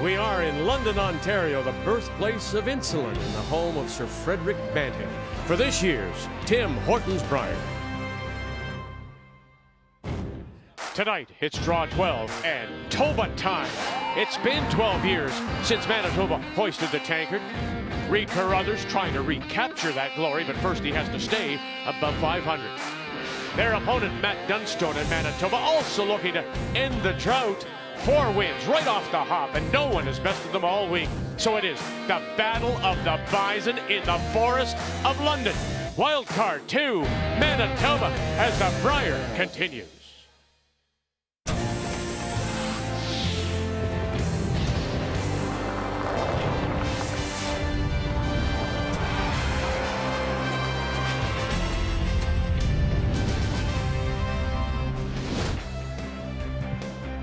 We are in London, Ontario, the birthplace of insulin and the home of Sir Frederick Banting for this year's Tim Hortons Brier. Tonight, it's draw 12 and Toba time. It's been 12 years since Manitoba hoisted the tankard. Reid Carruthers trying to recapture that glory, but first he has to stay above 500. Their opponent, Matt Dunstone in Manitoba, also looking to end the drought. 4 wins right off the hop, and no one has bested them all week. So it is the Battle of the Bison in the Forest of London. Wild card 2, Manitoba, as the Brier continues.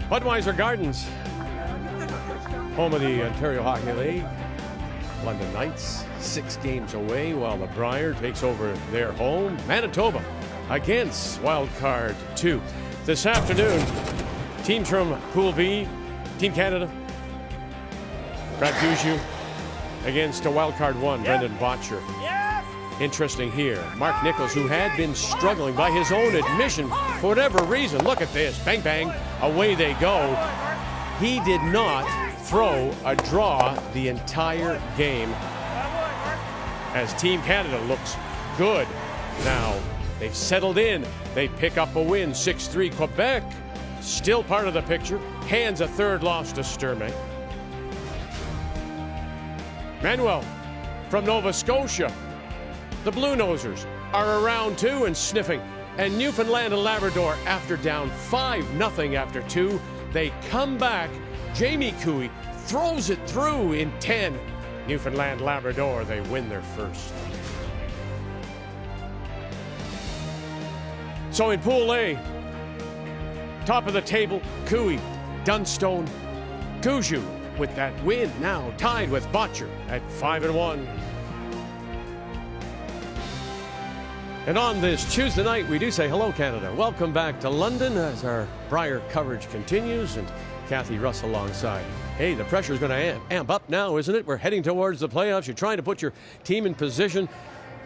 Budweiser Gardens, home of the Ontario Hockey League. London Knights 6 games away while the Brier takes over their home. Manitoba against Wildcard 2. This afternoon, teams from Pool B, Team Canada, Brad Gushue against Wildcard 1, Brendan Botcher. Interesting here, Mark Nichols, who had been struggling by his own admission for whatever reason. Look at this, bang, bang, away they go. He did not throw a draw the entire game as Team Canada looks good now. They've settled in, they pick up a win, 6-3 Quebec, still part of the picture, hands a third loss to Sturmey. Manuel from Nova Scotia. The Blue Nosers are around 2 and sniffing. And Newfoundland and Labrador, after down 5-0 after 2, they come back. Jamie Cooey throws it through in 10. Newfoundland, Labrador, they win their first. So in Pool A, top of the table, Cooey, Dunstone, Gushue with that win, now tied with Botcher at 5-1. And on this Tuesday night, we do say hello, Canada. Welcome back to London as our Brier coverage continues, and Kathy Russ alongside. Hey, the pressure's going to amp up now, isn't it? We're heading towards the playoffs. You're trying to put your team in position.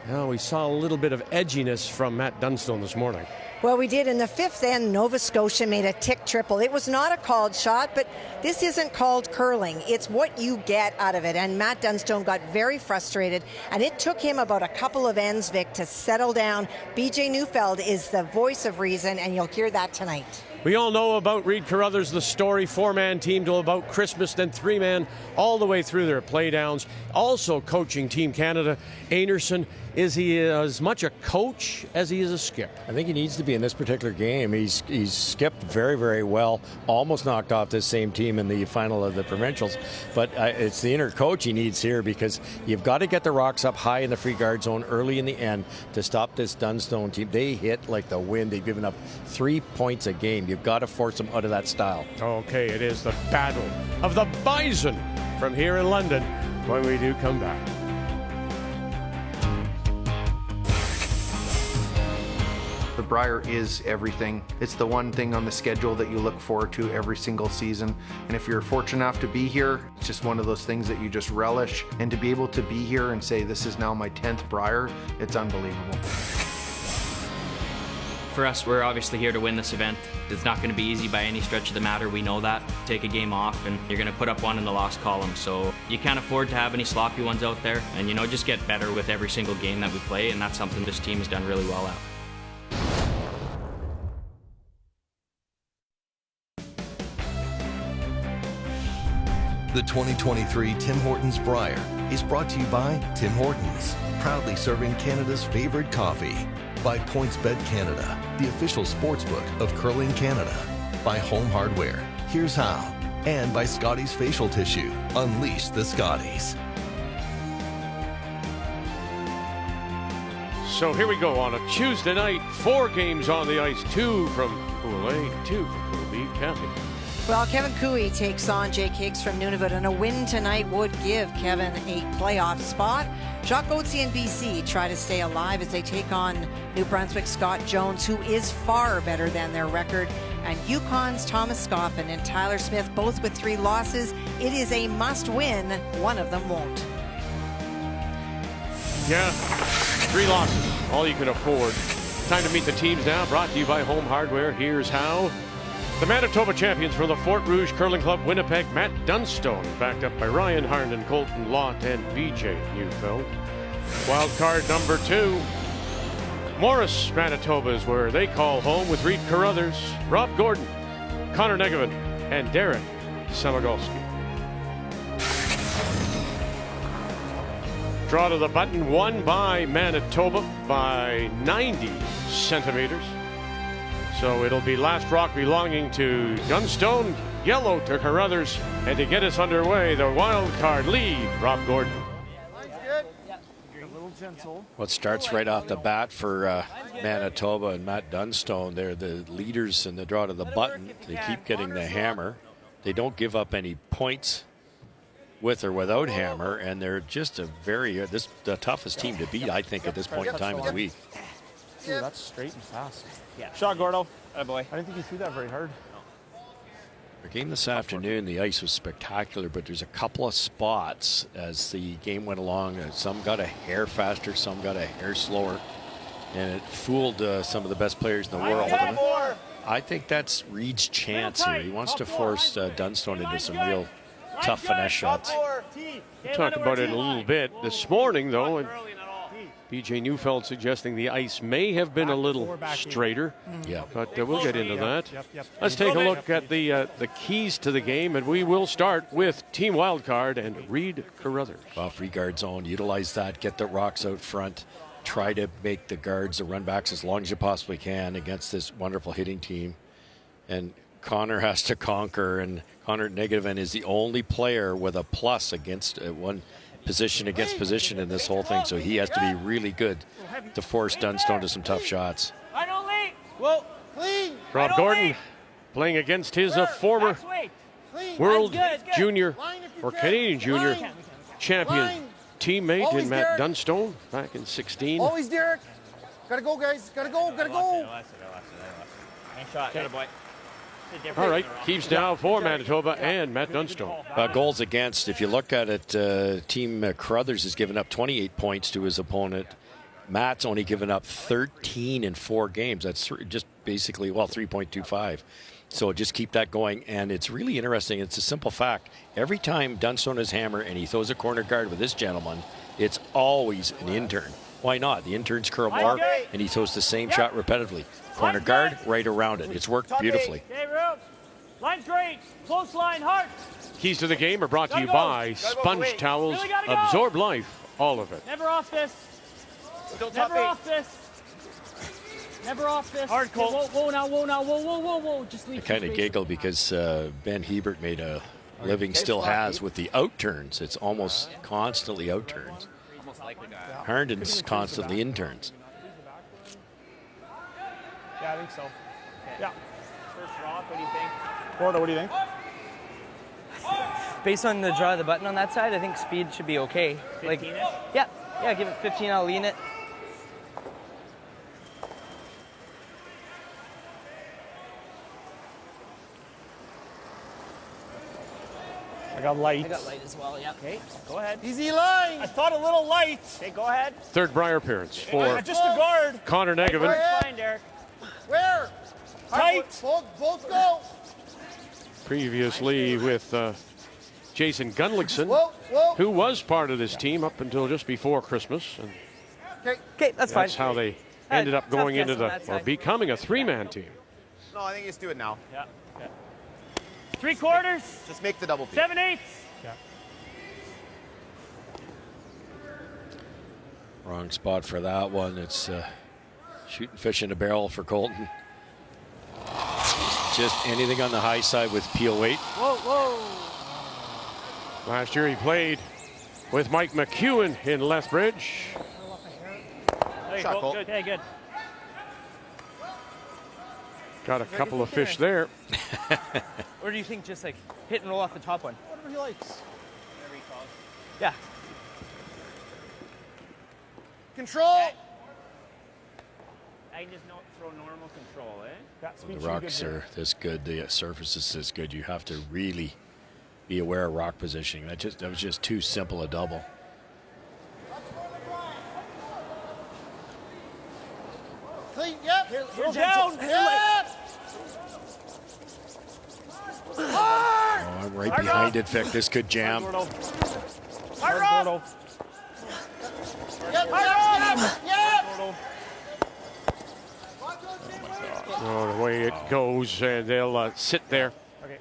Now, we saw a little bit of edginess from Matt Dunstone this morning. Well, we did. In the 5th end, Nova Scotia made a tick triple. It was not a called shot, but this isn't called curling. It's what you get out of it. And Matt Dunstone got very frustrated, and it took him about a couple of ends, Vic, to settle down. BJ Neufeld is the voice of reason, and you'll hear that tonight. We all know about Reid Carruthers, the story, 4-man team till about Christmas, then 3-man all the way through their playdowns. Also coaching Team Canada, Einarson. Is he as much a coach as he is a skip? I think he needs to be in this particular game. He's skipped very, very well. Almost knocked off this same team in the final of the provincials. But it's the inner coach he needs here, because you've got to get the rocks up high in the free guard zone early in the end to stop this Dunstone team. They hit like the wind. They've given up 3 points a game. You've got to force them out of that style. Okay, it is the Battle of the Bison from here in London when we do come back. The Brier is everything. It's the one thing on the schedule that you look forward to every single season. And if you're fortunate enough to be here, it's just one of those things that you just relish. And to be able to be here and say, this is now my 10th Brier, it's unbelievable. For us, we're obviously here to win this event. It's not going to be easy by any stretch of the matter. We know that. Take a game off and you're going to put up one in the loss column. So you can't afford to have any sloppy ones out there. And, just get better with every single game that we play. And that's something this team has done really well at. The 2023 Tim Hortons Brier is brought to you by Tim Hortons, proudly serving Canada's favorite coffee. By PointsBet Canada, the official sportsbook of Curling Canada. By Home Hardware, here's how. And by Scotties Facial Tissue, unleash the Scotties. So here we go on a Tuesday night, 4 games on the ice, 2 from Pool A, 2 from Pool B. Kathy. Well, Kevin Cooey takes on Jake Higgs from Nunavut, and a win tonight would give Kevin a playoff spot. Jacques Gauthier and BC try to stay alive as they take on New Brunswick Scott Jones, who is far better than their record And Yukon's Thomas Scoffin and Tyler Smith, both with 3 losses. It is a must-win. One of them won't. Yeah, 3 losses, all you can afford. Time to meet the teams now, brought to you by Home Hardware. Here's how. The Manitoba champions from the Fort Rouge Curling Club, Winnipeg, Matt Dunstone, backed up by Ryan Harnden, Colton Lott, and BJ Neufeld. Wild card number 2. Morris, Manitoba is where they call home with Reed Carruthers, Rob Gordon, Connor Negevin, and Derek Samogolski. Draw to the button, won by Manitoba by 90 centimeters. So it'll be last rock belonging to Dunstone, yellow to Carruthers, and to get us underway, the wild card lead, Rob Gordon. Well, it starts right off the bat for Manitoba and Matt Dunstone. They're the leaders in the draw to the button. They keep getting the hammer. They don't give up any points with or without hammer, and they're just the toughest team to beat, I think, at this point in time of the week. Ooh, that's straight and fast. Yeah. Shot, Gordo. Boy. I didn't think you threw that very hard. The game this afternoon, the ice was spectacular, but there's a couple of spots as the game went along. Some got a hair faster, some got a hair slower, and it fooled some of the best players in the world. And I think that's Reed's chance here. He wants to force Dunstone into some real tough finesse shots. We'll talk about it a little bit this morning, though. And BJ Neufeld suggesting the ice may have been a little straighter. Yeah, but we'll get into that. Let's take a look at the keys to the game, and we will start with Team Wildcard and Reed Carruthers. Well, free guard zone, utilize that, get the rocks out front, try to make the guards, the run backs as long as you possibly can against this wonderful hitting team. And Connor has to conquer, and Connor Negevin is the only player with a plus against one position against position in this whole thing, so he has to be really good to force Dunstone to some tough shots. Rob Gordon playing against his former world junior or Canadian junior champion teammate in Matt Dunstone back in 16. Always Derek. Gotta go, guys. Gotta go. Nice shot. Got a boy. All right, keeps down for Manitoba and Matt Dunstone. Goals against, if you look at it, Team Carruthers has given up 28 points to his opponent. Matt's only given up 13 in 4 games. That's just basically, 3.25. So just keep that going. And it's really interesting. It's a simple fact. Every time Dunstone has hammer and he throws a corner guard with this gentleman, it's always an intern. Why not? The interns curl more, and he throws the same shot repetitively. Corner guard, right around it. It's worked beautifully. Line's great. Close line, hard. Keys to the game are brought to you by Sponge Towels. Absorb life, all of it. Never off this. Never off this. Never off this. Hard, Cole. Whoa. Just leave. I kind of giggle because Ben Hebert made a living, still has, with the outturns. It's almost constantly outturns. Harnden's constantly interns. Yeah, I think so. Yeah. First rock, what do you think? Gordo, what do you think? Based on the draw of the button on that side, I think speed should be okay. 15-ish? Yeah, give it 15, I'll lean it. I got light. I got light as well, yeah. Okay, go ahead. Easy line. I thought a little light. Okay, go ahead. Third Brier appearance for Just a guard. Connor Negevin. Fine, Derek. Where? Tight. Both go. Previously with Jason Gunlickson, Whoa. who was part of this team up until just before Christmas. And Okay, that's fine. that's how they ended up going into becoming a 3-man team. No, I think you just do it now. Yeah. 3/4. Just make the double P. 7/8. Wrong spot for that one. It's shooting fish in a barrel for Colton. Just anything on the high side with peel weight. Last year he played with Mike McEwen in Lethbridge. There you Shot, go. Cole. Good. Hey, good. Got a couple of fish there. Or do you think just like hit and roll off the top one? Whatever he likes. Yeah. Control. I just don't throw normal control, eh? The rocks are this good, the surface is this good. You have to really be aware of rock positioning. That was just too simple a double. Clean, yep. You're down. Yep. Oh, I'm right behind it, Vic. This could jam. Yep, yep, yep. Oh, the way it goes, they'll sit there. Okay.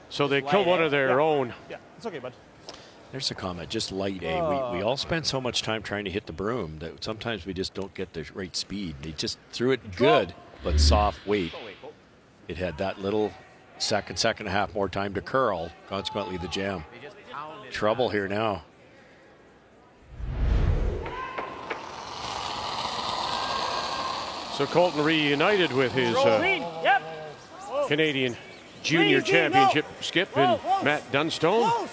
So they kill one of their own. Yeah, it's okay, bud. There's a comment, just light A. We all spend so much time trying to hit the broom that sometimes we just don't get the right speed. They just threw it good, but soft weight. It had that little second and a half more time to curl, consequently the jam. Trouble here now. So Colton reunited with his Canadian Junior Championship skip in Matt Dunstone.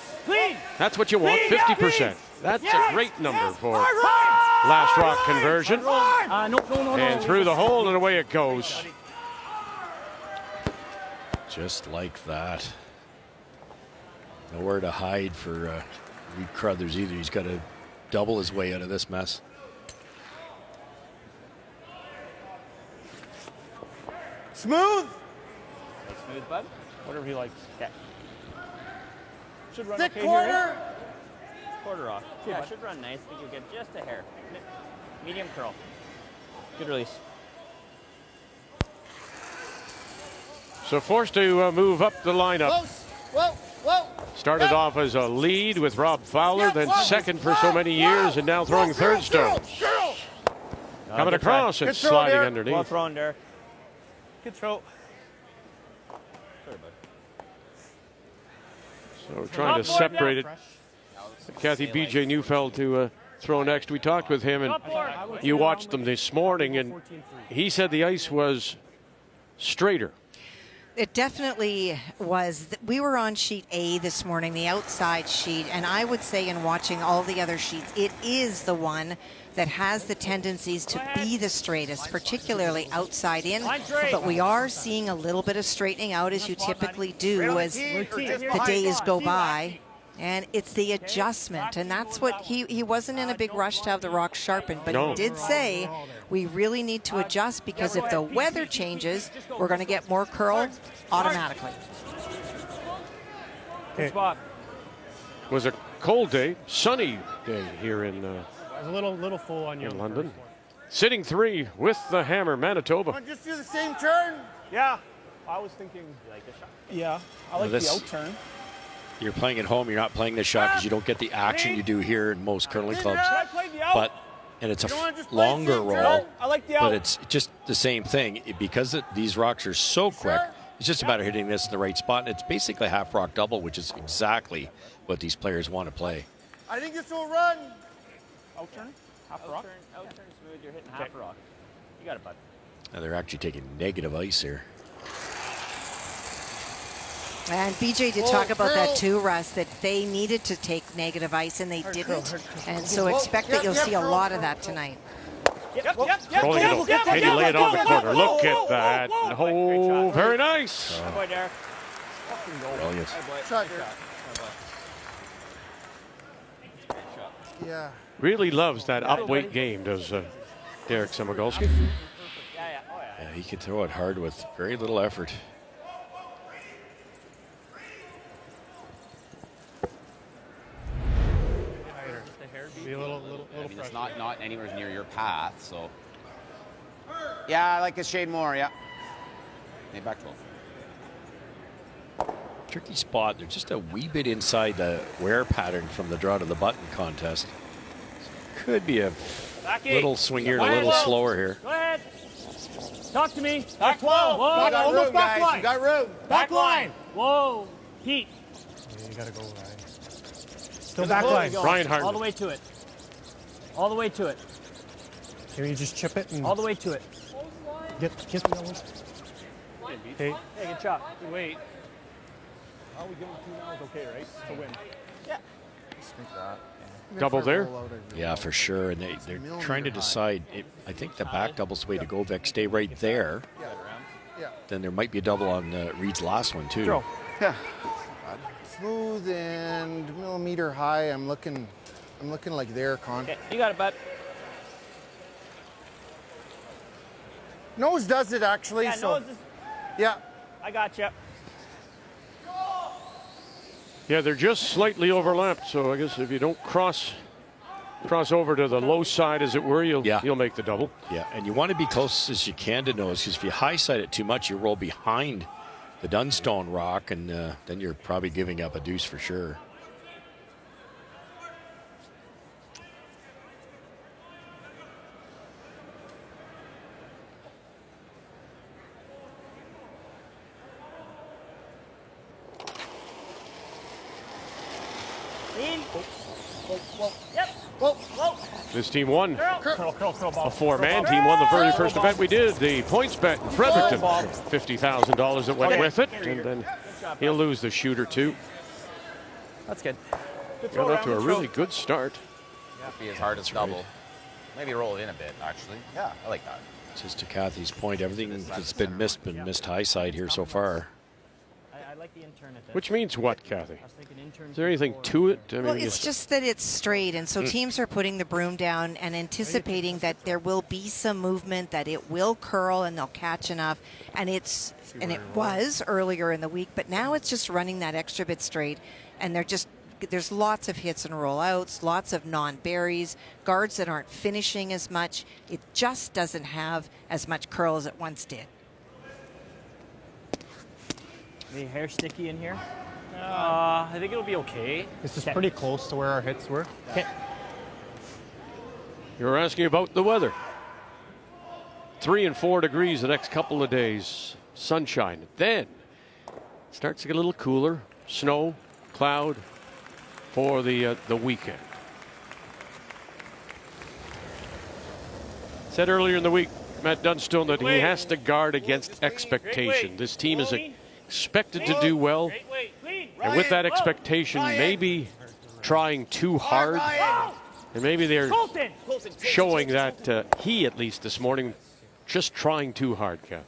That's what you want, 50%. That's a great number for last rock conversion. And through the hole and away it goes. Just like that. Nowhere to hide for Carruthers either. He's got to double his way out of this mess. Smooth. Smooth, bud. Whatever he likes. Okay. Should run Thick okay quarter. here. Quarter off. Yeah, it should run nice. I think you'll get just a hair. Medium curl. Good release. So forced to move up the lineup. Close. Whoa, whoa. Started off as a lead with Rob Fowler, then second for so many years, and now throwing third stone. Coming across and sliding underneath. Well thrown, Derek. Good throw. Sorry, bud. So trying to separate it. Kathy B.J. Neufeld to throw next. We talked with him, and you watched them this morning, and he said the ice was straighter. It definitely was. We were on sheet A this morning, the outside sheet, and I would say in watching all the other sheets, it is the one that has the tendencies to be the straightest, particularly outside in. But we are seeing a little bit of straightening out, as you typically do as the days go by. And it's the adjustment, and that's what he wasn't in a big rush to have the rock sharpened, but he did say we really need to adjust because if the weather changes, we're going to get more curl automatically. Good spot. It was a cold day, sunny day here in I was a little full on you in London. Sitting three with the hammer, Manitoba. Just do the same turn. Yeah. I was thinking Like the shot. Yeah, I like the out turn. You're playing at home, you're not playing this shot because you don't get the action you do here in most curling clubs. And it's a longer roll, I like the out. but it's just the same thing. Because these rocks are so quick, it's just about hitting this in the right spot. And it's basically a half rock double, which is exactly what these players want to play. I think this will run. Out turn? Half rock? Out turn smooth, you're hitting half a rock. You got it, bud. Now they're actually taking negative ice here. And BJ did talk about that too, Russ, that they needed to take negative ice and they didn't. And so expect that you'll see a lot of that tonight. Rolling it over. Katie lay it on the corner. Look at that. Oh, very nice. Good boy, Derek. Brilliant. Yeah. Really loves that upweight game, does Derek Samogolski. Yeah, he can throw it hard with very little effort. Be a little I mean, it's not anywhere near your path, so. Yeah, I like a shade more, yeah. Maybe back 12. Tricky spot. They're just a wee bit inside the wear pattern from the draw to the button contest. Could be a little swingier and a little slower here. Go ahead. Talk to me. Back 12. Whoa. You got room, guys. You got room. Back line. Whoa. Pete. Yeah, you gotta go, Ryan. Still back line. Brian All Hartman. the way to it. All the way to it. Here, you just chip it and All the way to it. get the yellows. Hey, Hey, good chop. wait. All we give him 2 now is okay, right? To win. Yeah. Double there? Yeah, for sure. And they're trying to decide. I think the back double's the way to go, Vic. Stay right there. Then there might be a double on Reed's last one, too. Yeah. Smooth and millimeter high. I'm looking like there, Con. Okay, you got it, bud. Nose does it, actually. Yeah, so, nose is, yeah. I got you. Yeah, they're just slightly overlapped, so I guess if you don't cross over to the low side, as it were, you'll make the double. Yeah, and you want to be close as you can to nose, because if you high side it too much, you roll behind the Dunstone rock, and then you're probably giving up a deuce for sure. Yep. Whoa. This team won. Curl, A four-man team won the very first event we did, the points bet in Fredericton. $50,000 that went with it, and then he'll lose the shooter too. That's good. Got off to a really good start. Be as hard as double. Maybe roll it in a bit, actually. Yeah, I like that. Just to Kathy's point, everything that's been missed high side here so far. I like the intern at this. Which means what, Kathy? Is there anything to it? I mean, Well, it's just that it's straight, and so teams are putting the broom down and anticipating that there will be some movement, that it will curl and they'll catch enough. And it was earlier in the week, but now it's just running that extra bit straight, and there's lots of hits and rollouts, lots of non-berries, guards that aren't finishing as much. It just doesn't have as much curl as it once did. The hair sticky in here? I think it'll be okay. This is pretty close to where our hits were. Okay. You're asking about the weather. 3 and 4 degrees the next couple of days. Sunshine. Then it starts to get a little cooler. Snow, cloud for the weekend. Said earlier in the week, Matt Dunstone, that he has to guard against expectation. This team is expected to do well, and with that expectation, maybe trying too hard, and maybe they're showing that he, at least this morning, just trying too hard, Kathy.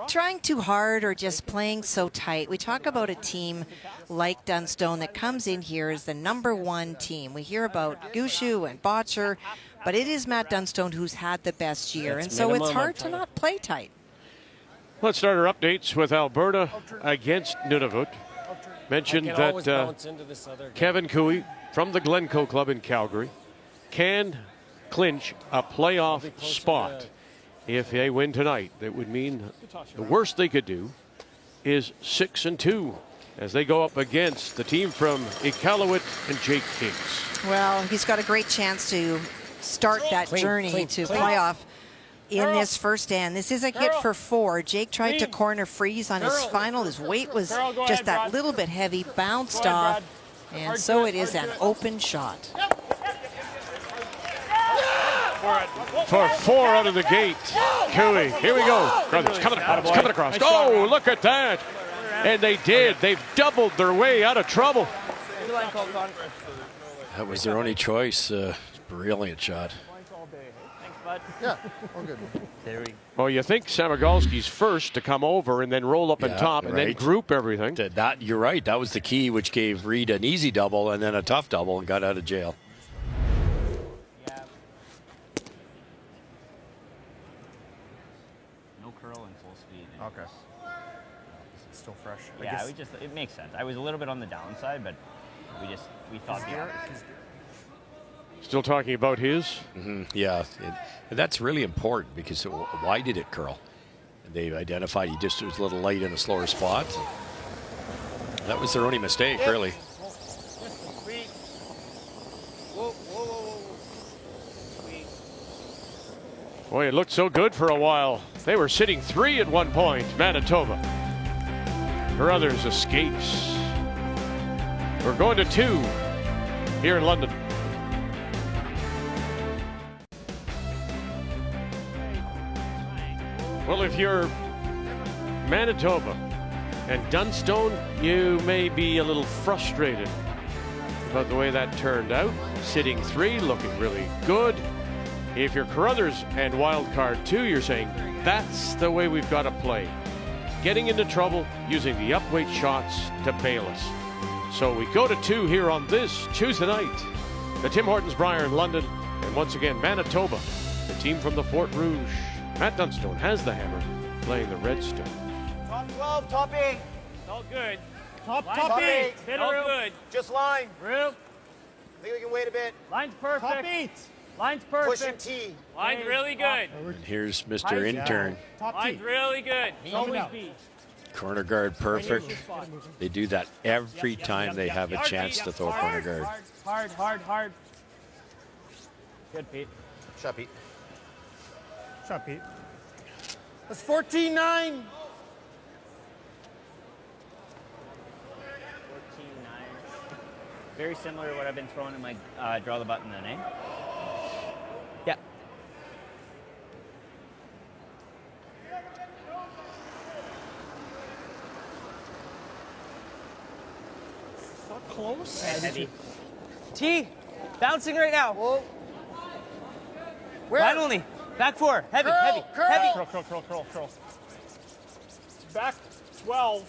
Trying too hard or just playing so tight. We talk about a team like Dunstone that comes in here as the #1 team. We hear about Gushu and Botcher, but it is Matt Dunstone who's had the best year, and so it's hard to not play tight. Let's start our updates with Alberta against Nunavut. Mentioned that Kevin Cooey from the Glencoe Club in Calgary can clinch a playoff spot. If they win tonight, that would mean the worst they could do is 6-2 as they go up against the team from Iqaluit and Jake Kings. Well, he's got a great chance to start that journey to playoff in this first end. This is a hit for 4. Jake tried to corner freeze on his final. His weight was just that little bit heavy, bounced off, and so it is an open shot. For 4 out of the gate. Cooey, here we go. Carruthers coming across. Oh, look at that. And they did. They've doubled their way out of trouble. That was their only choice. Brilliant shot. Yeah, all good. Well, you think Samagalski's first to come over and then roll up on top and then group everything. That you're right. That was the key, which gave Reed an easy double and then a tough double and got out of jail. No curl and full speed. Okay. It's still fresh. Yeah, it makes sense. I was a little bit on the downside, but we thought the opposite. Still talking about his? Yeah, and that's really important because why did it curl? They identified he just was a little light in a slower spot. That was their only mistake, really. Boy, it looked so good for a while. They were sitting 3 at one point, Manitoba. Carruthers escapes. We're going to 2 here in London. Well, if you're Manitoba, And Dunstone, you may be a little frustrated about the way that turned out. Sitting 3, looking really good. If you're Carruthers and wildcard 2, you're saying that's the way we've got to play. Getting into trouble, using the upweight shots to bail us. So we go to 2 here on this Tuesday night. The Tim Hortons Brier in London, and once again Manitoba, the team from the Fort Rouge. Matt Dunstone has the hammer, playing the Redstone. Top 12, top 8. All good. Top 8. All good. Just line. Room. I think we can wait a bit. Line's perfect. Top 8. Line's perfect. Pushing T. Line's really good. And here's Mr. Intern. Line's really good. Always be. Corner guard perfect. They do that every time they have a chance to throw corner guard. Hard. Good, Pete. Shot, Pete. Shot, Pete. That's 14-9. 14-9. Very similar to what I've been throwing in my draw the button then, eh? Yeah. Not close. Heavy. T, bouncing right now. Whoa. Where? Line only. Back 4. Heavy, Curl, heavy, curl. heavy. Curl. Back 12.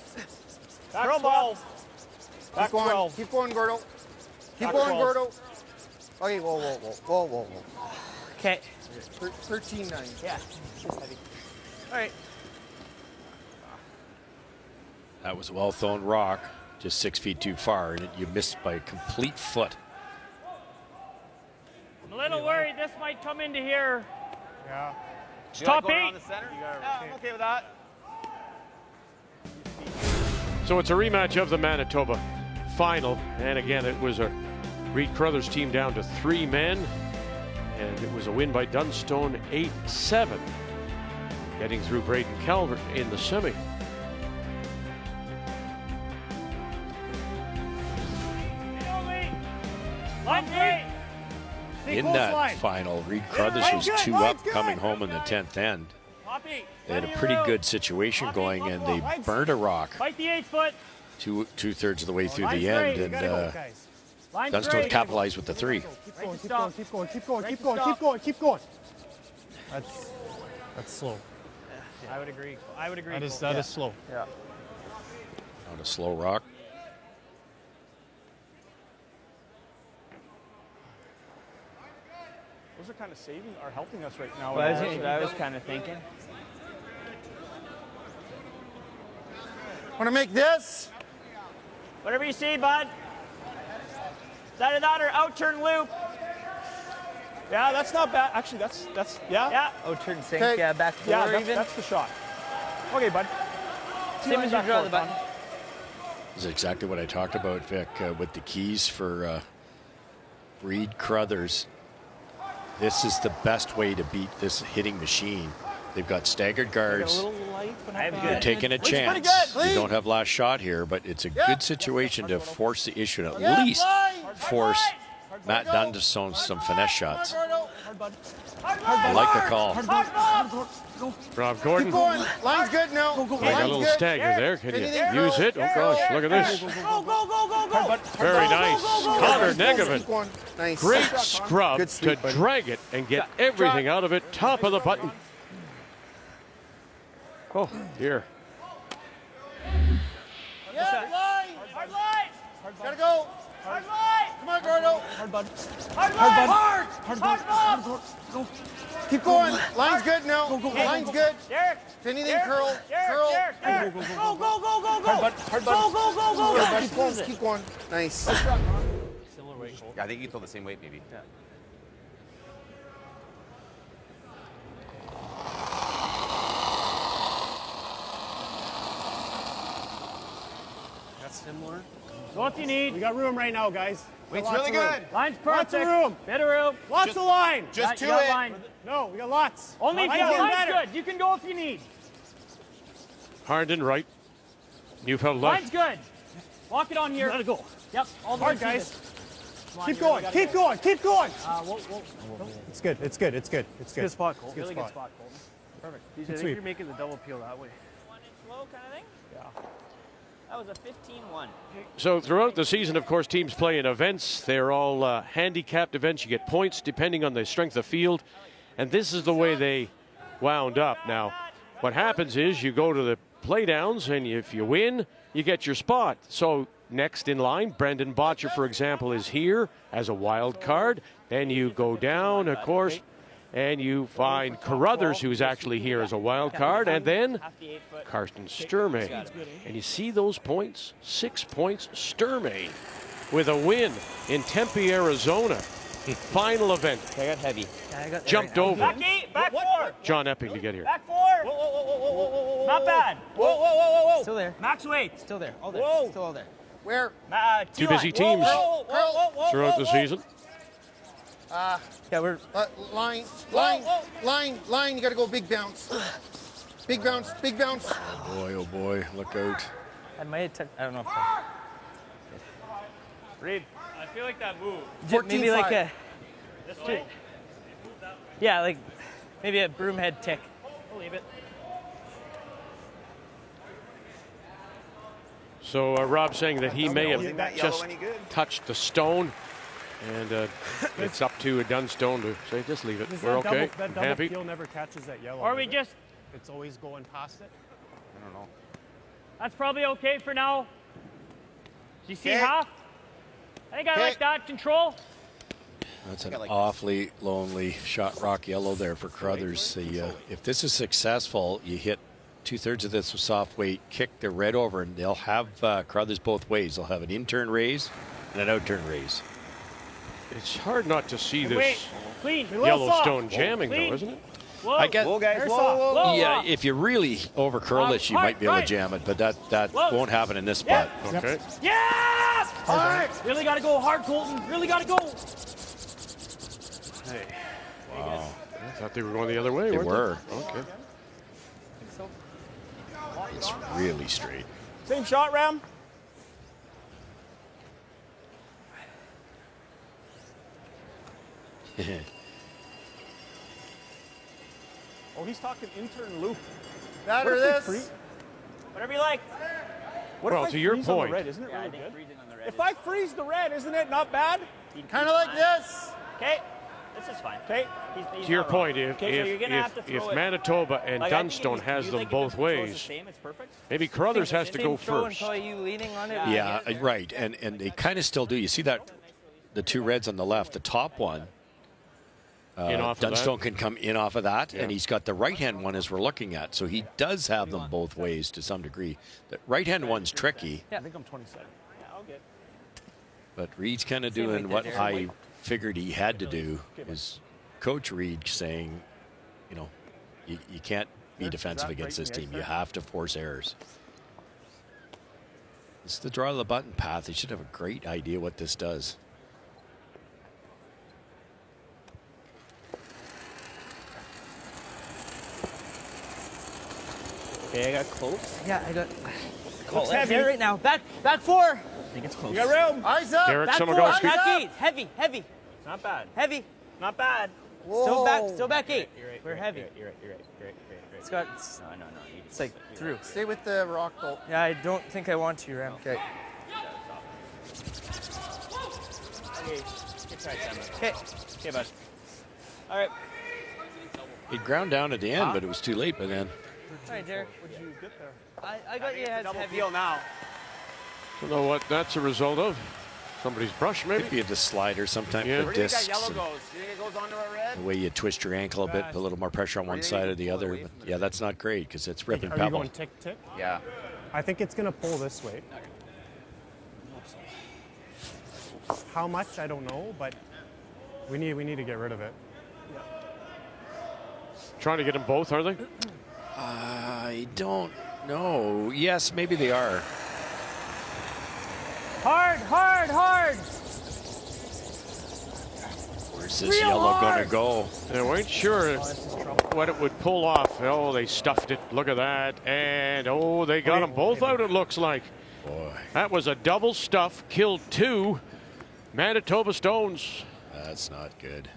Back Curl, 12. Back Keep going. 12. Keep going, Gordo. Keep Back going, 12. Gordo. Okay, whoa. Okay. 13-9. Yeah. Just heavy. All right. That was a well-thrown rock, just 6 feet too far, and you missed by a complete foot. I'm a little worried this might come into here. Yeah. Top 8. The center? Yeah, I'm okay with that. So it's a rematch of the Manitoba final. And again, it was a Reed Carruthers team down to 3 men. And it was a win by Dunstone 8-7. Getting through Braden Calvert in the semi. In that final, Reed Carruthers was 2 up coming home in the 10th end. They had a pretty good situation going, and they burned a rock Fight the 8-foot. two-thirds of the way through the end, and Dunstone capitalized with the 3. Keep going. That's slow. I would agree. That is slow. Yeah. Not a slow rock. Those are kind of helping us right now. Well, that's what I was kind of thinking. Want to make this? Whatever you see, bud. Side of that or out turn loop. Yeah, that's not bad. Actually, that's yeah. Yeah. Oh, turn sink. Okay. Yeah, back 4 Yeah, even. that's the shot. Okay, bud. Same as you draw the button. This is exactly what I talked about, Vic, with the keys for Reed Carruthers. This is the best way to beat this hitting machine. They've got staggered guards. They're taking a chance. You don't have last shot here, but it's a good situation to force the issue and at least force Matt Dunstone some finesse shots. I like the call. Rob Gordon. Keep going. Line's good now. Make a little stagger there. Can you use it? Oh gosh, look at this. Very nice. Connor Negevin. Nice. Great scrub Good to sweep, buddy. drag it and get everything out of it. Top of the button. Oh, dear. Hard line. Gotta go. Hard line. Come on, Gordo. Hard bud. Hard. Go. Keep going. Line's good now. Line's good. Derek. If anything, curl. Curl. Derek. Go. Hard bud. Go. Keep going. Nice. Yeah, I think you throw the same weight, maybe. Yeah. That's similar. Go if you need. We got room right now, guys. Weight's really good. Line's perfect. Lots of room. Bit of room. Lots of line. Just You to got it. line. No, we got lots. Only if Line's you getting line's better. good. You can go if you need. Hard and right. Newfound left. Line's good. Walk it on here. Let it go. Yep. All the Hard, way through guys. this. Come on, Keep you going. really gotta Keep go. going. Keep going. Whoa. It's good. It's good. It's good. It's good. Good spot, Cole. Really good spot. spot, Colton. Perfect. I Good think sweep. you're making the double peel that way. 1 inch low kind of thing. Yeah. That was a 15-1. So throughout the season, of course, teams play in events. They're all handicapped events. You get points depending on the strength of field. And this is the way they wound up. Now, what happens is you go to the playdowns, and if you win, you get your spot. So next in line, Brendan Botcher, for example, is here as a wild card. Then you go down, of course, and you find Carruthers, who's actually here as a wild card, and then Karsten Sturmey. And you see those points? 6 points. Sturmey with a win in Tempe, Arizona. Final event. I got heavy. Jumped over. Back 8, back 4. John Epping to get here. Back 4. Whoa. Not bad. Whoa. Still there. Max weight. Still there. All there. Whoa. Still all there. Where? Two busy teams throughout the season. Yeah, we're Line. You got to go big bounce. Big bounce. Oh boy, look out. I might have I don't know if Reed, I feel like that move. maybe like a This way. yeah, like maybe a broom head tick. We'll leave it. So Rob saying that he may Isn't that have yellow just any good? touched the stone. And it's up to Dunstone to say, just leave it. We're okay. That double Happy. peel never catches that yellow. Or we does it? just, It's always going past it. I don't know. that's probably okay for now. Do you see Okay. half? I think I like that control. That's an awfully lonely shot rock yellow there for Carruthers. If this is successful, you hit 2/3 of this with soft weight, kick the red over, and they'll have Carruthers both ways. They'll have an in-turn raise and an out-turn raise. It's hard not to see Wait, this clean. Yellowstone jamming, Clean. though, isn't it? Whoa. I get, Whoa, guys. Air Whoa, soft. whoa, Whoa. yeah, if you really over curl this, you might be able to right. jam it, but that Whoa. won't happen in this spot. Okay. Yeah! All right. Really got to go hard, Colton. Really got to go. Hey. Wow. I thought they were going the other way. They weren't were. Okay. It's really straight. Same shot, Ram. Oh, he's talking intern loop. That What or if we this. freeze- Whatever you like. What Well, if I to your freeze on point- the red? Isn't it Yeah, I really think good? freezing on the red. If I freeze the red, isn't it not bad? Kind of like this. Okay, this is fine. Okay. To your point, if Okay, so you're gonna have to throw it. Manitoba and Like, I think Dunstone if has you them think if both it throws the ways, same, it's perfect. maybe Carruthers has to go Throw and first. probably you leaning on it. Yeah, right. And they kind of still do. You see that the two reds on the left, the top one, In off of that. Dunstone can come in off of that, Yeah. and he's got the right-hand one as we're looking at. So he does have them both ways to some degree. The right-hand one's tricky, I think I'm 27. Yeah, I'll get. but Reed's kind of Same doing weight what there. I figured he had to do. Is Coach Reed saying, you can't be defensive against this team. You have to force errors. It's the draw of the button path. They should have a great idea what this does. Okay, I got close. Yeah, I got. Looks heavy. There right now. Back 4. I think it's close. You got room. Eyes up. Derek Back 4. Somogowski. Back 8. Heavy. It's not bad. Heavy. Not bad. Still back 8. You're right. We're heavy. You're right. It's got. No. It's like through. Stay with the rock though. Yeah, I don't think I want to, Ram. Okay. Okay. Good try, Sam. Okay. Okay, bud. All right. He ground down at the end, but it was too late by then. All right, Derek. What did you get there? I got you as Double heavy. peel now. Don't know what that's a result of. Somebody's brush, maybe? Could be the slider sometimes, Yeah. the Where do you think discs. that yellow and goes? Do you think it goes onto a red? the way you twist your ankle a bit, put a little more pressure on one side or the other. But yeah, that's not great because it's rip and Are you pebble. going tick? Yeah. I think it's going to pull this way. How much, I don't know, but we need to get rid of it. Trying to get them both, are they? I don't know. Yes, maybe they are. Hard. Where's this yellow going to go? They weren't sure what it would pull off. Oh, they stuffed it. Look at that. And, they got them both out, it looks like. Boy, That was a double stuff. Killed 2 Manitoba Stones. that's not good.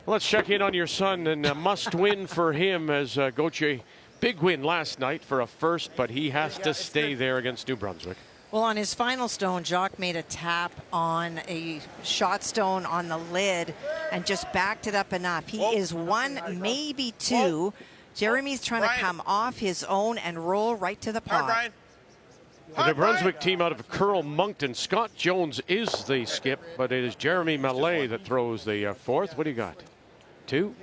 Let's check in on your son, and a must win for him as Gauthier big win last night for a first, but he has to stay there against New Brunswick. Well, on his final stone, Jacques made a tap on a shot stone on the lid and just backed it up enough. He is 1, maybe 2. Jeremy's trying to come off his own and roll right to the pot. The New Brunswick team out of Curl Moncton. Scott Jones is the skip, but it is Jeremy Mallet that throws the fourth. What do you got? 2?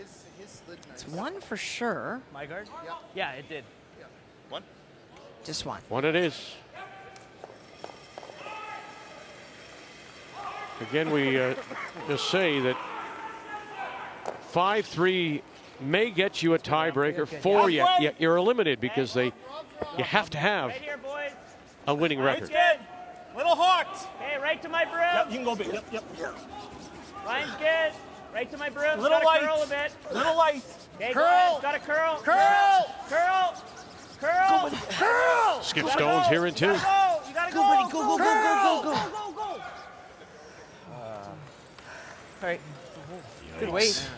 It's 1 for sure. My guard? Yeah, it did. 1? Just 1. 1 it is. Again, we just say that 5-3 may get you a tiebreaker. 4, you're eliminated because you have to have a winning record. Little hawked. Okay, right to my broom. Yep, you can go big. Yep. Ryan's good. Right to my broom. Little light. Curl a bit. Little light. Okay, Curl. Got to curl. Curl. Curl. Curl. Curl. Skip Stone's here in 2. You gotta go. Buddy. Go. Go. All right. Good weight.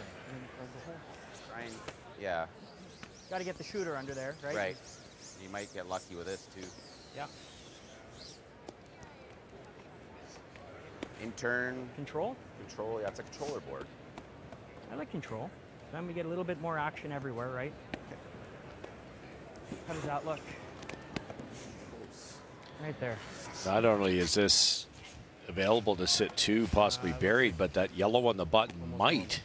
Yeah. Got to get the shooter under there, right? Right. You might get lucky with this too. Yeah. Intern. Control? Control, yeah, it's a controller board. I like control. Then we get a little bit more action everywhere, right? How does that look? Right there. Not only is this available to sit 2, possibly buried, but that yellow on the button might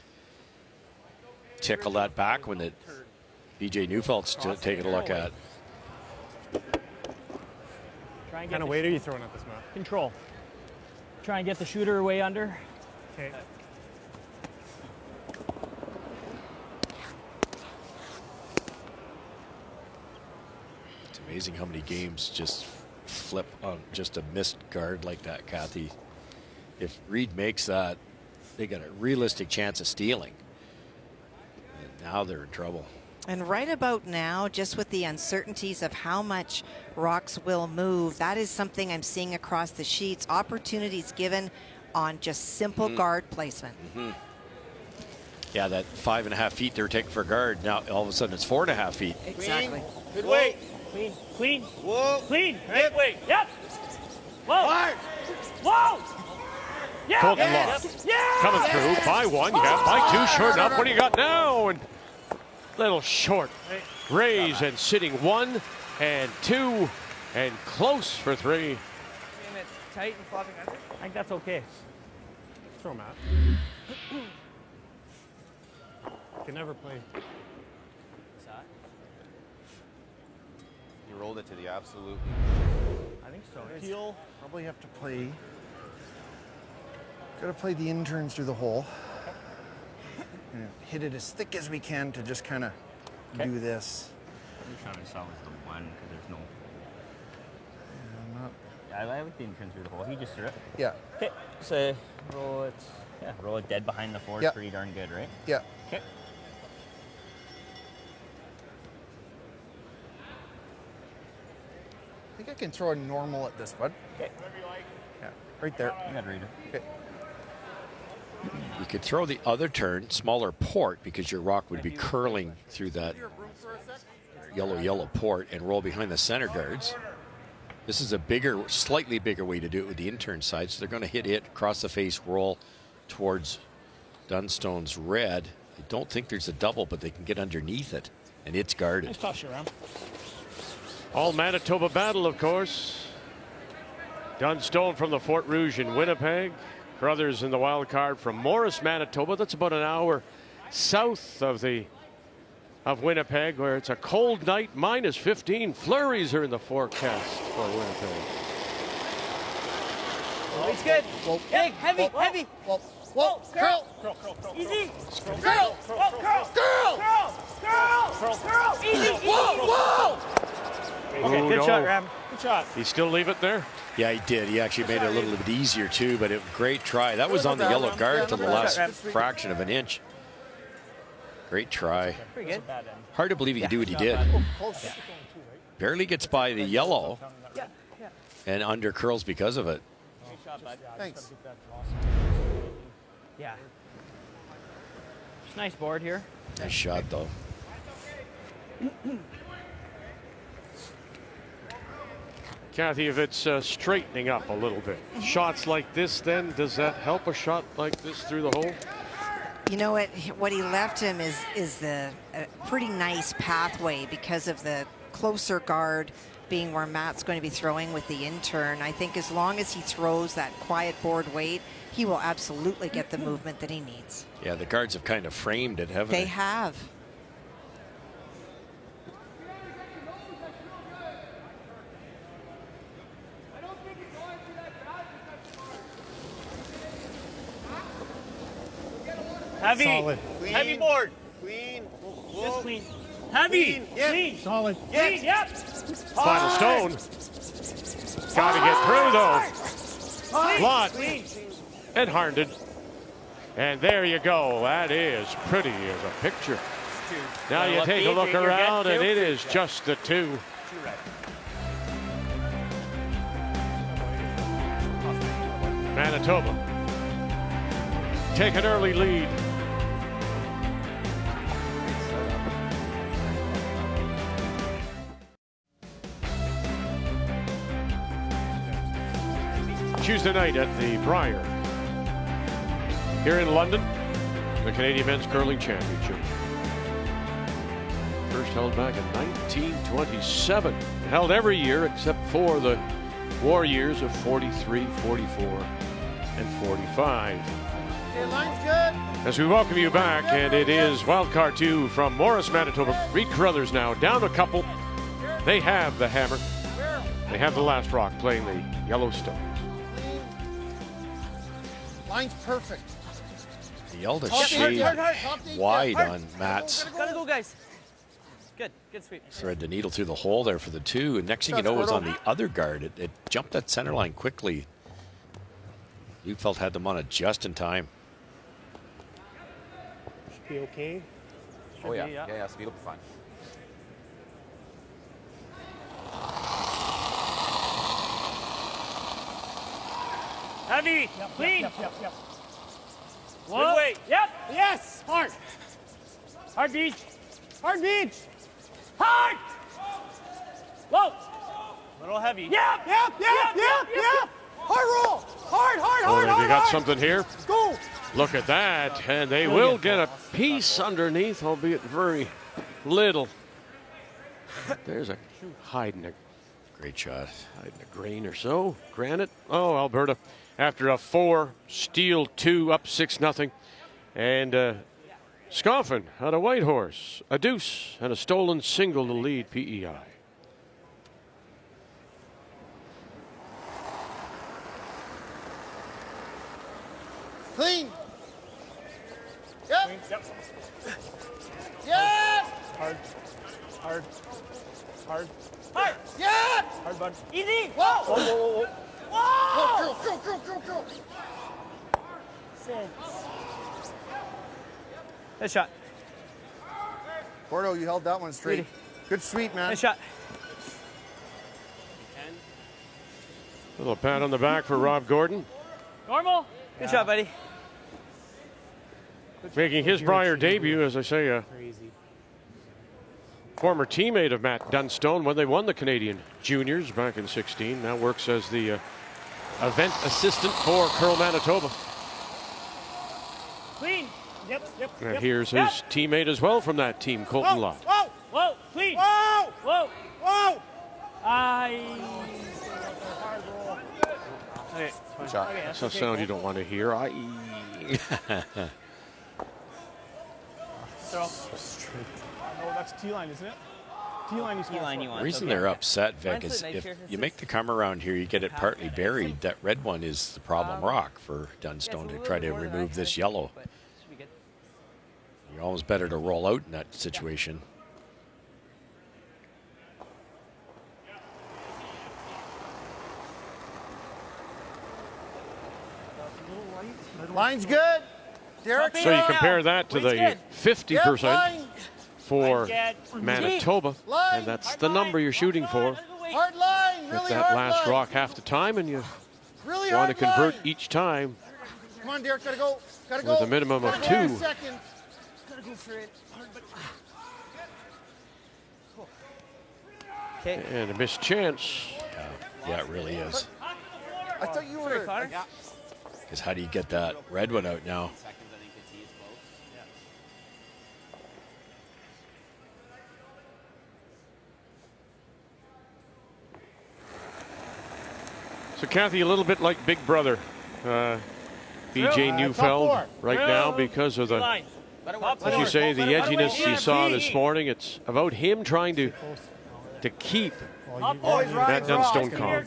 tickle that back when it BJ Neufeld's taking a look at. Try and What kind of weight are you throwing at this map? Control. Try and get the shooter way under. Okay. It's amazing how many games just flip on just a missed guard like that, Kathy. If Reed makes that, they got a realistic chance of stealing. And now they're in trouble. And right about now, just with the uncertainties of how much rocks will move, that is something I'm seeing across the sheets. Opportunities given on just simple guard placement. Yeah, that 5.5 feet they were taking for guard. Now all of a sudden it's 4.5 feet. Exactly. Good weight. Clean. Whoa. Clean. Right weight. Yep. Whoa. Whoa. Yeah. Colton Locke coming through by 1. You got by 2. Short enough. What do you got now? And little short raise and sitting 1 and 2 and close for 3. Tight and flopping under. I think that's okay. Throw him out. Can never play. You rolled it to the absolute. I think so. He'll probably have to play. Got to play the interns through the hole. And hit it as thick as we can to just kind of do this. I'm trying to solve the 1 because there's no. Yeah, I like the intern through the hole. He just threw it. yeah. Okay, so roll it. Yeah, roll it dead behind the 4. Yeah. Pretty darn good, right? Yeah. Okay. I think I can throw a normal at this, bud. Okay. Yeah, right there. You got to read it. Okay. You could throw the other turn, smaller port, because your rock would be curling through that yellow port and roll behind the center guards. This is a bigger, slightly bigger way to do it with the intern side. So they're going to hit it across the face, roll towards Dunstone's red. I don't think there's a double, but they can get underneath it, and it's guarded. Nice toss around. All Manitoba battle, of course. Dunstone from the Fort Rouge in Winnipeg. Carruthers in the wild card from Morris, Manitoba. That's about an hour south of Winnipeg, where it's a cold night, minus 15. Flurries are in the forecast for Winnipeg. Oh, he's good. Big, heavy. Whoa, curl. Easy. Curl. Easy. Whoa. Okay, Oh, good no. shot, Ram. Good shot. He still leave it there? Yeah, he did. He actually made it a little bit easier, too, but great try. That was on the yellow guard to the last fraction of an inch. Great try. Pretty good. Hard to believe he could do what he did. Barely gets by the yellow and under curls because of it. Thanks. Yeah. It's a nice board here. Nice shot, though. Kathy, if it's straightening up a little bit, shots like this, then does that help a shot like this through the hole? You know what he left him is the pretty nice pathway because of the closer guard being where Matt's going to be throwing with the in-turn. I think as long as he throws that quiet board weight, he will absolutely get the movement that he needs. Yeah, the guards have kind of framed it, haven't they? They have. Heavy. Solid. Clean. Heavy board. Clean. Just clean. Heavy. Clean. Yep. Clean. Solid. Clean. Yep. Final stone. Got to get through, though. Lot and Harndon. And there you go. That is pretty as a picture. Now you take a look around, and it is just the two. Manitoba take an early lead. Tuesday night at the Brier here in London, the Canadian Men's Curling Championship. First held back in 1927. Held every year except for the war years of 43, 44, and 45. Okay, line's good. As we welcome you back, and it is Wildcard 2 from Morris, Manitoba. Reed Carruthers now down a couple. They have the hammer. They have the last rock playing the Yellowstone. Line's perfect. He yelled a shade wide on Matt's. Gotta go, guys. Good sweep. Thread the needle through the hole there for the two. And next thing you know, it was on the other guard. It jumped that center line quickly. Lutfeld had them on it just in time. Should be okay. Oh, yeah. Yeah, speed will be fine. Heavy. Clean. Yep. Good weight. Yep. Yes. Hard. Hard beach. Hard beach. Hard. Whoa. Little heavy. Yep. Hard roll. Hard. They got something here. Go. Look at that, and they will get a piece underneath, albeit very little. There's a hiding a Great shot. hiding a grain or so. Granite. Oh, Alberta, after a 4, steal 2, up 6-0, and Scoffin on a white horse, a deuce, and a stolen single to lead PEI. Clean. Yep. Yes. Hard. Yes. Hard, bud. Easy. Whoa. Whoa. Go. Nice shot. Gordo, you held that one straight. Really? Good sweep, man. Nice shot. Little pat on the back for Rob Gordon. Normal. Good shot, buddy. Making his Brier debut, as I say, a former teammate of Matt Dunstone when they won the Canadian Juniors back in 16. Now works as the event assistant for Curl Manitoba. Clean. Yep. And here's his teammate as well from that team, Colton Lott. Whoa. Clean. Whoa. Hard roll. Okay. Good shot. Okay, That's a sound you don't want to hear. Throw. No, that's T-line, isn't it? T-line you want. The reason they're upset, Vic, is if you make the come around here, you get it partly buried. That red one is the problem rock for Dunstone to try to remove this yellow. You're almost better to roll out in that situation. Line's good. Derek. So you compare that to the 50% for Manitoba, and that's the number you're shooting for. Hard line. With Really that hard last line. rock half the time, and you Really want hard to convert line. each time Come on, Derek. Gotta go. with a minimum of Gotta go. 2. Second. Gotta go for it. Okay. And a missed chance. Yeah, it really is. I thought you were. Because how do you get that red one out now? So, Kathy, a little bit like Big Brother, BJ Neufeld right now because of the, as you say, the edginess he saw this morning. It's about him trying to keep that Dunstone calm.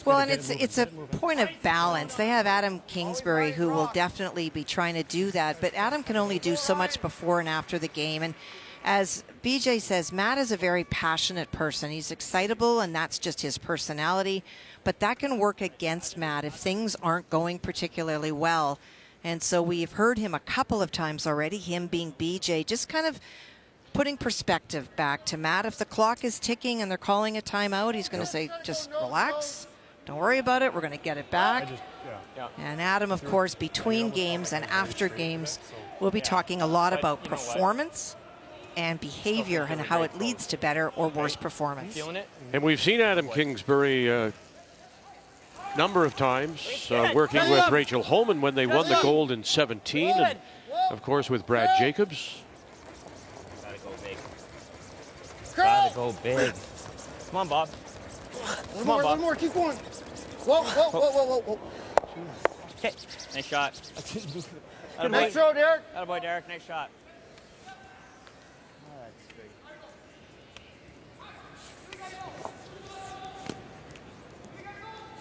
Well, and it's a point of balance. They have Adam Kingsbury who will definitely be trying to do that, but Adam can only do so much before and after the game. And as BJ says, Matt is a very passionate person. He's excitable, and that's just his personality. But that can work against Matt if things aren't going particularly well. And so we've heard him a couple of times already, him being BJ, just kind of putting perspective back to Matt. If the clock is ticking and they're calling a timeout, he's going to say, just relax. Don't worry about it. We're going to get it back. And Adam, of course, between games and after games, we'll be talking a lot about performance and behavior and how it leads to better or worse performance. And we've seen Adam Kingsbury a number of times working with Rachel Holman when they won the gold in 17, and of course with Brad Jacobs. Gotta go big. Come on, Bob. Come on, Bob. One more, keep going. Whoa, whoa, whoa, whoa, whoa, whoa. Okay, nice shot. Nice throw, Derek. Attaboy, Derek, nice shot.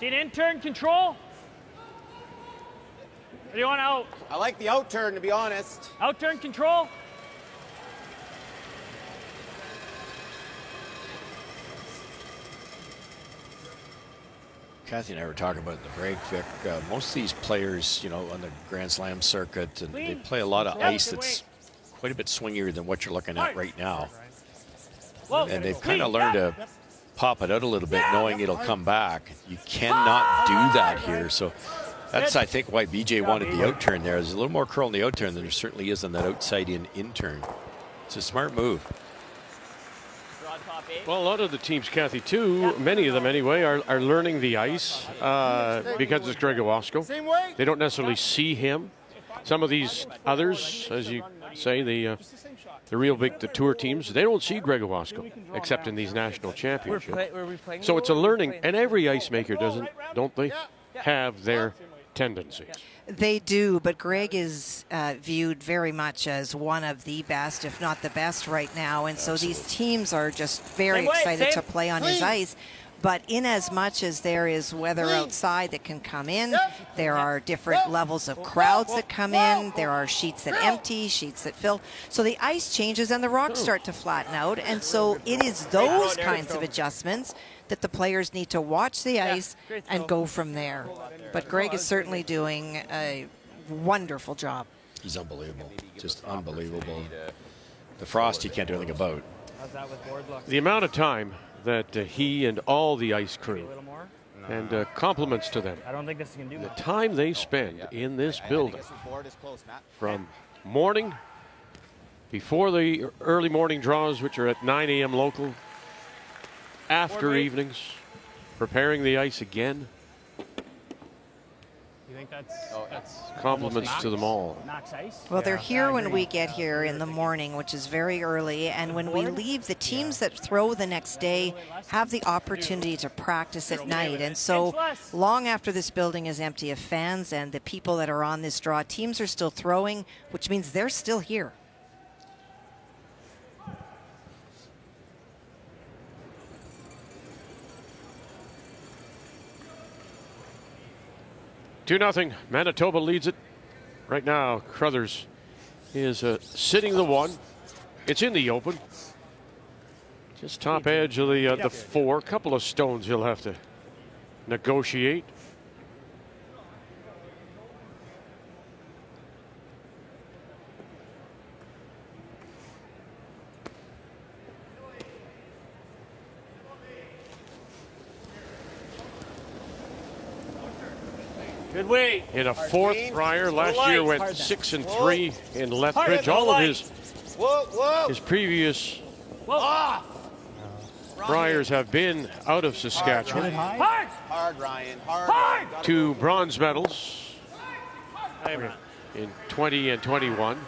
See an in-turn control? Or do you want out? I like the out turn, to be honest. Out-turn control? Kathy and I were talking about the break, Vic. Most of these players, you know, on the Grand Slam circuit, and they play a lot of ice that's quite a bit swingier than what you're looking at right now. And they've kind of learned to pop it out a little bit, knowing it'll come back. You cannot do that here. So that's, I think, why BJ wanted the out turn there. There's a little more curl in the out turn than there certainly is on that outside in turn. It's a smart move. Well, a lot of the teams, Kathy, too, many of them anyway, are learning the ice because it's Greg Owasco. They don't necessarily see him. Some of these others, as you say, the tour teams, they don't see Greg Owasco except in these national championships. So it's a learning, and every ice maker don't they, have their tendencies. They do, but Greg is viewed very much as one of the best, if not the best right now. And so these teams are just very excited to play on his ice. But in as much as there is weather outside that can come in, there are different levels of crowds that come in. There are sheets that empty, sheets that fill. So the ice changes and the rocks start to flatten out. And so it is those kinds of adjustments that the players need to watch the ice and go from there. But Greg is certainly doing a wonderful job. He's unbelievable, just unbelievable. The frost you can't do anything about. The amount of time that he and all the ice crew, and compliments to them, I don't think this is gonna do the much. time they spend in this building, from morning, before the early morning draws, which are at 9 a.m. local, after evenings, preparing the ice again. You think that's Compliments to them all. Max ice? Well, they're here when we get here in the morning, which is very early. And when we leave, the teams that throw the next day have the opportunity to practice at night. And so long after this building is empty of fans and the people that are on this draw, teams are still throwing, which means they're still here. Two 2-0. Manitoba leads it. Right now, Carruthers is sitting the one. It's in the open. Just top edge of the four. Couple of stones he'll have to negotiate. Good weight. In a fourth, Brier last year went 6-3 in Lethbridge. All of his previous Briers have been out of Saskatchewan. Hard, Ryan. Hard. Two bronze medals in 20 and 21.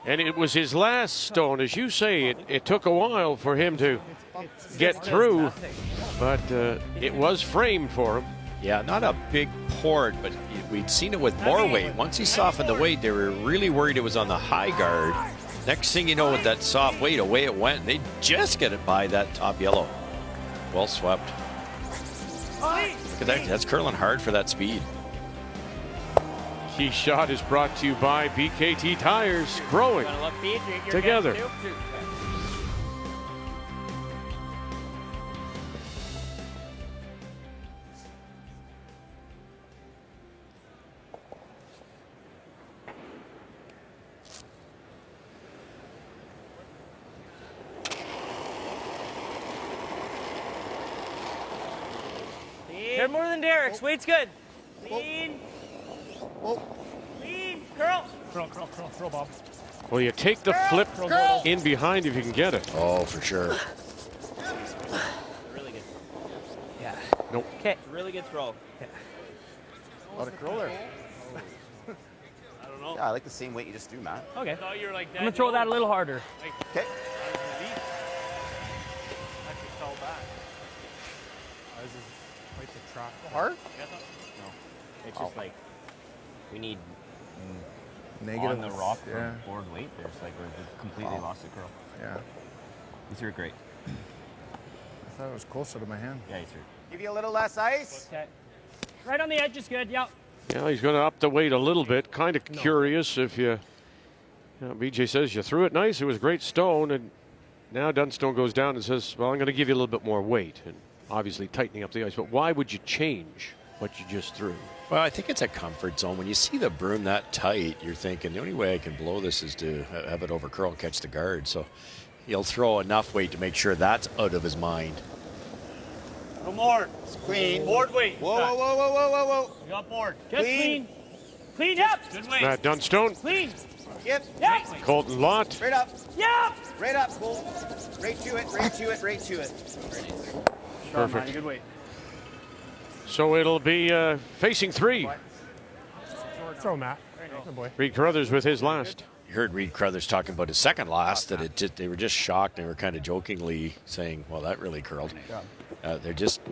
And it was his last stone. As you say, it took a while for him to get through, but it was framed for him. Yeah, not a big port, but we'd seen it with more weight. Once he softened the weight, they were really worried it was on the high guard. Next thing you know, with that soft weight, away it went. They just get it by that top yellow. Well swept. Look at that. That's curling hard for that speed. Key shot is brought to you by BKT Tires, growing together. They're more than Derek's. Weight's good. Lean. Lean. Curl. Curl, Bob. Well, you take the flip in behind if you can get it. Oh, for sure. Really good. Yeah. Nope. Okay. Really good throw. Yeah. A lot of curl there. I don't know. Yeah, I like the same weight you just threw, Matt. Okay. I'm going to throw that a little harder. Okay. Hard? No. It's just like we need Negative. on the rock Yeah. for board weight. There's like we've completely lost the curl. Yeah. You threw it great. I thought it was closer to my hand. Yeah, you threw it. Give you a little less ice. Okay. Right on the edge is good. Yep. Yeah, he's going to up the weight a little bit. Kind of curious if you know, BJ says you threw it nice. It was a great stone. And now Dunstone goes down and says, well, I'm going to give you a little bit more weight. And obviously tightening up the ice. But why would you change what you just threw? Well, I think it's a comfort zone. When you see the broom that tight, you're thinking the only way I can blow this is to have it over curl and catch the guard. So he'll throw enough weight to make sure that's out of his mind. No more. It's clean. Board weight. Whoa, whoa, whoa, whoa, whoa, whoa, whoa. You got board. Just clean. Clean. Yep. Good weight. Matt Dunstone. Clean. Yep. Yep. Colton Lott. Straight up. Yep. Right up, Cole. Right to it, right to it, right to it. Perfect. Good weight. So it'll be facing three. Throw, Matt. Good boy. Reed Carruthers with his last. You heard Reed Carruthers talking about his second loss, that they were just shocked. They were kind of jokingly saying, well, that really curled.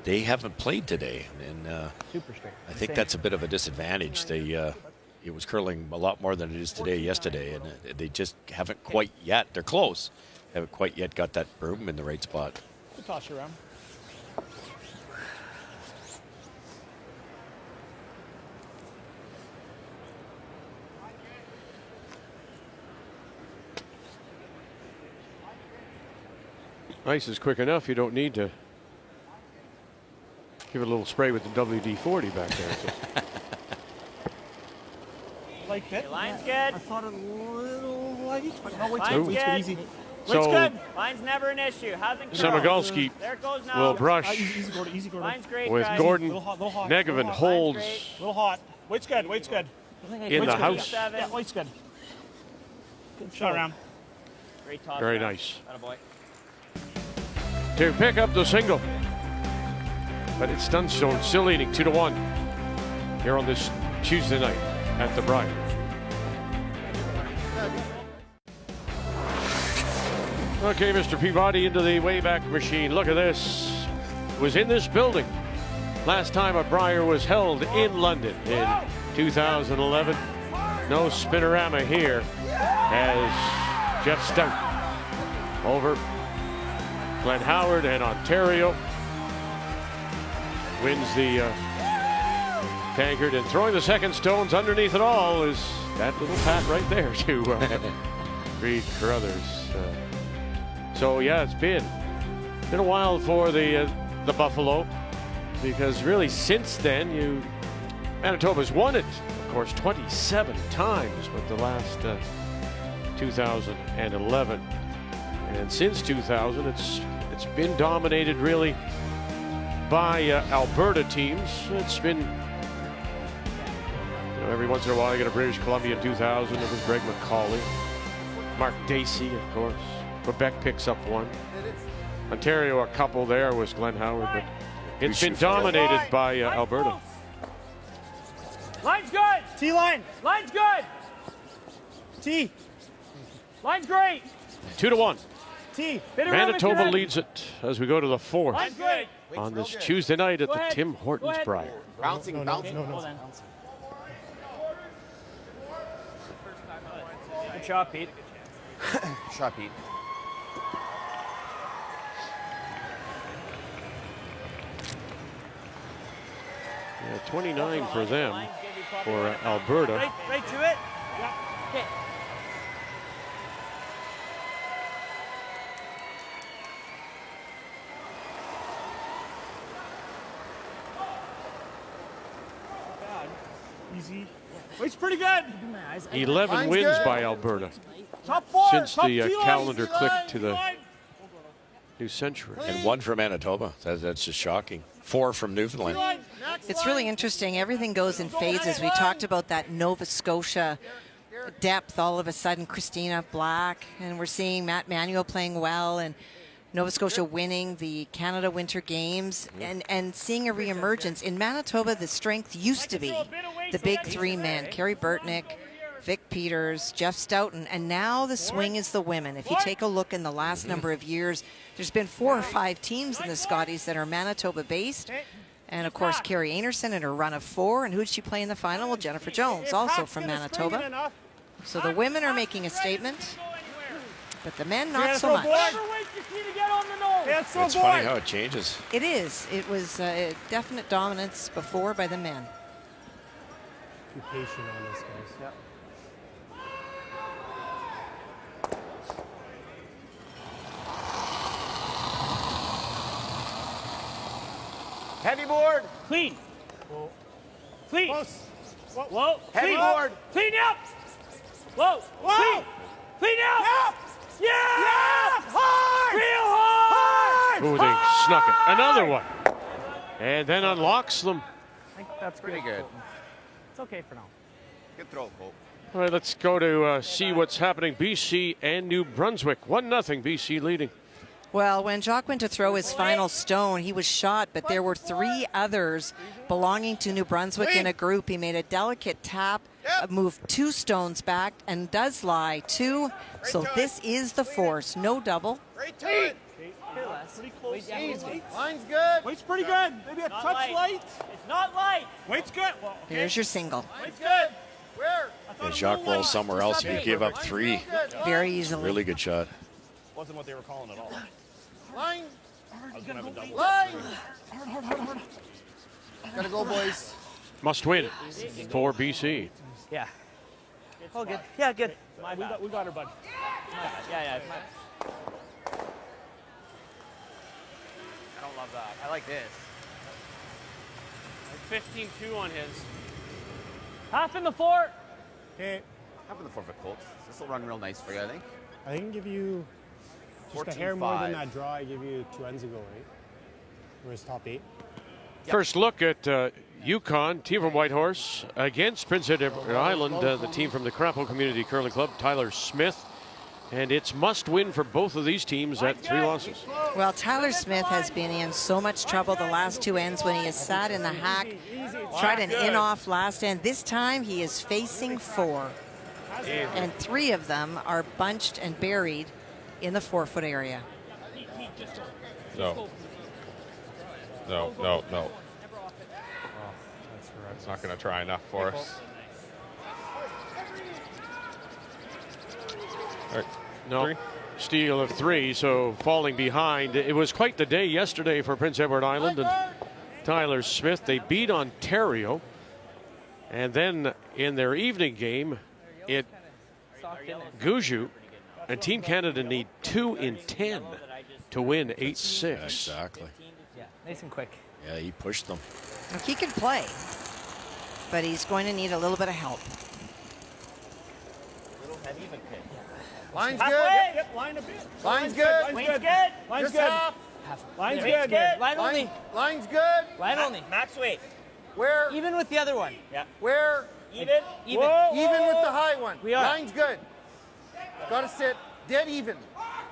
They haven't played today. And Super straight. I think that's a bit of a disadvantage. It was curling a lot more than it is today, yesterday, and they just haven't quite yet. They're close. Haven't quite yet got that broom in the right spot. Good toss you around. Ice is quick enough. You don't need to give it a little spray with the WD-40 back there. So. Like that. Line's good. I thought a little light, but no, it's Line's good. good. Easy. So good. Line's never an issue. Hasn't curled. Samagalski There it goes now. will brush Easy, Gordon. Easy, Gordon. Line's great, with guys. Gordon. Little hot. Negevin holds Little hot. Weight's good. Weight's good. in the house. Yeah, weight's good. Good shot around. Great toss. Very Matt. nice. Attaboy. To pick up the single. But it's Dunstone still leading 2-1 here on this Tuesday night at the Brier. Okay, Mr. Peabody into the Wayback Machine. Look at this. It was in this building last time a Brier was held in London in 2011. No spinorama here as Jeff Stout over Glenn Howard and Ontario wins the tankard, and throwing the second stones underneath it all is that little pat right there to Reed Carruthers. So yeah, it's been a while for the Buffalo, because really since then Manitoba's won it, of course, 27 times, but the last 2011, and since 2000 it's been dominated really by Alberta teams. It's been, every once in a while you get a British Columbia in 2000. It was Greg McCauley, Mark Dacey, of course. Quebec picks up one. Ontario, a couple there was Glenn Howard, but it's been dominated by Alberta. Line's good. T line. Line's good. T. Line's great. 2-1. T. Manitoba leads it as we go to the fourth Line's good. on this Tuesday night at the Tim Hortons Brier. Bouncing, bouncing. No. Good shot, Pete. Shot, Pete. Yeah, 29 for them, for Alberta. Right to it. Yeah. Okay. Easy. It's pretty good. 11 wins by Alberta Top four. since Top the T-line, calendar T-line, clicked to the T-line. new century. And one for Manitoba. That's just shocking. 4 from Newfoundland. It's really interesting. Everything goes in phases. We talked about that Nova Scotia depth all of a sudden. Christina Black, and we're seeing Matt Manuel playing well, and Nova Scotia winning the Canada Winter Games, and seeing a reemergence. In Manitoba, the strength used to be the big three men, Carrie Burtnick, Vic Peters, Jeff Stoughton, and now the swing is the women. If you take a look in the last number of years, there's been 4 or 5 teams in the Scotties that are Manitoba-based. And, of course, Carrie Anerson in her run of 4. And who did she play in the final? Well, Jennifer Jones, also from Manitoba. So the women are making a statement, but the men not so much. It's funny how it changes. It is. It was a definite dominance before by the men. Be patient on this, guys. Yep. Heavy board. Clean. Whoa. Clean. Close. Whoa. Heavy Clean. board. Clean up. Whoa. Whoa. Clean. Clean up. Yeah. Hard. Real hard. Oh, they snuck it. Another one. And then unlocks them. I think that's Pretty good. It's okay for now. Good throw, Cole. All right, let's go to see what's happening. BC and New Brunswick. 1-0 BC leading. Well, when Jacques went to throw his final stone, he was shot, but there were 3 others belonging to New Brunswick in a group. He made a delicate tap, moved 2 stones back, and does lie 2. So this is the force. No double. Right to it. Pretty close. Easy. Line's good. Weight's pretty good. Maybe a touch light. It's not light. Weight's good. Well, okay. Here's your single. Weight's good. Where? And Jacques rolls somewhere else. You give up 3. Very easily. Really good shot. Wasn't what they were calling at all. Line. Line. Hard. Gotta go, boys. Must win for BC. Yeah. All good. Yeah, good. We got her, bud. Yeah. I don't love that. I like this. 15-2 on his. Half in the fort. Okay. Half of the forfeit, Colts. This will run real nice for you, I think. I can give you just a hair more than that draw I gave you 2 ends ago, right? Whereas top 8. Yep. First look at Yukon, team from Whitehorse, against Prince Edward Island, the team from the Crapo Community Curling Club, Tyler Smith. And it's must win for both of these teams at 3 losses. Well, Tyler Smith has been in so much trouble the last 2 ends when he has sat in the hack, tried an in-off last end. This time he is facing 4. And 3 of them are bunched and buried in the 4-foot area. No. It's not going to try enough for us. All right. No, 3. steal of 3, so falling behind. It was quite the day yesterday for Prince Edward Island and Tyler Smith. They beat Ontario, and then in their evening game, Guju and Team Canada need 2 in 10 to win 8-6. Yeah, exactly. Yeah, nice and quick. Yeah, he pushed them. Now, he can play, but he's going to need a little bit of help. Line's good. Yep, line a bit. Line's good. Line's good. Line's Just good. half. Line's Weight's good. good. Line only. Line's good. Line only. Max weight. Where? Even with the other one. Yeah. Where? Even. Whoa, Even with the high one. We are. Line's good. Gotta sit. Dead even.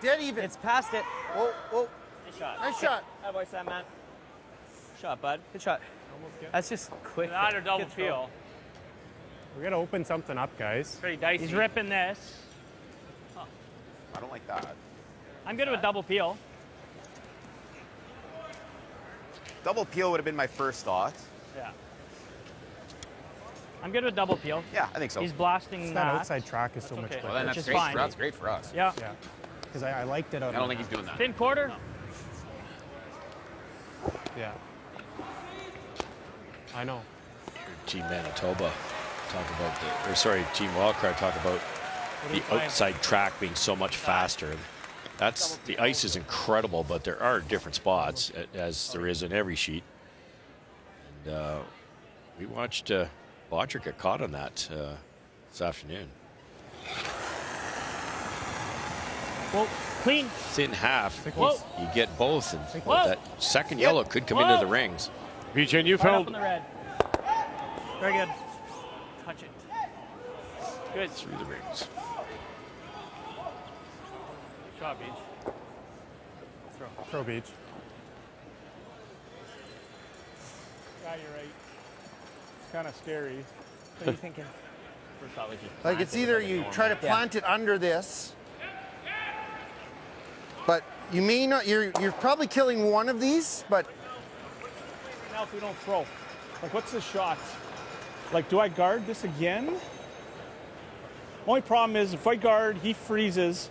dead even. It's past it. Whoa, whoa. Nice shot. Nice shot. Hi, boy, Sam, man. Shot, bud. Good shot. That's just quick. That or double Good throw. peel. We got to open something up, guys. Pretty dicey. He's ripping this. I don't like that. I'm good with double peel. Double peel would have been my first thought. Yeah. I'm good with double peel. Yeah, I think so. He's blasting That that. outside track is so much okay. quicker. Well, then Which that's is great. fine. That's great for us. Yeah. Yeah, because I liked it on I don't think he's doing that. Thin quarter? Yeah. I know. Team Manitoba talk about Team Wildcard talk about the outside track being so much faster. That's the ice is incredible, but there are different spots as there is in every sheet. And we watched Bodger get caught on that this afternoon. Well, clean. It's in half. Whoa. You get both, and Whoa. that second yellow could come into the rings. BJ Right up Neufeld in the red. Very good. Touch it. Good. Through the rings. Shot, Beach. Throw Beach. Yeah, you're right. It's kind of scary. What are you thinking? First thought was just Like it's either you try to plant it under this, but you may not. You're probably killing one of these, but Now if we don't throw, like what's the shot? Like, do I guard this again? Only problem is if I guard, he freezes.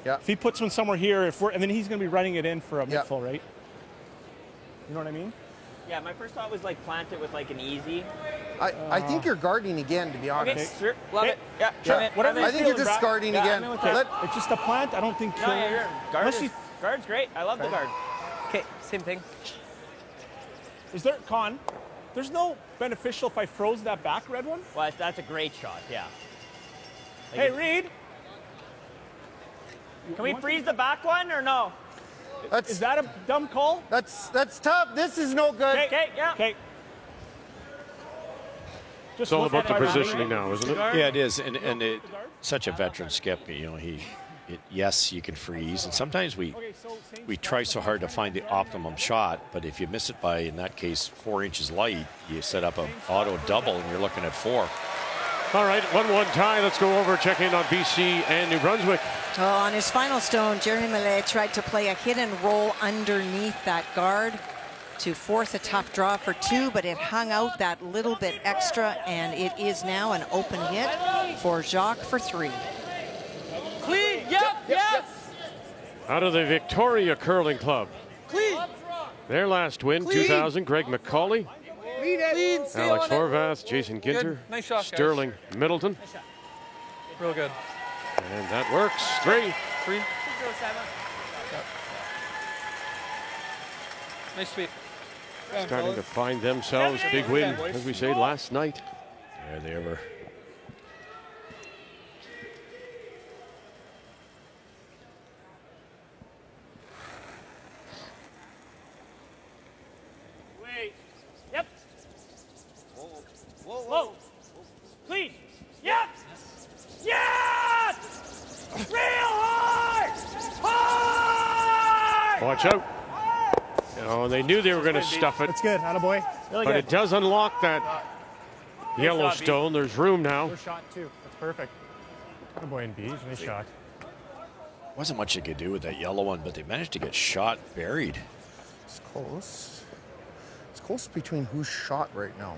Yeah. If he puts one somewhere here, and then he's going to be running it in for a Yeah. midfill, right? You know what I mean? Yeah, my first thought was like plant it with like an easy. I think you're guarding again, to be honest. Okay, sure. Love Hey. it. Yeah, Sure. I'm in. Whatever I'm I in. think you're just guarding Yeah, again. I'm in with it. Let- It's just a plant. I don't think No, killing. yeah, you're guard. Unless you, Guard's great. I love the guard. Okay, same thing. is there con? There's no beneficial if I froze that back red one. Well, that's a great shot. Yeah. Like Hey, Reed. can we freeze the back one or no? Is that a dumb call? That's tough. This is no good. Okay, yeah. Okay. It's all about the positioning now, isn't it? Yeah, it is, and such a veteran skip. You know, yes, you can freeze, and sometimes we try so hard to find the optimum shot, but if you miss it by, in that case, 4 inches light, you set up an auto double, and you're looking at 4. All right, 1-1 tie. Let's go over, check in on BC and New Brunswick. Oh, on his final stone, Jeremy Millet tried to play a hit and roll underneath that guard to force a tough draw for 2, but it hung out that little bit extra, and it is now an open hit for Jacques for 3. Clean. Yep. Yes. Out of the Victoria Curling Club. Clean. Their last win, 2000, Greg McCauley, Clean. Alex Horvath, Jason Ginter, Nice shot, guys. Sterling Middleton. Real good. And that works. 3. 3. Nice sweep. Starting to find themselves. Big win, as we say, last night. Yeah, they ever. Wait. Yep. Whoa. Clean. Yep. Yes! Real hard! Hard! Watch out. Oh, they knew they were going to stuff it, That's good. Attaboy. Really but good. it does unlock that Yellowstone. There's room now. First shot, too. That's perfect. Attaboy and Beach. Nice shot. Wasn't much they could do with that yellow one, but they managed to get shot buried. It's close. It's close between who's shot right now.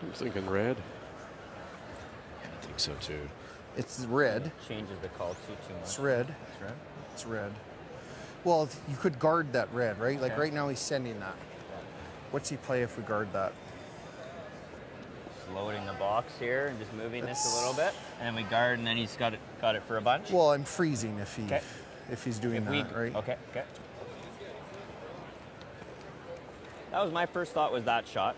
I'm thinking red. I think so too. It's red. Changes the call too much. It's red. It's red. It's red. Well, you could guard that red, right? Like right now he's sending that. What's he play if we guard that? Loading the box here and just moving this a little bit, and then we guard, and then he's got it for a bunch. Well, I'm freezing if he's doing that, right? Okay. That was my first thought, was that shot.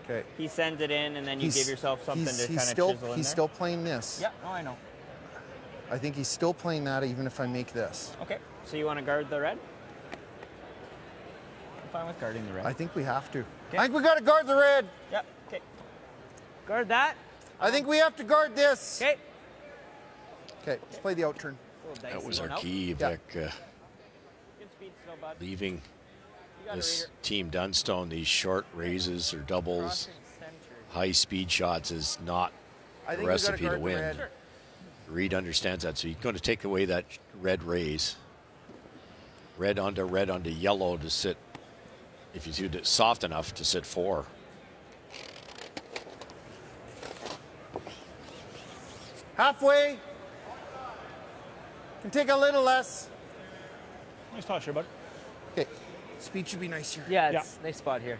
Okay. He sends it in, and then you give yourself something to kind of still, chisel in He's there. still playing this. Yeah, no, I know. I think he's still playing that even if I make this. Okay, so you want to guard the red? I'm fine with guarding the red. I think we have to. I think we got to guard the red. Yep, okay. Guard that. I think we have to guard this. Okay. Okay, let's play the out turn. That was our key, Vic. Leaving this team Dunstone, these short raises or doubles, high-speed shots is not the recipe to win. Reed understands that, so he's going to take away that red raise. Red onto yellow to sit, if you do it soft enough, to sit 4. Halfway. Can take a little less. Nice toss here, bud. Okay. Speed should be nice here. Yeah, it's nice spot here.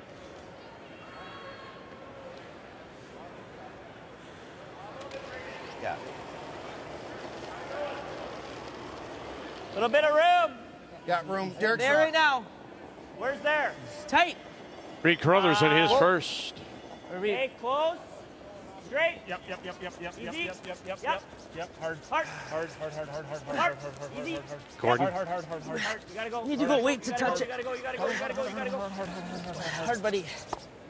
Yeah. Little bit of room. Yeah, room. Derek's there right now. Where's there? Tight. Reed Carruthers in his first. Okay, close. Straight. Yep. Easy. Yep. Hard. Easy. Gordon. Hard. You gotta go. You need to go. Wait to touch it. You gotta go. Hard, buddy.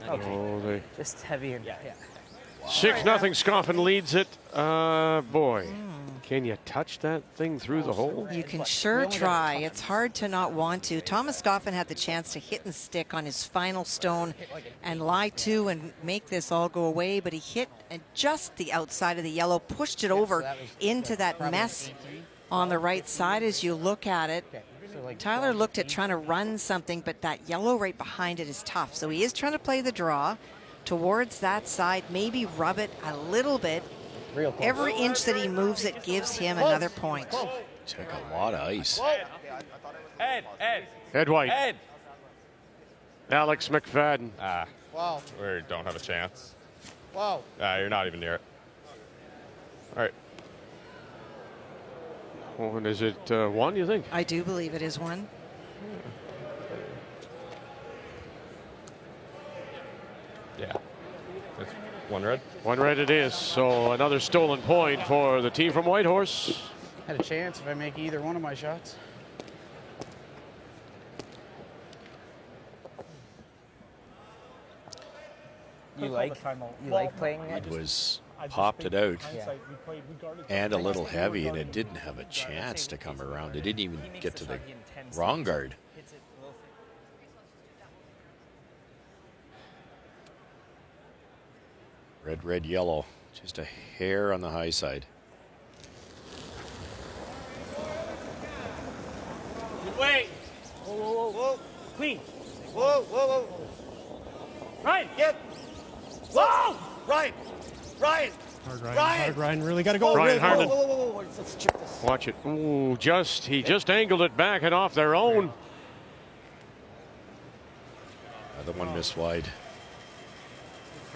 Okay. Oh, Just heavy and yeah. 6-0 Scoffin leads it. Boy, can you touch that thing through the hole? You can sure try. It's hard to not want to. Thomas Scoffin had the chance to hit and stick on his final stone and lie to and make this all go away, but he hit just the outside of the yellow, pushed it over into that mess on the right side as you look at it. Tyler looked at trying to run something, but that yellow right behind it is tough. So he is trying to play the draw towards that side, maybe rub it a little bit. Every inch that he moves it gives him another point. Took a lot of ice. Ed White. Alex McFadden. Wow. We don't have a chance. Wow. You're not even near it. All right. Oh, and is it 1, you think? I do believe it is 1. Yeah. It's 1 red. 1 red it is. So another stolen point for the team from Whitehorse. Had a chance if I make either one of my shots. You like playing it? It was popped it out and a little heavy, and it didn't have a chance to come around. It didn't even get to the wrong guard. Red, yellow. Just a hair on the high side. Wait. Whoa. Clean. Whoa. Ryan. Get. Whoa. Ryan. Hard, Ryan. Really got to go. Ryan Harden. Whoa. Let's check this. Watch it. Ooh, he just angled it back and off their own. The one missed wide.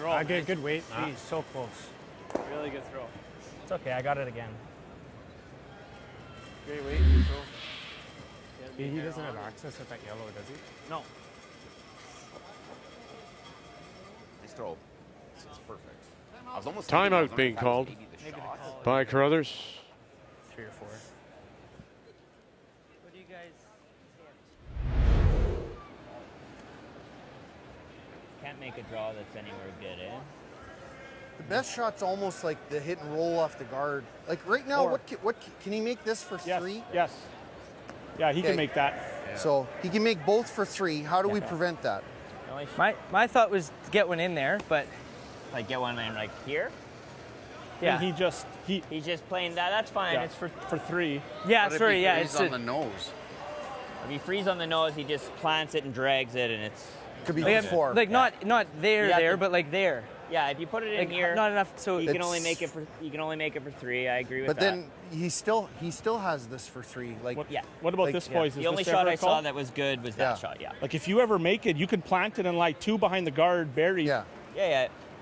I get good weight. Geez, so close. Really good throw. It's okay, I got it again. Great weight. Throw. He doesn't have access at that yellow, does he? No. Nice throw. This is perfect. I was almost Timeout being called by Carruthers. 3 or 4. What do you guys Can't make a draw that's anywhere good, eh? The best shot's almost like the hit and roll off the guard. Like right now, what can he make this for 3? Yes. Yeah, he can make that. Yeah. So he can make both for 3. How do we prevent that? My thought was to get one in there, but like get one in like here. Yeah. And he's just playing that. That's fine. Yeah. It's for 3. Yeah, sorry. Yeah, it's on the nose. If he frees on the nose, he just plants it and drags it, and it's could be like, 4. Like not there, but like there. Yeah, if you put it in here, not enough. So you can only make it for 3. I agree with that. But then he still has this for 3. Like what about this, boys? The only shot I saw that was good was that shot. Yeah. Like if you ever make it, you can plant it and like 2 behind the guard, buried. Yeah.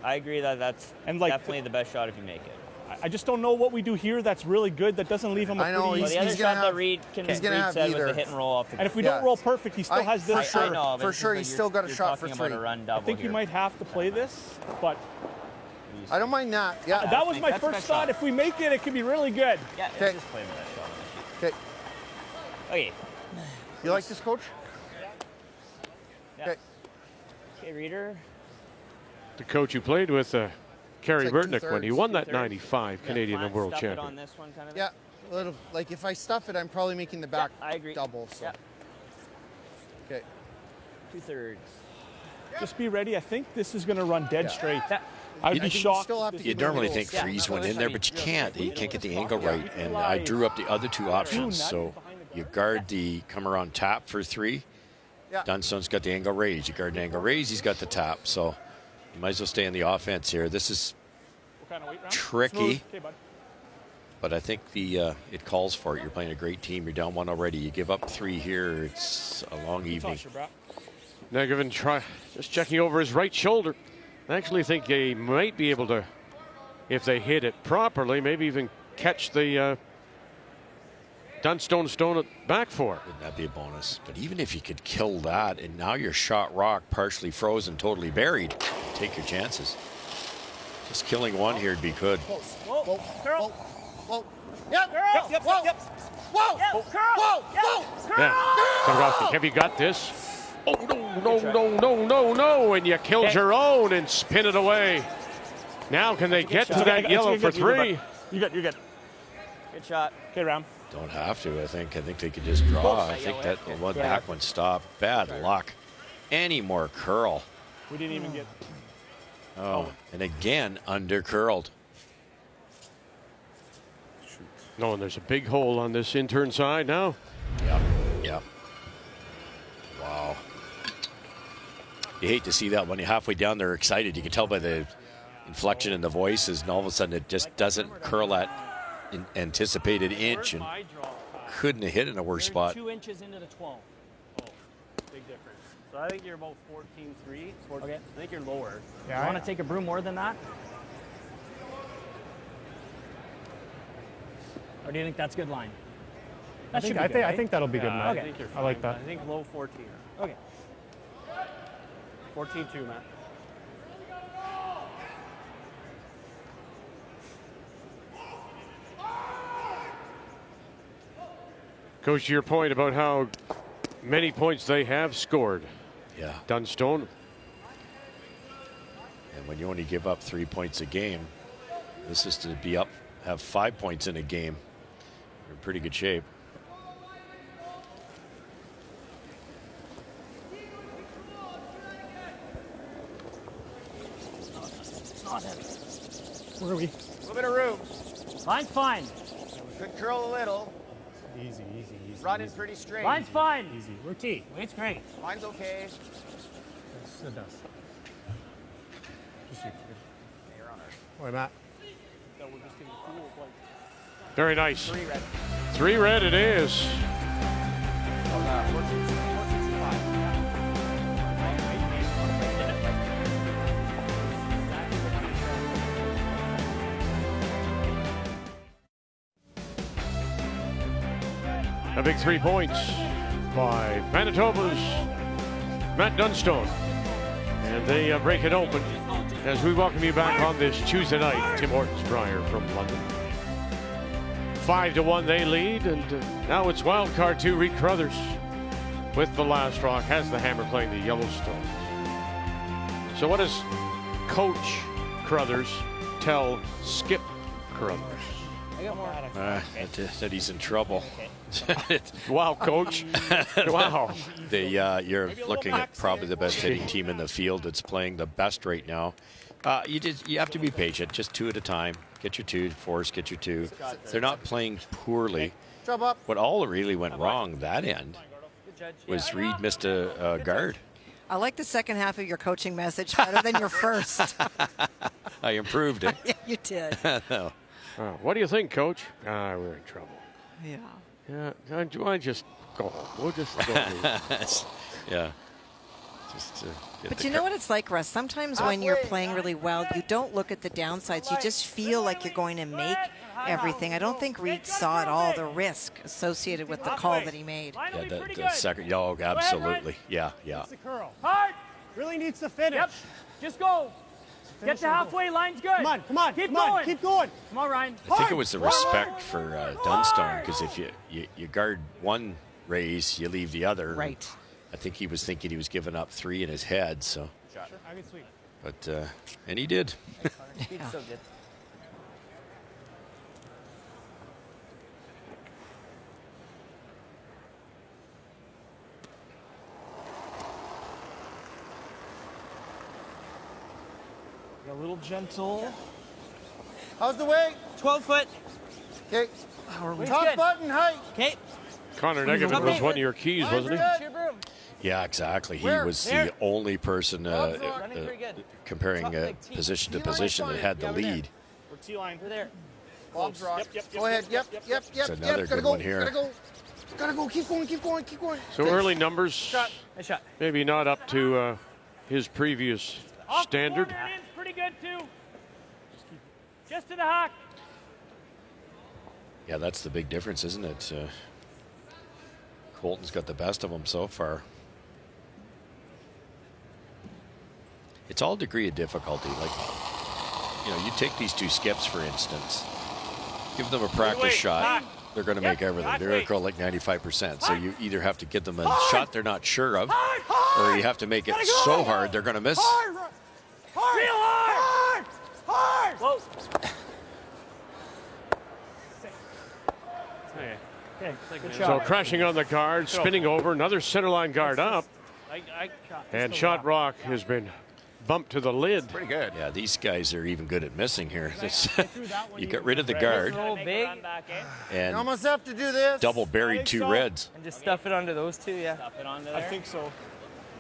I agree that's definitely the best shot if you make it. I just don't know what we do here that's really good that doesn't leave him a pretty easy. The other shot that Reed said was the hit and roll off the And if we don't roll perfect, he still has this. I know, for sure, he's still got a shot for 3. I think you might have to play this, but I don't mind that. Yeah, that was my first thought. If we make it, it could be really good. Yeah, just play with that shot. Okay. You like this, coach? Yeah. Okay, Reader. The coach you played with Kerry like Burtnick when he 2/3. won that 95 Canadian and World Stuff it Champion. on this one, kind of. Yeah, a little, like if I stuff it, I'm probably making the back I agree. double. So. Yeah. Okay. 2/3. Just be ready. I think this is going to run dead straight. You I'd be think you shocked. still have to You'd normally think Freeze went in there, but you can't. You can't get the angle right. And I drew up the other two options. So you guard the come around tap for 3. Yeah. Dunstone's got the angle raise. You guard an angle raise, he's got the tap. So you might as well stay on the offense here. This is tricky, but I think it calls for it. You're playing a great team. You're down 1 already. You give up 3 here. It's a long evening. Negavan just checking over his right shoulder. I actually think they might be able to, if they hit it properly, maybe even catch the Dunstone stone it back for. Wouldn't that be a bonus? But even if you could kill that, and now your shot rock partially frozen, totally buried, take your chances. Just killing one here would be good. Whoa, curl. Whoa. Yep. Curl. Yep. Whoa. Yep. Whoa. Yep. Curl. Whoa. Yep. Whoa. Yeah, Dombrowski, have you got this? Oh, no, and you killed your own and spin it away. Now can they get to that yellow for 3? You good. Good shot. Okay, Ram. Don't have to, I think. I think they could just draw. I think that the one back one stopped. Bad luck. Any more curl. We didn't even get. Oh, and again, under curled. No, and there's a big hole on this intern side now. Yep. Wow. You hate to see that when you're halfway down, they're excited. You can tell by the inflection in the voices, and all of a sudden it just doesn't curl that anticipated inch, and couldn't have hit in a worse spot. 2 inches into the 12. Oh, big difference. So I think you're about 14.3. Okay. I think you're lower. You want to take a brew more than that? Or do you think that's good line? I think that'll be good, Yeah, Matt. I think you're I like fine. that. I think low 14. Okay. 14.2, Matt. Coach, to your point about how many points they have scored. Yeah. Dunstone. And when you only give up 3 points a game, this is to be up, have 5 points in a game. You're in pretty good shape. Where are we? A little bit of room. Line's fine. Could curl a little. Easy. Running pretty straight. Line's fine. Easy. We're T. Weight's great. Line's okay. It does. Just you. You're on our. All right, Matt. Very nice. 3 red. 3 red it is. 14.5. A big 3 points by Manitoba's Matt Dunstone. And they break it open as we welcome you back on this Tuesday night. Tim Hortons, Brier from London. 5-1 they lead, and now it's wild card 2. Reed Carruthers with the last rock, has the hammer playing the Yellowstone. So what does Coach Carruthers tell Skip Carruthers? That he's in trouble. Wow, Coach. Wow. You're looking at probably the best hitting team in the field that's playing the best right now. You have to be patient, just 2 at a time. Get your 2, force, get your 2. They're not playing poorly. Jump up. What all really went wrong that end was Reed missed a guard. I like the second half of your coaching message better than your first. I improved it. Yeah, you did. No. What do you think, Coach? We're in trouble. Yeah. Yeah, I just go home. We'll just go home. Yeah. Just but you know what it's like, Russ? Sometimes when you're playing really well, you don't look at the downsides. You just feel like you're going to make everything. I don't think Reed saw at all the risk associated with the call that he made. Yeah, the second. Oh, absolutely. Yeah. The curl. Hard. Really needs to finish. Yep. Just go. Get to halfway. Line's good. Come on. Keep going. Keep going. Come on, Ryan. I think it was the respect for Dunstone, because if you guard one raise, you leave the other. Right. I think he was thinking he was giving up 3 in his head. So. Sure. I can sweep. But and he did. Speed's so good. A little gentle. How's the weight? 12 foot. Okay. Weight's Top good. button height. Okay. Connor Negative was one of your keys, wasn't he? Yeah, exactly. He Where? was There. the only person Running pretty good. comparing position to position that had the lead. We're T-line. We're there. Bob's rock. Yep. Go ahead. Yep. It's another Gotta good go. one here. Gotta go. Keep going. So early numbers, Nice shot. maybe not up to his previous standard. Corner and in's pretty good too. Just to the hock. Yeah, that's the big difference, isn't it? Colton's got the best of them so far. It's all degree of difficulty. Like, you take these two skips, for instance, give them a practice shot, they're going to make everything. They're going to go like 95%. So you either have to get them a shot they're not sure of, or you have to make it so hard they're going to miss. Real hard. Whoa. Okay. Good So shot. crashing on the guard, spinning over, another centerline guard up, and shot rock has been bumped to the lid. Pretty good. Yeah, these guys are even good at missing here. You got rid of the guard Roll big You and almost have to do this. double buried two reds. and just stuff it onto those two. Yeah. Stuff it onto I there. think so.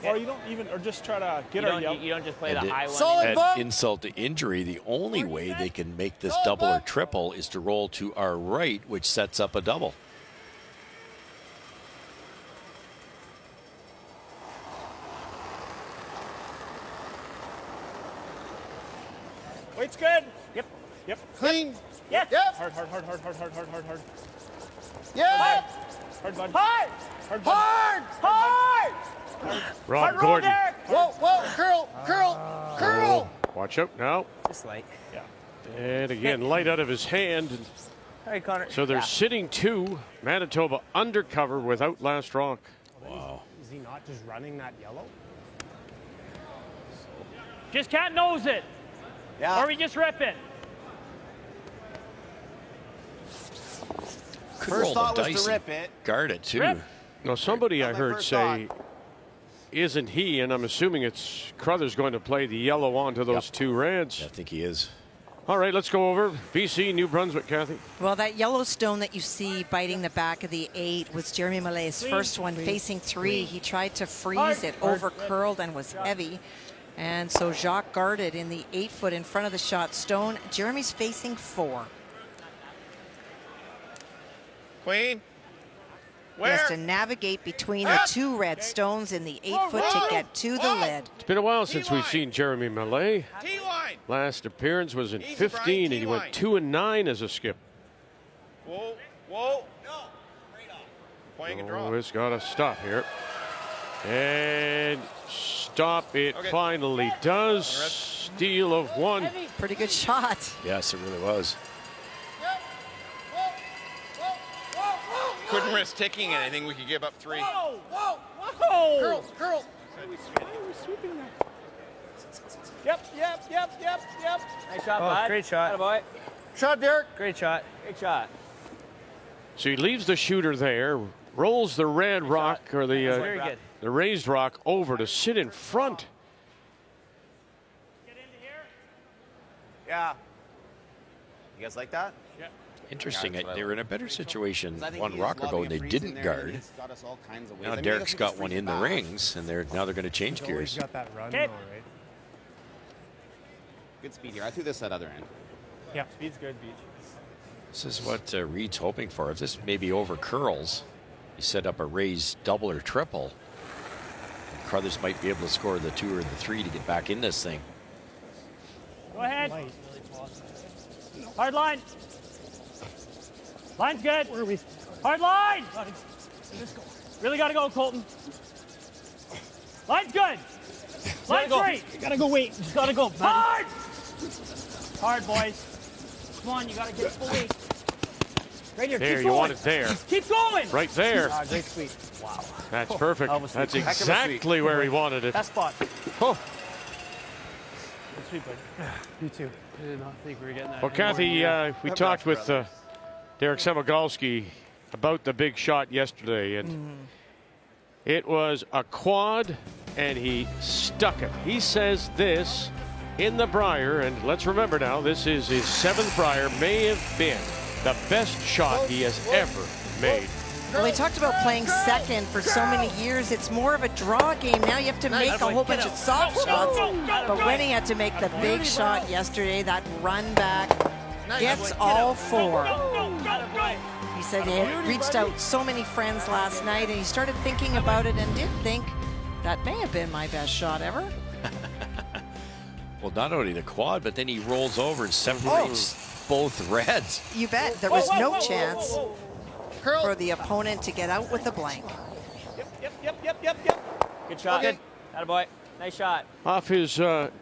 Or you don't even, or just try to get You our don't, you don't just play the And high one. Solid Add bump. insult to injury, the only way they can make this double or triple is to roll to our right, which sets up a double. Weight's good. Yep. Clean. Yes. Yep. Hard. Yep. Hard, bud. Hard. Hard, bud. Hard. Rob Gordon. Whoa. Curl. Watch out now. Just light. And again, light out of his hand. All right, Connor. So they're sitting two. Manitoba undercover without last rock. Wow. Is he not just running that yellow? Just can't nose it. Yeah. Or we just rip it. Could First roll thought the was dice to and rip it. guard it too. Rip. Now, somebody I Not my heard first say, isn't he? And I'm assuming it's Carruthers going to play the yellow onto those two reds. I think he is. All right, let's go over BC, New Brunswick, Kathy. Well, that yellow stone that you see biting the back of the 8 was Jeremy Millet's first one, facing 3. He tried to freeze it, over curled and was heavy. And so Jacques guarded in the 8 foot in front of the shot stone. Jeremy's facing 4. Queen. He has to navigate between the 2 red stones in the 8 foot to get to the lid. It's been a while since we've seen Jeremy Millet. T-line. Last appearance was in Easy, 15, Brian, and he went T-line. 2 and 9 as a skip. Whoa. No. Playing a draw. Oh, it's got to stop here. And stop it finally does. Steal of 1. Pretty good shot. Yes, it really was. Couldn't risk taking anything. We could give up 3. Whoa. Curl. Yep. Nice shot, bud. Great shot. Boy. Shot, Derek. Great shot. Great shot. So he leaves the shooter there, rolls the red rock or Very the good. the raised rock over to sit in front. Yeah. You guys like that? Yeah. Interesting. Yeah, They were in a better situation I think one he's rock ago lobbing and a they freeze didn't in there, guard. and he's got us all kinds of ways. Now I mean, Derek's let's got just one freeze in the back. rings, and now they're going to change He's always gears. got that run, Okay. though, right? Good speed here. I threw this at other end. Yeah. Speed's good, Beach. This is what Reed's hoping for. If this maybe over curls, you set up a raised double or triple. And Carruthers might be able to score the 2 or the 3 to get back in this thing. Go ahead. Hard line. Line's good. Where are we? Hard line. Really got to go, Colton. Line's good. Line 3. You gotta go wait. Just got to go. Hard. Hard, boys. Come on, you got to get full weight. Right here. There, keep you going. want it there. Keep going. Right there. Great sweep. Wow. That's perfect. That was That's sweet. exactly where he wanted it. That spot. Oh. Sweet, bud. You too. I did not think we were getting that. Well, Kathy, we talked with Derek Semigalski about the big shot yesterday, and it was a quad, and he stuck it. He says this in the Brier, and let's remember now, this is his 7th Brier, may have been the best shot he has ever made. Well, they talked about playing second for so many years. It's more of a draw game. Now you have to make a whole bunch of soft shots. But when he had to make the big shot yesterday, that run back, gets all 4. He said he had reached out so many friends last night, and he started thinking about it and did think that may have been my best shot ever. Well, not only the quad, but then he rolls over and separates both reds. You bet. There was no chance for the opponent to get out with a blank. Yep. Good shot. Good. Attaboy. Nice shot. Off his Sweet.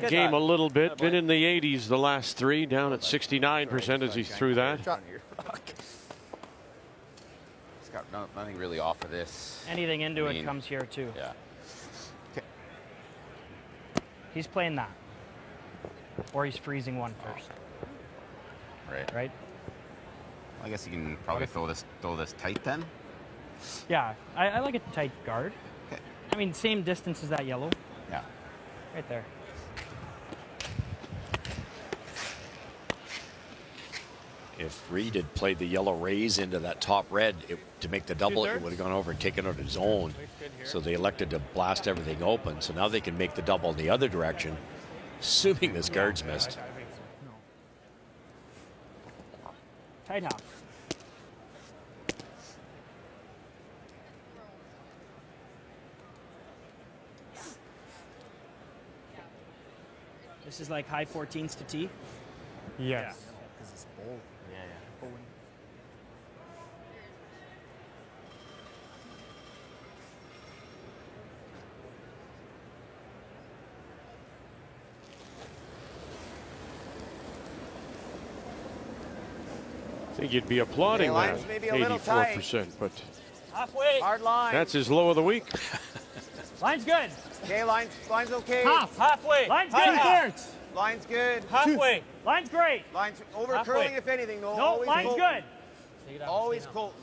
game a little bit. Been in the 80s the last 3, down at 69% as he threw that. He's got nothing really off of this. Anything into it comes here too. Yeah. He's playing that. Or he's freezing one first. Right? I guess you can probably throw this tight then. Yeah, I like a tight guard. Okay. I mean, same distance as that yellow. Yeah. Right there. If Reed had played the yellow rays into that top red to make the double, it would have gone over and taken out his own. So they elected to blast everything open. So now they can make the double in the other direction, assuming this guard's missed. Tight half. This is like high 14s to tee. Yes. Because it's bold. Yeah. I think you'd be applauding that, maybe a little tight. 84%, but Halfway. Hard line. that's his low of the week. Line's good. Okay, line's okay. Halfway. Line's good. Line's good. Halfway. Line's great. Line's over Halfway. curling if anything though. No, Always line's Colton. good. Always Colton.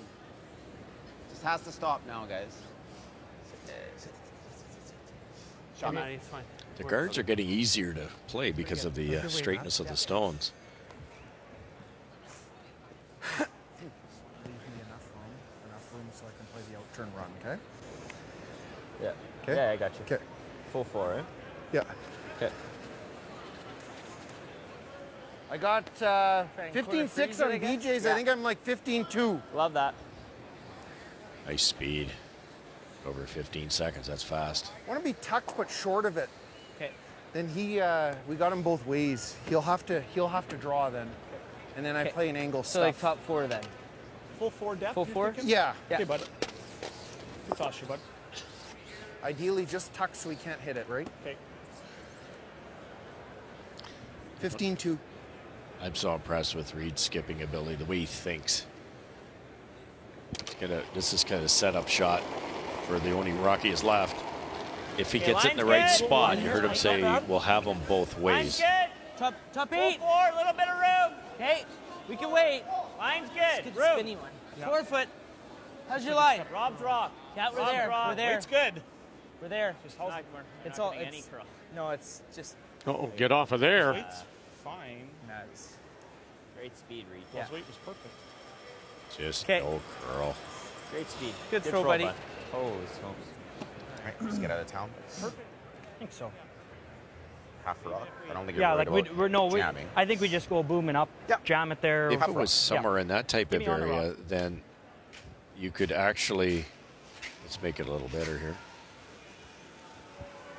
Just has to stop now, guys. Shot. It's fine. The guards are getting easier to play because of the straightness of the stones. Leave me enough room so I can play the out turn run, okay? Yeah. Okay. Yeah, I got you. Okay. Full 4, eh? Yeah. Okay. I got 15.6 on BJ's. I think I'm like 15.2. Love that. Nice speed. Over 15 seconds, that's fast. I want to be tucked but short of it. Okay. Then we got him both ways. He'll have to draw then. And then I play an angle So stuff. like top 4 then. Full 4 depth. Full you're 4? thinking? Yeah. Okay, bud. Good toss, you, bud. Ideally just tucked so we can't hit it, right? Okay. 15.2. I'm so impressed with Reed's skipping ability, the way he thinks. This is kind of a setup shot for the only rock he has left. If he gets it in the right spot, you heard him say we'll have them both ways. Line's good. Top 8. 4, a little bit of room. Okay, we can wait. Line's good. Room. Spinny one. Yeah. 4 foot. How's your line? Rob's rock. Yeah, we're Rob's there. rock. We're there. It's good. We're there. Just It's all. It's, no, it's just. Oh, get off of there. Weight's fine. Nuts. Great speed, Reed. His weight was perfect. Just Okay. no curl. Great speed. Good throw, buddy. Holy smokes. All right, just get out of town. Perfect. I think so. Half rock. I don't think you're Yeah, worried like about jamming. I think we just go booming up, jam it there. If it was somewhere in that type of Give me on the area, rock. then you could actually, let's make it a little better here.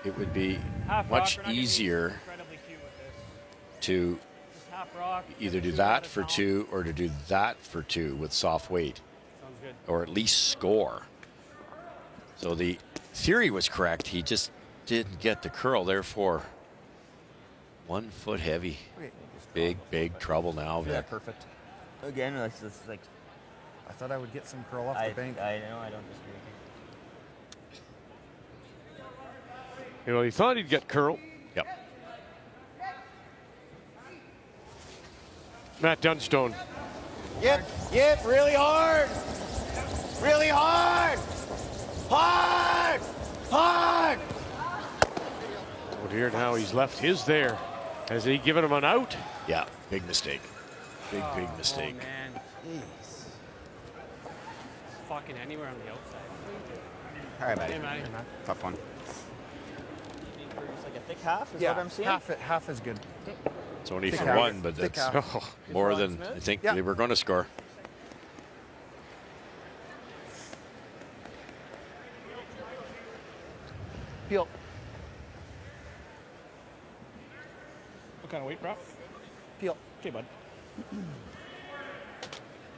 It would be Half rock, much we're not gonna be easier incredibly cute with this. to Just half rock. either do that for 2 or to do that for 2 with soft weight, Sounds good. or at least score. So the theory was correct. He just didn't get the curl, therefore 1 foot heavy. Big trouble now. Yeah, Vic. perfect. Again, it's just like. I thought I would get some curl off the bank. I know, I don't disagree. You know, he thought he'd get curl. Yep. Matt Dunstone. Yep, really hard. Really hard. Hard. Hard. Oh dear, now he's left his there. Has he given him an out? Yeah, big mistake. Big mistake. Oh, man. Jeez. Fucking anywhere on the outside. All right, buddy. Hey, Matty. Tough one. Like a thick half is Yeah, what I'm seeing. half is good. It's only Thick for half. one, but Thick that's half. more than I think Yeah. they were going to score. Peel. What kind of weight, Rob? Peel. Okay, bud.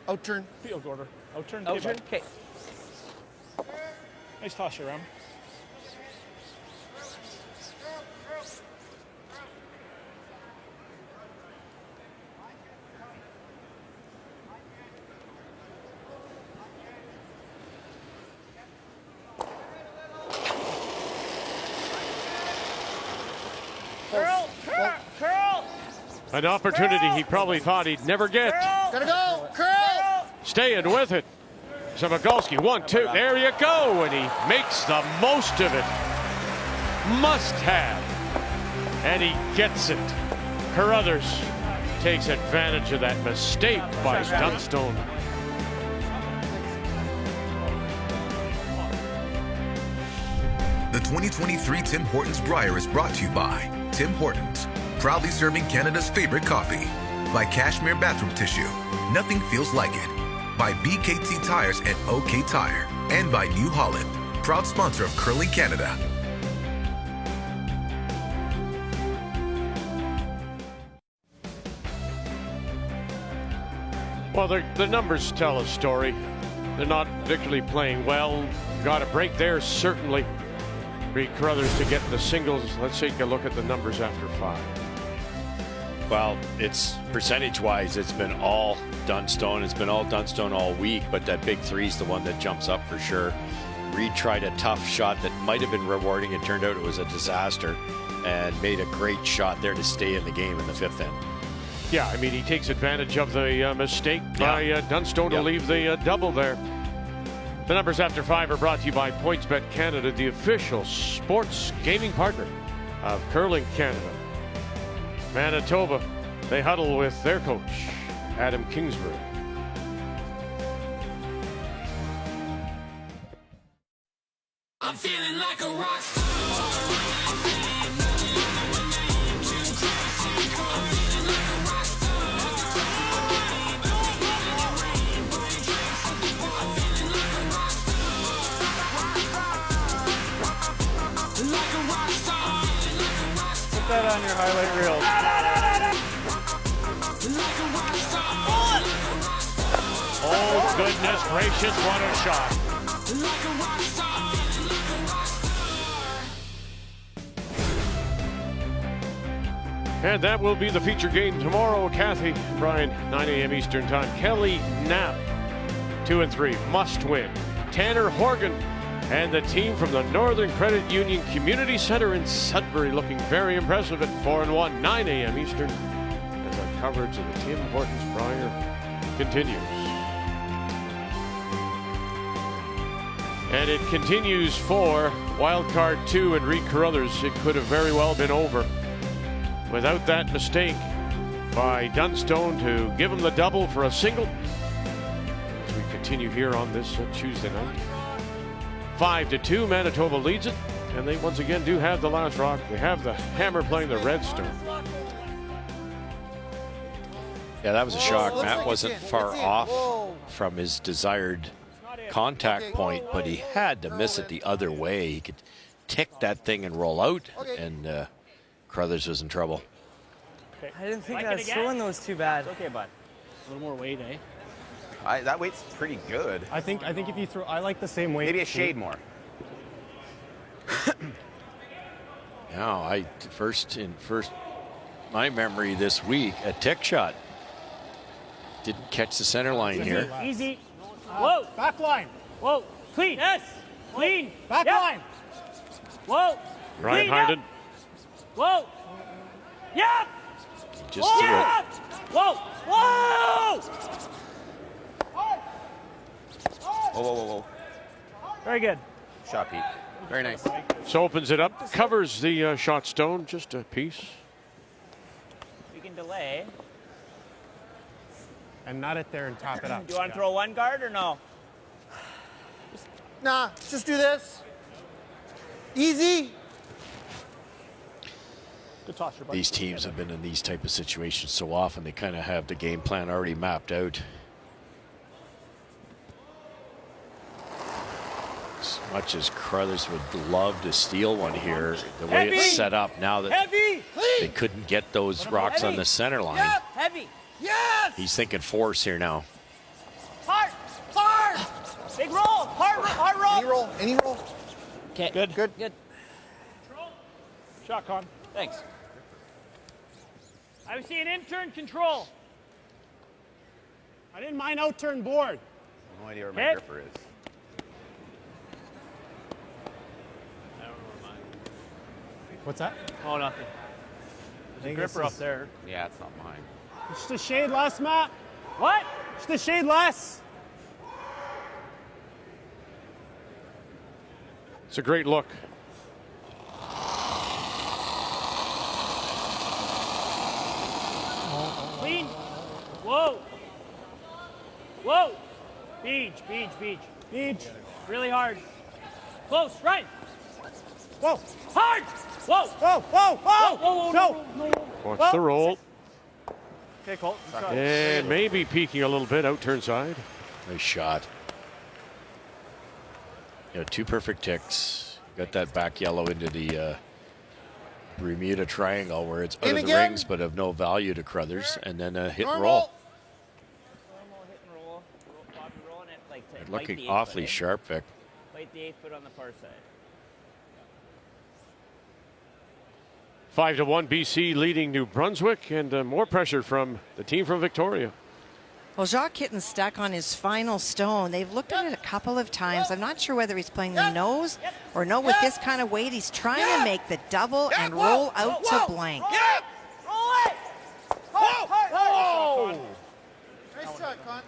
Out turn. Field order. Out turn. Out turn. bud. Okay. Nice toss you around. Curl. Curl. Curl. An opportunity he probably thought he'd never get. Gotta go. Curl. Staying with it. Zamagolski, 1-2. There you go. And he makes the most of it. Must have. And he gets it. Carruthers takes advantage of that mistake by Dunstone. The 2023 Tim Hortons Brier is brought to you by Tim Hortons, proudly serving Canada's favorite coffee. By Cashmere Bathroom Tissue, nothing feels like it. By BKT Tires and OK Tire. And by New Holland, proud sponsor of Curling Canada. Well, the numbers tell a story. They're not particularly playing well. Got a break there, certainly. Reed Carruthers to get the singles. Let's take a look at the numbers after 5. Well, it's percentage-wise, it's been all Dunstone. It's been all Dunstone all week, but that big three is the one that jumps up for sure. Reed tried a tough shot that might have been rewarding. It turned out it was a disaster and made a great shot there to stay in the game in the 5th end. Yeah, I mean, he takes advantage of the mistake by Dunstone to leave the double there. The numbers after 5 are brought to you by PointsBet Canada, the official sports gaming partner of Curling Canada. Manitoba, they huddle with their coach, Adam Kingsbury. I'm feeling like a rock star. Put that on your highlight reel. Oh, goodness gracious, what a shot. And that will be the feature game tomorrow. Kathy, Brian, 9 a.m. Eastern Time. Kelly Knapp, 2 and 3, must win. Tanner Horgan and the team from the Northern Credit Union Community Center in Sudbury looking very impressive at 4 and 1, 9 a.m. Eastern, as our coverage of the Tim Hortons Brier continues. And it continues for wildcard 2 and Reed Carruthers. It could have very well been over without that mistake by Dunstone to give him the double for a single. As we continue here on this Tuesday night. 5-2, Manitoba leads it, and they once again do have the last rock. They have the Hammer playing the Redstone. Yeah, that was a shock. Matt wasn't far off from his desired contact point, but he had to miss it the other way. He could tick that thing and roll out, and Carruthers was in trouble. I didn't think I was throwing those too bad. Okay, bud. A little more weight, eh? That weight's pretty good. I think if you throw, I like the same weight. Maybe a shade more. Now, first my memory this week, a tick shot. Didn't catch the center line here. Easy. Whoa. Back line. Whoa. Clean. Yes. Clean. Back line. Whoa. Ryan Harden. Whoa. Yep. Just threw it. Whoa. Whoa. Whoa. Very good. Shot, Pete. Very nice. So opens it up, covers the shot stone, just a piece. We can delay. And nut it there and top it up. Do you want to throw one guard or no? Nah, just do this. Easy. Good toss, your buddy. These teams have been in these type of situations so often, they kind of have the game plan already mapped out. As much as Carruthers would love to steal one here, the way it's set up now that they couldn't get those rocks on the center line. Yep. Heavy. Yes. He's thinking force here now. Hard. Big roll. Hard roll. Any roll. Okay. Good. Good. Shot, Con. Thanks. I see an intern control. I didn't mind out-turn board. No idea where my gripper is. I don't know where mine. What's that? Oh, nothing. There's a gripper up there. Yeah, it's not mine. Just a shade less, Matt. What? Just a shade less. It's a great look. Clean. Whoa. Beach. Really hard. Close, right. Whoa. Hard. Whoa. No. Watch the roll. Okay, Colt. And maybe peeking a little bit out turn side. Nice shot. You know, 2 perfect ticks. Got that back yellow into the Bermuda Triangle where it's out of the rings but of no value to Carruthers, and then a hit and roll. Normal hit and roll. Bobby rolling it like to Looking awfully sharp, Vic. Light the 8 foot on the far side. 5-1 BC leading New Brunswick, and more pressure from the team from Victoria. Well, Jacques Kitten's stuck on his final stone. They've looked at it a couple of times. I'm not sure whether he's playing the nose or no. With this kind of weight, he's trying to make the double and roll out to blank. Roll it! Whoa! Nice shot, Con.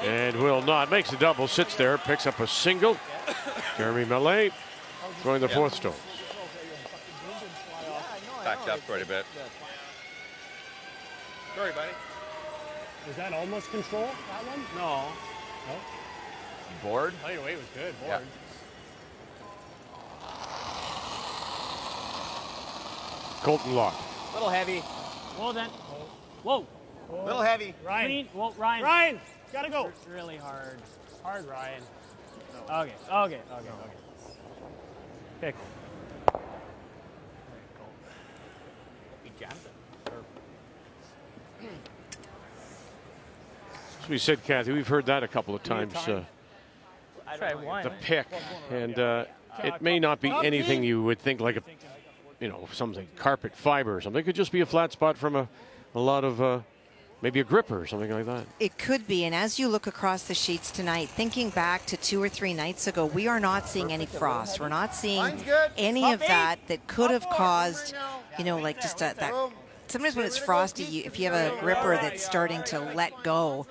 And will not. Makes a double, sits there, picks up a single. Jeremy Mallet throwing the 4th stone. Backed up quite a bit. Sorry, buddy. Is that almost control, that one? No. Board? Oh, your weight was good. Board. Yeah. Colton Locke. Little heavy. Whoa, then. Whoa. Little heavy. Ryan. Clean. Whoa, Ryan. Ryan, gotta go. Really hard. Hard, Ryan. Okay. Okay. He jammed it. As we said, Kathy, we've heard that a couple of times. I tried one. The pick, and it may not be anything you would think like something carpet fiber or something. It could just be a flat spot from a lot of maybe a gripper or something like that. It could be, and as you look across the sheets tonight, thinking back to 2 or 3 nights ago, we are not seeing any frost. We're not seeing any of that could have caused, like just that. Sometimes when it's frosty, if you have a gripper that's starting to let go,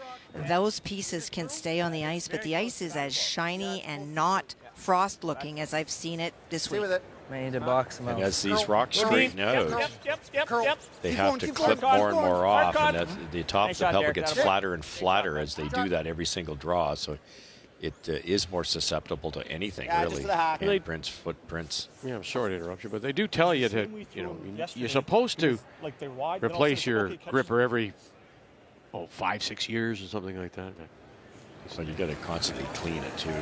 those pieces can stay on the ice, but the ice is as shiny and not frost looking as I've seen it this week. We need to box them out. And as these rocks straighten out, Yep. they have to clip more and more off, and the top of the pellet gets flatter and flatter as they do that every single draw. So it is more susceptible to anything, really. Handprints, footprints. Yeah, I'm sorry to interrupt you, but they do tell you that you're supposed to replace your gripper every 5-6 years or something like that. So you got to constantly clean it too.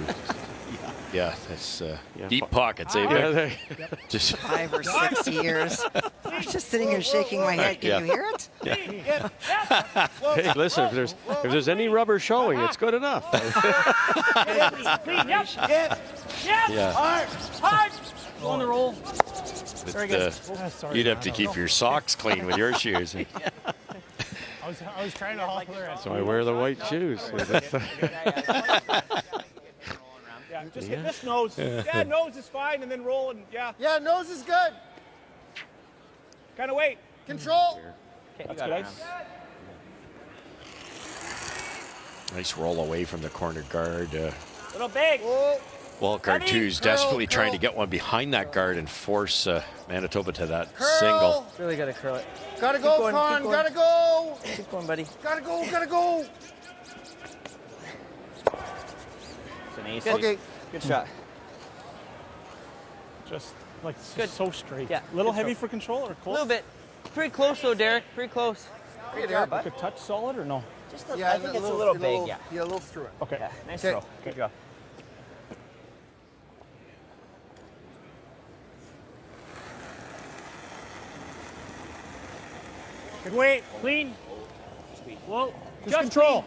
Yeah, that's deep pockets, eh? Just 5 or 6 years. I'm just sitting here shaking my head. Can you hear it? Yeah. Hey, listen, if there's any rubber showing, it's good enough. Yeah. Hard. On the roll. Very good. You'd have to keep your socks clean with your shoes. I was trying to haul her. So I wear the white shoes. Yeah, just hit this nose. Yeah, nose is fine, and then roll, and yeah. Yeah, nose is good. Kind of wait. Control. That's good. Nice roll away from the corner guard. Little big. Well, guard two's desperately trying to get one behind that guard and force Manitoba to that single. Really got to curl it. Gotta go, Con. Gotta go. Keep going, buddy. Gotta go. Gotta go. It's an ace. Okay. Good shot. Just like Good. so straight. Yeah. Little good heavy throw. for control or A close? little bit. Pretty close though, Derek. Pretty close. Great job, bud. Like a touch solid or no? Just a, I think it's a little big. Yeah. Yeah, a little through it. Okay. Yeah. Nice Okay. throw. Good job. Good weight. Clean. Whoa. Just control.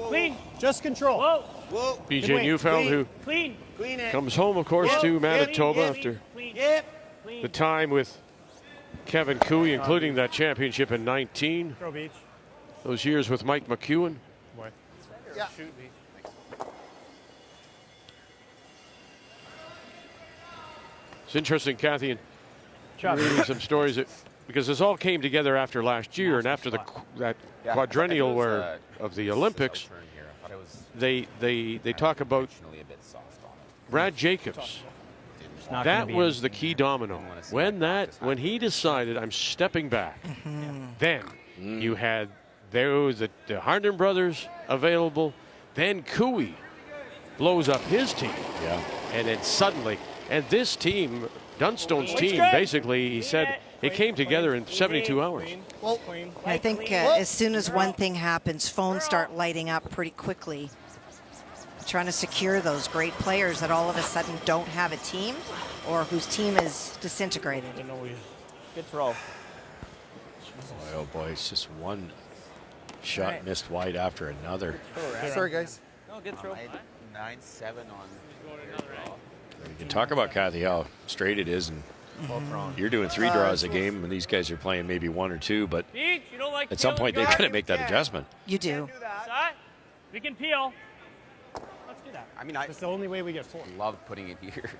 Clean. Just control. Whoa. Whoa. BJ Newfound, who Clean. Clean it. comes home, of course, to Manitoba Clean. after Clean. Yep. Clean. the time with Kevin Cooey, including that championship in 19. Throw beach. Those years with Mike McEwen. Boy. Yeah. Shoot me. It's interesting, Kathy, and reading some stories that, because this all came together after last year and after that quadrennial where of the Olympics. They talk about Brad Jacobs. That was the key domino. When he decided I'm stepping back, then you had the Harden brothers available. Then Cooey blows up his team. Yeah. And then suddenly, and this team, Dunstone's team, basically, he said it came together in 72 hours. Well, I think as soon as one thing happens, phones start lighting up pretty quickly. Trying to secure those great players that all of a sudden don't have a team or whose team is disintegrated. Good throw. Oh boy, it's just one shot missed wide after another. sorry, guys. No, good throw. 9-7 on. You can talk about, Kathy, how straight it is, and you're doing 3 draws a game, and these guys are playing maybe 1 or 2, but Beach, you don't like at some point they've got to make that Yeah. adjustment. You do. Side. We can peel. Let's do that. I mean, I That's the only way we get 4. love putting it here.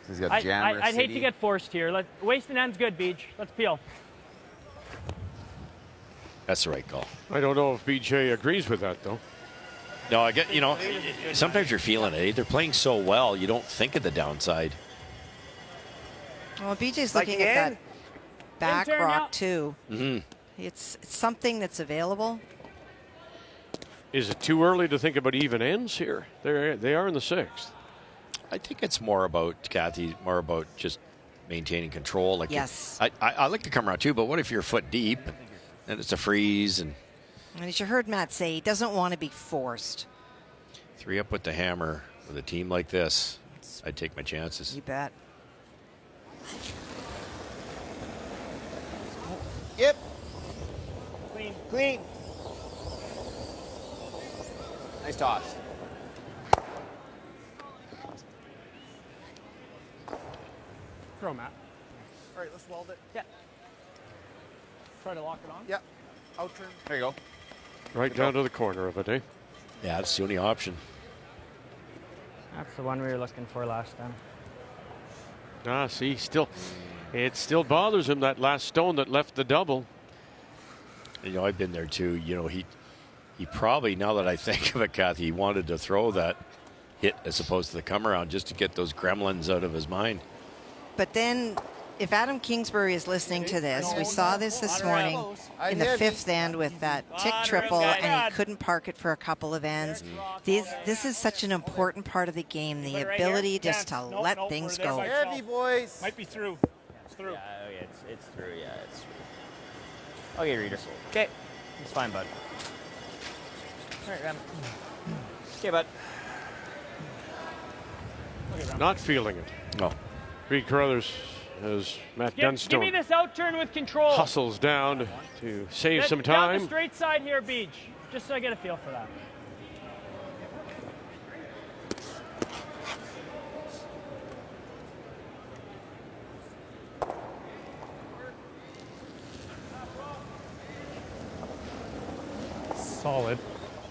He's got I'd Jammer hate to City. get forced here. Waist and end's good, Beach. Let's peel. That's the right call. I don't know if BJ agrees with that, though. No, I get, sometimes you're feeling it. They're playing so well, you don't think of the downside. Well, BJ's Like looking at again? that back turn rock out. too. It's something that's available. Is it too early to think about even ends here? They are in the 6th. I think it's more about, Kathy, just maintaining control. Like Yes. I like to come around too, but what if you're a foot deep and it's a freeze and And as you heard Matt say, he doesn't want to be forced. 3 up with the hammer with a team like this? I'd take my chances. You bet. Yep. Clean. Clean. Nice toss. Throw, Matt. All right, let's weld it. Yeah. Try to lock it on. Yep. Out turn. There you go. Right down to the corner of it, eh? Yeah, that's the only option. That's the one we were looking for last time. See, it still bothers him, that last stone that left the double. I've been there too. He probably, now that I think of it, Kathy, he wanted to throw that hit as opposed to the come around just to get those gremlins out of his mind. But then, if Adam Kingsbury is listening to this, we saw this morning in the 5th end with that tick triple, and he couldn't park it for a couple of ends. This is such an important part of the game, the ability just to let things go. Heavy, boys. Might be through. It's through. Yeah, it's through. Yeah, it's through. Okay, Reader. Okay, it's fine, bud. All right, Ram. Okay, bud. Not feeling it. No. Reed Carruthers as Matt Give me Dunstone this out turn with control. hustles down to save some Down time. the straight side here, Beach. Just so I get a feel for that. Solid.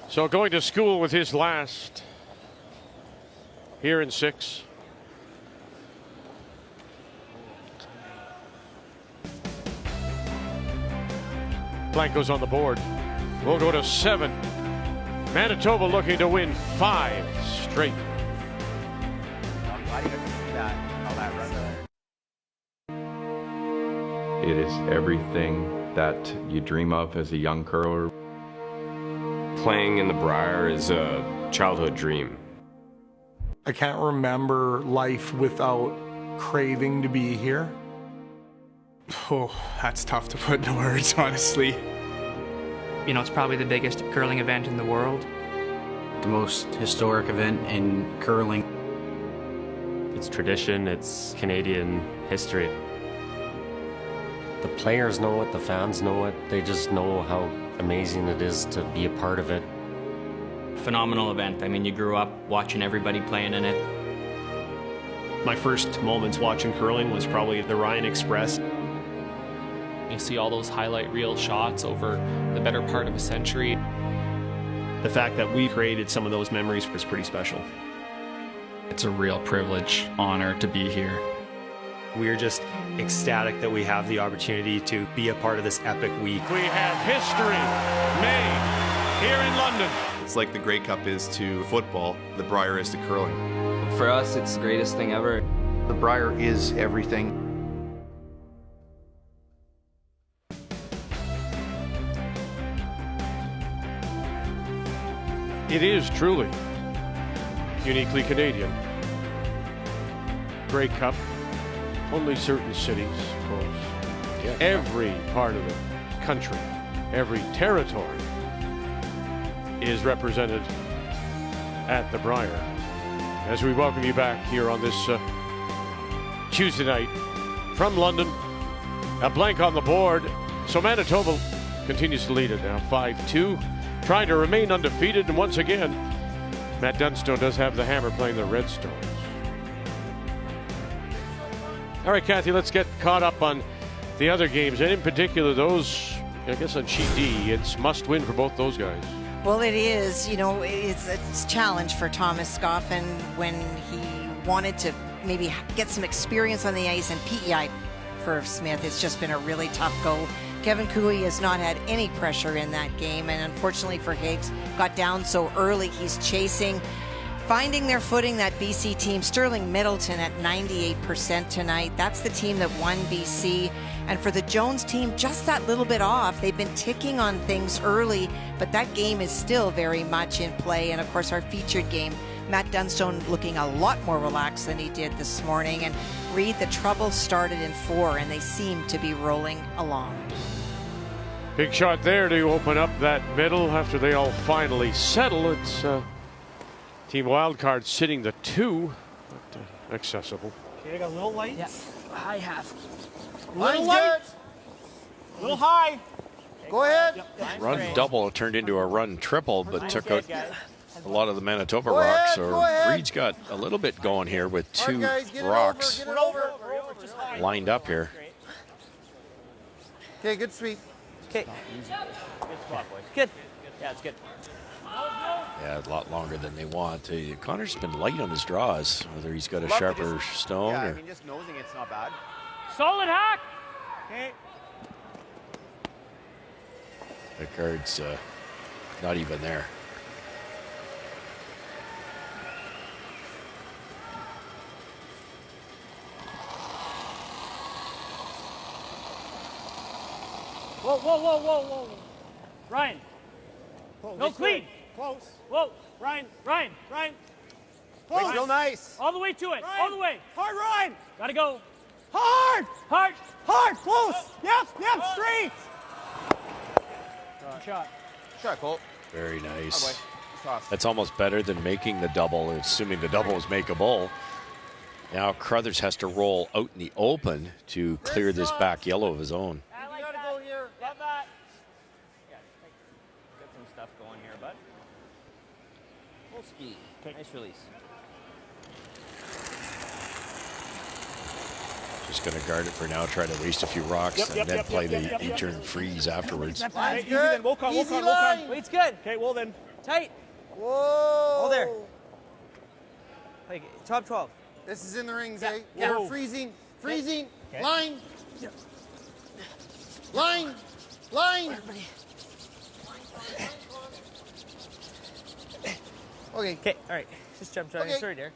So going to school with his last here in 6. Blanco's on the board. We'll go to 7. Manitoba looking to win 5 straight. Why do you have to see that? How that runs there. It is everything that you dream of as a young curler. Playing in the Brier is a childhood dream. I can't remember life without craving to be here. Oh, that's tough to put into words, honestly. You know, it's probably the biggest curling event in the world. The most historic event in curling. It's tradition, it's Canadian history. The players know it, the fans know it, they just know how amazing it is to be a part of it. Phenomenal event. I mean, you grew up watching everybody playing in it. My first moments watching curling was probably the Ryan Express. You see all those highlight reel shots over the better part of a century. The fact that we created some of those memories was pretty special. It's a real privilege, honor to be here. We're just ecstatic that we have the opportunity to be a part of this epic week. We have history made here in London. It's like the Grey Cup is to football, the Brier is to curling. For us, it's the greatest thing ever. The Brier is everything. It is truly uniquely Canadian. Grey Cup, only certain cities, of course. Yeah. Every part of the country, every territory is represented at the Brier. As we welcome you back here on this Tuesday night from London, a blank on the board. So Manitoba continues to lead it now, 5-2. Trying to remain undefeated, and once again, Matt Dunstone does have the hammer playing the Redstones. All right, Kathy, let's get caught up on the other games, and in particular those, I guess on sheet D, it's must win for both those guys. Well, it is. You know, it's a challenge for Thomas Scoffin when he wanted to maybe get some experience on the ice, and PEI for Smith, it's just been a really tough go. Kevin Cooey has not had any pressure in that game, and unfortunately for Higgs, got down so early. He's chasing, finding their footing, that BC team. Sterling Middleton at 98% tonight. That's the team that won BC. And for the Jones team, just that little bit off. They've been ticking on things early, but that game is still very much in play. And of course, our featured game, Matt Dunstone looking a lot more relaxed than he did this morning. And Reed, the trouble started in 4, and they seem to be rolling along. Big shot there to open up that middle after they all finally settle. It's Team Wildcard sitting the 2, but accessible. Okay, I got a little light. Yeah, high half. Little light. A little high. Go ahead. Yep. Run double turned into a run triple, but took out a lot of the Manitoba Go rocks. ahead, So Reed's got a little bit going here with 2 rocks lined up here. Okay, good sweep. Okay. Good spot, boys. Good. Yeah, it's good. Yeah, a lot longer than they want. Connor's been light on his draws, whether he's got a sharper stone Yeah, or... I mean, just nosing it's not bad. Solid hack. Okay. The card's not even there. Whoa, whoa, whoa, whoa, whoa. Ryan. No clean. Close. Whoa, Ryan. Wait, still nice. All the way to it. Ryan. All the way. Hard, Ryan. Gotta go. Hard. Hard. Close. Yep, straight. Good shot. Shot, Colt. Very nice. Oh, boy. That's almost better than making the double, assuming the double is makeable. Now Carruthers has to roll out in the open to clear this back yellow of his own. You gotta go here. Love that. Yeah, get some stuff going here, bud. Full speed. Nice release. Just going to guard it for now, try to waste a few rocks, and then play the E-turn freeze afterwards. Hey, easy then. Walk on. Weight's good. Okay, well then. Tight. Whoa. Hold there. Like, top 12. This is in the rings, Yeah. eh? Yeah. We're freezing. Freezing. Okay. Line. Line. Line. Okay. Okay, all right. Just jump shot. Okay. Sorry, Derek.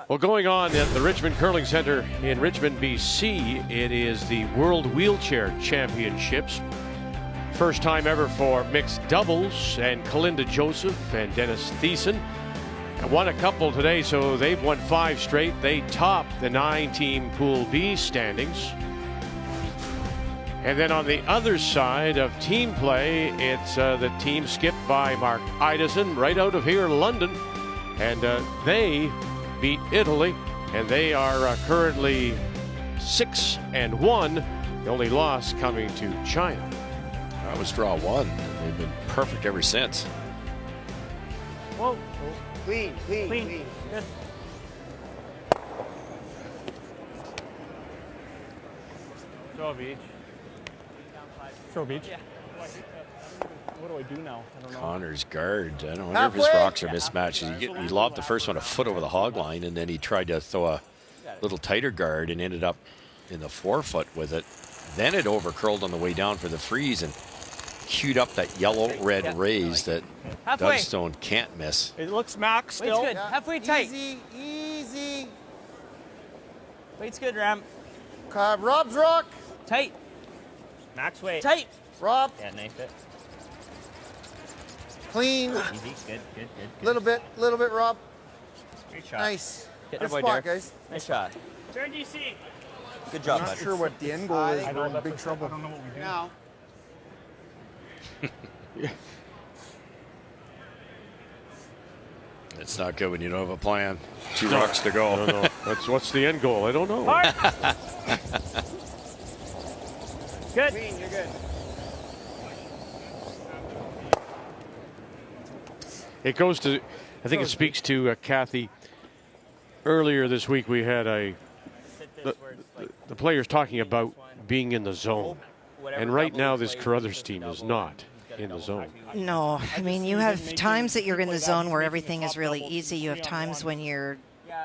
Well, going on at the Richmond Curling Center in Richmond, BC, it is the World Wheelchair Championships. First time ever for mixed doubles, and Kalinda Joseph and Dennis Thiessen won a couple today, so they've won 5 straight. They top the 9-team Pool B standings. And then on the other side of team play, it's the team skipped by Mark Idison right out of here, London. And they beat Italy, and they are currently 6-1. The only loss coming to China. That was draw 1. They've been perfect ever since. Whoa. Clean. Clean. Good. Throw beach. Throw beach. Yeah. What do I do now? I don't know. Connor's guard. I don't wonder if his rocks are mismatched. He lobbed the first one a foot over the hog line, and then he tried to throw a little tighter guard and ended up in the 4-foot with it. Then it overcurled on the way down for the freeze and queued up that yellow-red raise that Dunstone can't miss. It looks max still. Weight's good. Halfway tight. Easy. Weight's good, Ram. Rob's rock. Tight. Max weight. Tight. Rob. Yeah, nice it. Clean. Easy. Good. Little bit, Rob. Great shot. Nice. Get Good the boy, spot, Derek. guys. Nice shot. Turn DC. Good job, I'm not bud. sure what the end goal is. We're in big trouble. I don't know what we do. Now. It's not good when you don't have a plan. 2 rocks to go. I don't know. What's the end goal? I don't know. Good. Clean, you're good. It goes to, I think it speaks to Kathy. Earlier this week, we had the players talking about being in the zone. And right now, this Carruthers team is not in the zone. No, I mean, you have times that you're in the zone where everything is really easy. You have times when you're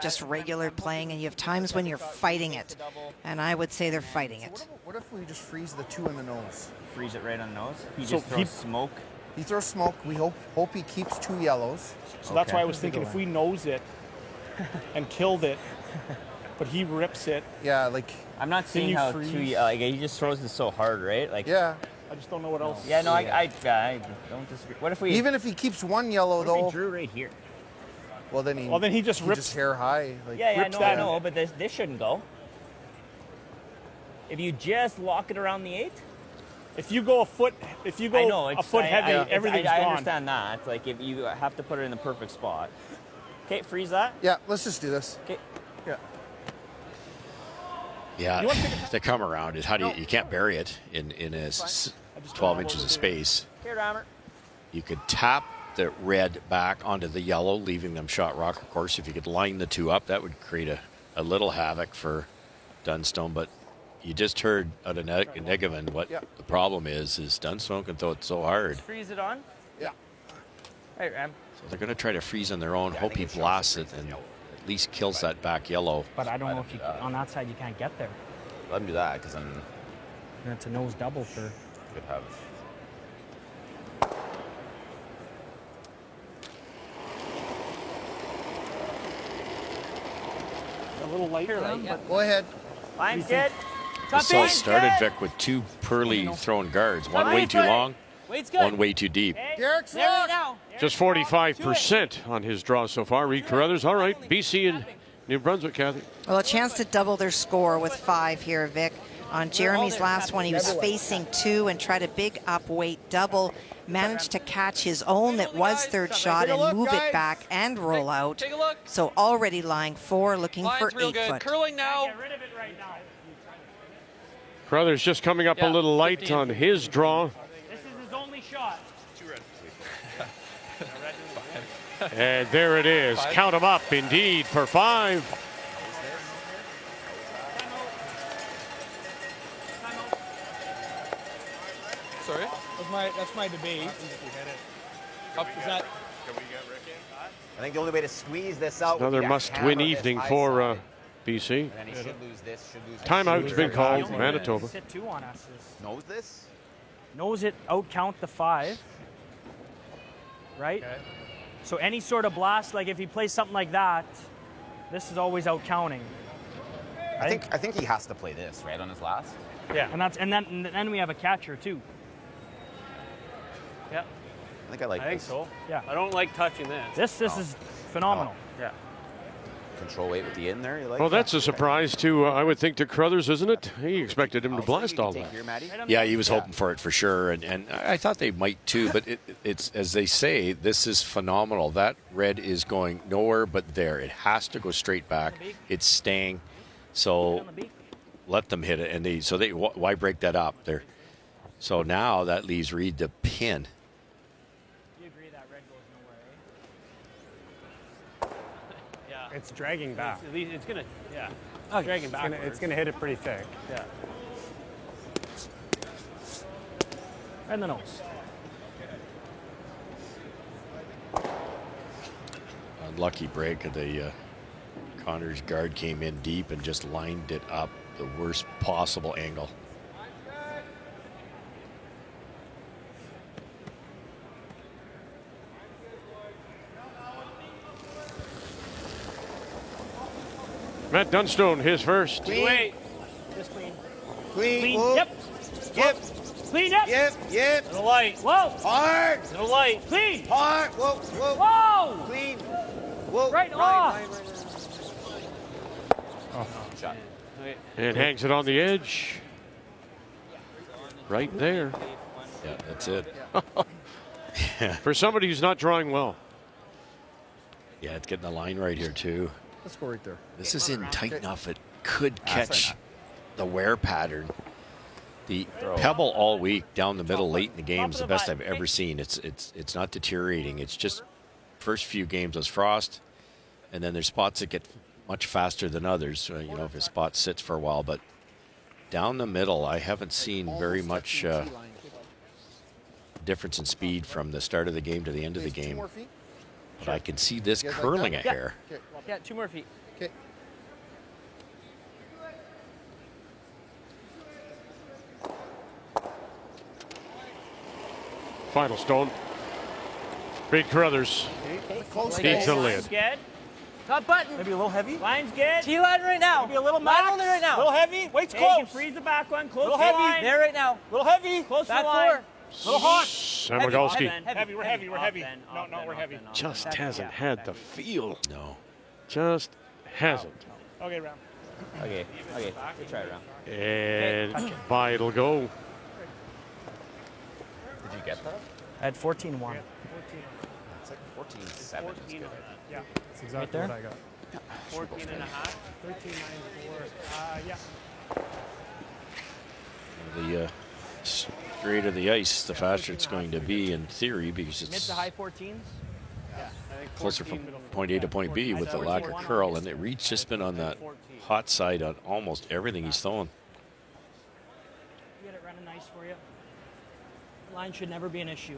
just regular playing, and you have times when you're fighting it. And I would say they're fighting it. What if we just freeze the 2 in the nose? Freeze it right on the nose. He So just throws smoke. He throws smoke. We hope he keeps 2 yellows. So that's why I was thinking if we nose it and killed it, but he rips it. Yeah, like. I'm not seeing how he just throws it so hard, right? Like. Yeah. I just don't know what else. Yeah, no, I don't disagree. What if we? Even if he keeps 1 yellow though. We drew right here. Well, then he just rips. Just hair high. Like, Yeah, rips no, that I know, but this shouldn't go. If you just lock it around the 8. If you go a foot a foot heavy, everything's I gone. understand that. Like if you have to put it in the perfect spot. Okay, freeze that. Yeah, let's just do this. Okay. Yeah. Yeah, they come around it. How do you can't bury it in 12 inches of space. Here, Rammer. You could tap the red back onto the yellow, leaving them shot rock. Of course, if you could line the 2 up, that would create a little havoc for Dunstone. But you just heard out of Negavan what the problem is Dunstone can throw it so hard. Freeze it on. Yeah. Right, Ram. So they're going to try to freeze on their own, hope he blasts it and at least kills that back yellow. But I don't know if you on that side you can't get there. Let him do that because I'm. And it's a nose double for. Could have. A little light. Go ahead. Line's good. This all started, Vic, with 2 pearly thrown guards. One way too long, one way too deep. Derek's now. Just 45% on his draw so far. Reed Carruthers. All right, BC and New Brunswick, Kathy. Well, a chance to double their score with 5 here, Vic. On Jeremy's last one, he was facing 2 and tried a big up weight double. Managed to catch his own that was third shot and move it back and roll out. So already lying 4, looking for 8 foot. Curling now. Carruthers just coming up a little light on his draw. This is his only shot. And there it is. Count them up, indeed, for 5. Sorry? That's my debate. Is that? Can we get Rick in? I think the only way to squeeze this out. Another must-win evening for BC. And he should lose this. Timeout's been called, Manitoba. Sit 2 on us. Knows this? Knows it outcount the 5. Right? Okay. So any sort of blast, like if he plays something like that, this is always outcounting. I think he has to play this, right, on his last? Yeah. And then we have a catcher too. Yeah. I think I like this. I think so. Yeah. I don't like touching this. This is phenomenal. Yeah. Control weight with the in there. You like Well, that? that's a surprise to, I would think, to Carruthers, isn't it? He expected him to blast all that. Yeah, he was hoping for it for sure, and I thought they might too. But it's as they say, this is phenomenal. That red is going nowhere but there. It has to go straight back. It's staying, so let them hit it. And why break that up there? So now that leaves Reed to pin. It's dragging back. It's gonna, yeah. Okay. Dragging back. It's gonna hit it pretty thick. Yeah. And the nose. Unlucky break of the Connors guard came in deep and just lined it up the worst possible angle. Matt Dunstone, his first. Clean. Wait. Just clean. Clean. Whoa. Yep. Yep. Clean up. Yep. To the light. Whoa. Hard. To the light. Clean. Hard. Whoa. Whoa. Clean. Whoa. Right off. Shot. Okay. And hangs it on the edge. Right there. Yeah, that's it. For somebody who's not drawing well. Yeah, it's getting the line right here too. Let's go right there. This is in tight enough. It could catch the wear pattern. The pebble all week down the middle late in the game is the best I've ever seen. It's not deteriorating. It's just first few games was frost, and then there's spots that get much faster than others. You know, if a spot sits for a while, but down the middle, I haven't seen very much difference in speed from the start of the game to the end of the game. But I can see this curling a hair. Yeah, 2 more feet. Okay. Final stone. Big Carruthers. Needs a lid. Good. Top button. Maybe a little heavy. Line's good. T-line right now. Maybe a little line max. only right now. Little heavy. Weight's Hey, you can close. freeze the back one. Close Little the heavy. line. There right now. Little heavy. Close the Back line. 4. Little hot. Samogolski Heavy. We're heavy. We're heavy. just hasn't had the feel. No. Just hasn't. Okay, round. Okay. We try it around. And by it'll go. Did you get that? I had 14-1. It's like 14-7. Yeah. That's exactly what I got. 14 and a half. 13.94. Yeah. The straighter the ice, the faster it's going to be in theory, because Mid it's to high 14s. closer from point A to point B with the lack of curl. And Reed's just been on that hot side on almost everything he's throwing. Get it running nice for you. Line should never be an issue.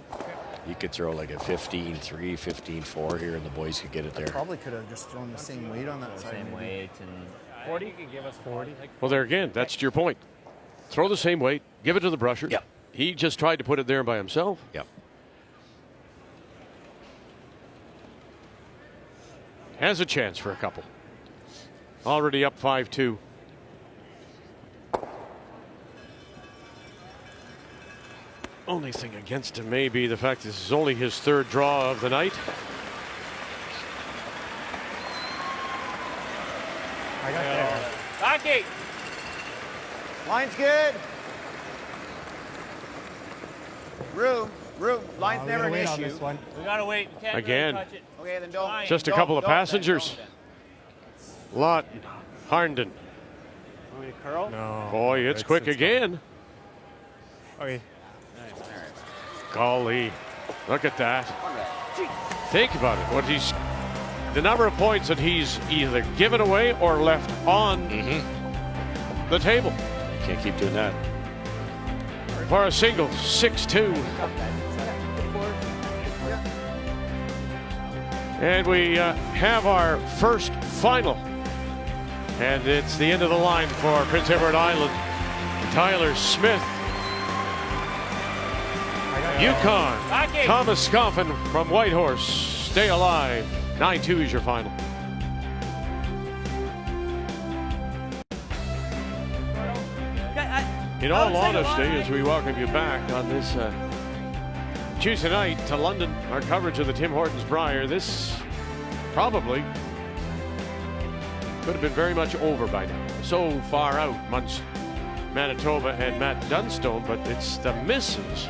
You could throw like a 15-3, 15-4 here, and the boys could get it there. Probably could have just thrown the same weight on that side. Same weight and 40. You can give us 40. Well, there again, that's your point. Throw the same weight, give it to the brusher. Yep. He just tried to put it there by himself. Yep. Has a chance for a couple. Already up 5-2. Only thing against him may be the fact this is only his 3rd draw of the night. I got there. Rocky. Line's good. Room. Line's never an issue. We gotta wait. We can't Again. really touch it. Okay, then don't. Just a couple of passengers. Lawton, Harnden. Want me to curl? No. Boy, it's quick again. Okay. Golly, look at that. Think about it. The number of points that he's either given away or left on the table. Can't keep doing that. For a single, 6-2. And we have our first final. And it's the end of the line for Prince Edward Island. Tyler Smith. Yukon. Thomas Scoffin from Whitehorse. Stay alive. 9-2 is your final. In all honesty, as we welcome you back on this Tuesday night to London, our coverage of the Tim Hortons Brier, this probably could have been very much over by now. So far out amongst Manitoba and Matt Dunstone, but it's the misses.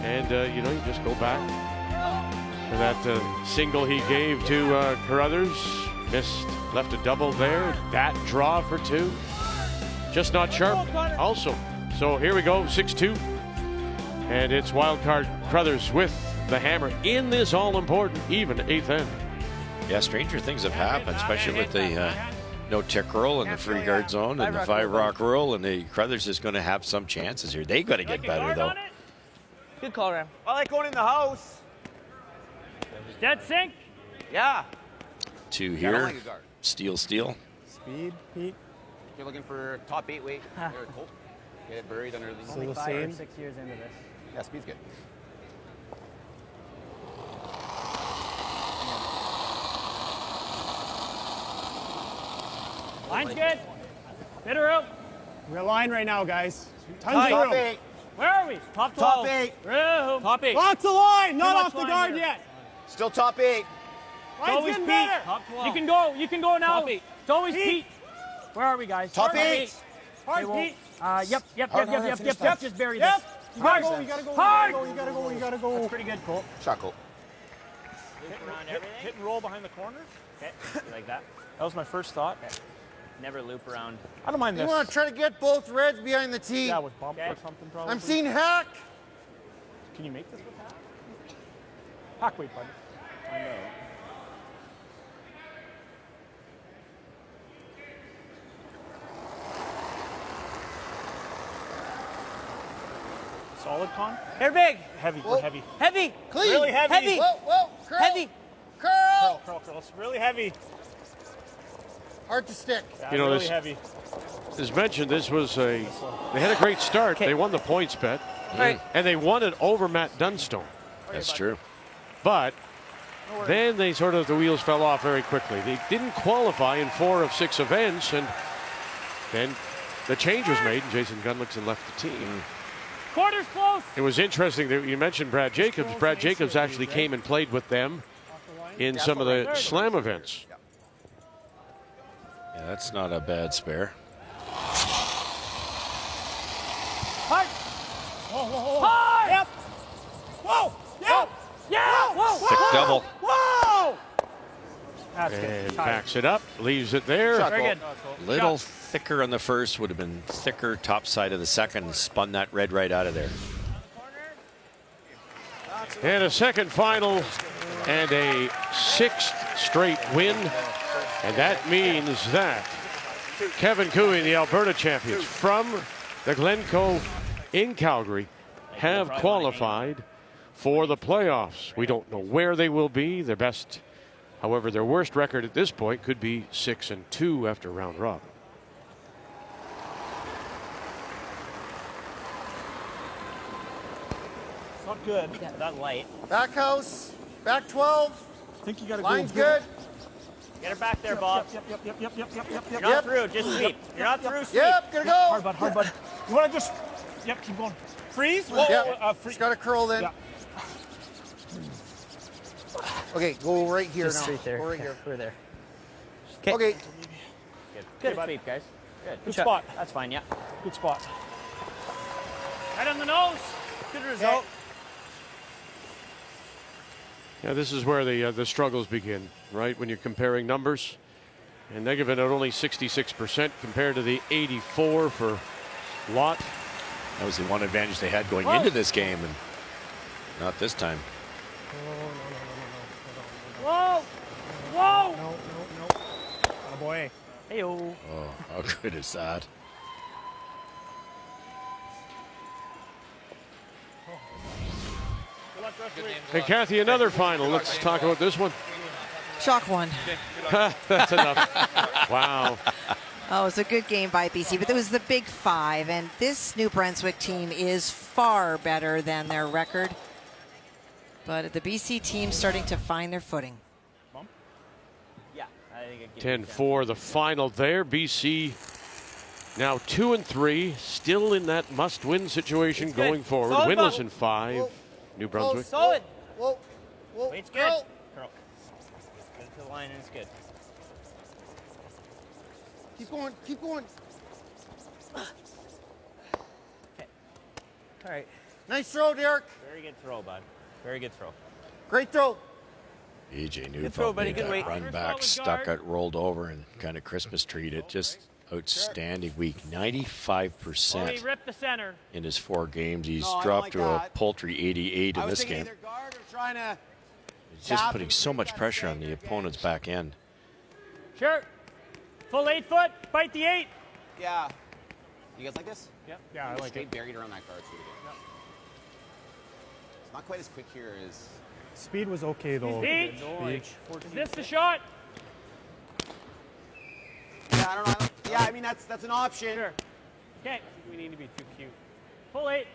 And, you know, you just go back to that single he gave to Carruthers. Missed, left a double there. That draw for 2. Just not sharp also. So here we go, 6-2. And it's wildcard Carruthers with the hammer in this all-important even 8th end. Yeah, stranger things have happened, especially with the no tick roll and the free guard zone and the 5-rock roll, and the Carruthers is going to have some chances here. They got to get better, though. Good call, Ram. I like going in the house. Dead sink. Yeah. 2 here. Steal. Speed, Pete. You're looking for top 8 weight. Colt. Get it buried under the Only 5 or 6 years into this. Yeah, speed's good. Line's good. Bit of room. We're aligned right now, guys. Tons of room. 8. Where are we? Top 12. Top 8. Room. Top 8. Lots of line. Not much off the line guard here. yet. Still top 8. Line's Always getting Pete. better. Top 12. You can go now. Top 8. It's always Pete. Where are we, guys? Top 8. Hard, Pete. Yep. Just bury this. You gotta go. You gotta go. Hard. You gotta go. You gotta go. That's pretty good, Colt. Shot, Colt. Hit and roll behind the corner. Okay, like that. That was my first thought. Okay. Never loop around. I don't mind You this. want to try to get both reds behind the tee. Yeah, with bump or something probably. I'm seeing hack. Can you make this with hack? Hack weight, buddy. I know. Solid con? Hair big. Heavy. Whoa. We're heavy. Heavy. Clean. Really heavy. Heavy. Whoa. Curl. Heavy. Curl. Curl. It's really heavy. Hard to stick. Yeah, You know, really this- heavy. As mentioned, this was they had a great start. They won the points bet. Right. And they won it over Matt Dunstone. That's true. But then the wheels fell off very quickly. They didn't qualify in 4 of 6 events, and then the change was made, and Jason Gunlickson left the team. Quarter's close. It was interesting that you mentioned Brad Jacobs. Brad Jacobs actually came and played with them in some of the slam events. Yeah, that's not a bad spare. Hard. Hard. Yep. Whoa. Yep. Yeah. Whoa. Thick double. Whoa. That's And good. backs it up, leaves it there. Very good. Little thicker on the first, would have been thicker top side of the second. Spun that red right out of there. And a second final and a 6th straight win. And that means that Kevin Cooey, the Alberta champions from the Glencoe in Calgary, have qualified for the playoffs. We don't know where they will be. Their best, however, their worst record at this point could be 6-2 after round robin. Not good. That light. Back house. Back 12. I think you got to go. Line's good. Get her back there, Bob. Yep. You're not through. Just sweep. You're not through. Sweep. Yep, gonna go. Hard bud. You want to just, keep going. Freeze? Yep. Freeze. Just got to curl then. Yeah. Okay, go right here Just now. straight there. Go right here. We're there. Okay. Good sweep, guys. Good Good spot. That's fine, yeah. Good spot. Right on the nose. Good result. Yeah, this is where the struggles begin, right? When you're comparing numbers. And they're given at only 66% compared to the 84 for Lott. That was the one advantage they had going into this game, and not this time. Whoa! Whoa! No. Oh boy. Hey-o. Oh, how good is that? Hey, Kathy, another final. Let's talk about this one. Shock one. That's enough. Wow. Oh, it was a good game by BC, but it was the Big Five, and this New Brunswick team is far better than their record. But the BC team starting to find their footing. Yeah, I think 10-4 the final there. BC now 2-3, still in that must-win situation It's going good. forward. Solid Winless ball. in 5. New Brunswick. Solid. Whoa. Weight's good. Curl. Get to the line and it's good. Keep going. Okay. All right. Nice throw, Derek. Very good throw, bud. Very good throw. Great throw. BJ Good throw, Neufeld buddy. made Good that weight. run back, stuck it, rolled over, and kind of Christmas treated. Just outstanding week. 95% Rip the center. in his 4 games. He's No, I don't dropped like to that. a paltry 88 in I was this thinking game. either guard or trying to He's just tap putting and so bring much that pressure on same the opponent's back end. Sure. Full 8 foot. Bite the 8. Yeah. You guys like this? Yeah, I like Straight it. buried around that guard. It's not quite as quick here as. Speed was okay though. Speed. Speed. Is this the shot? Yeah, I don't know. Yeah, I mean that's an option. Sure. Okay. We need to be too cute. Full 8.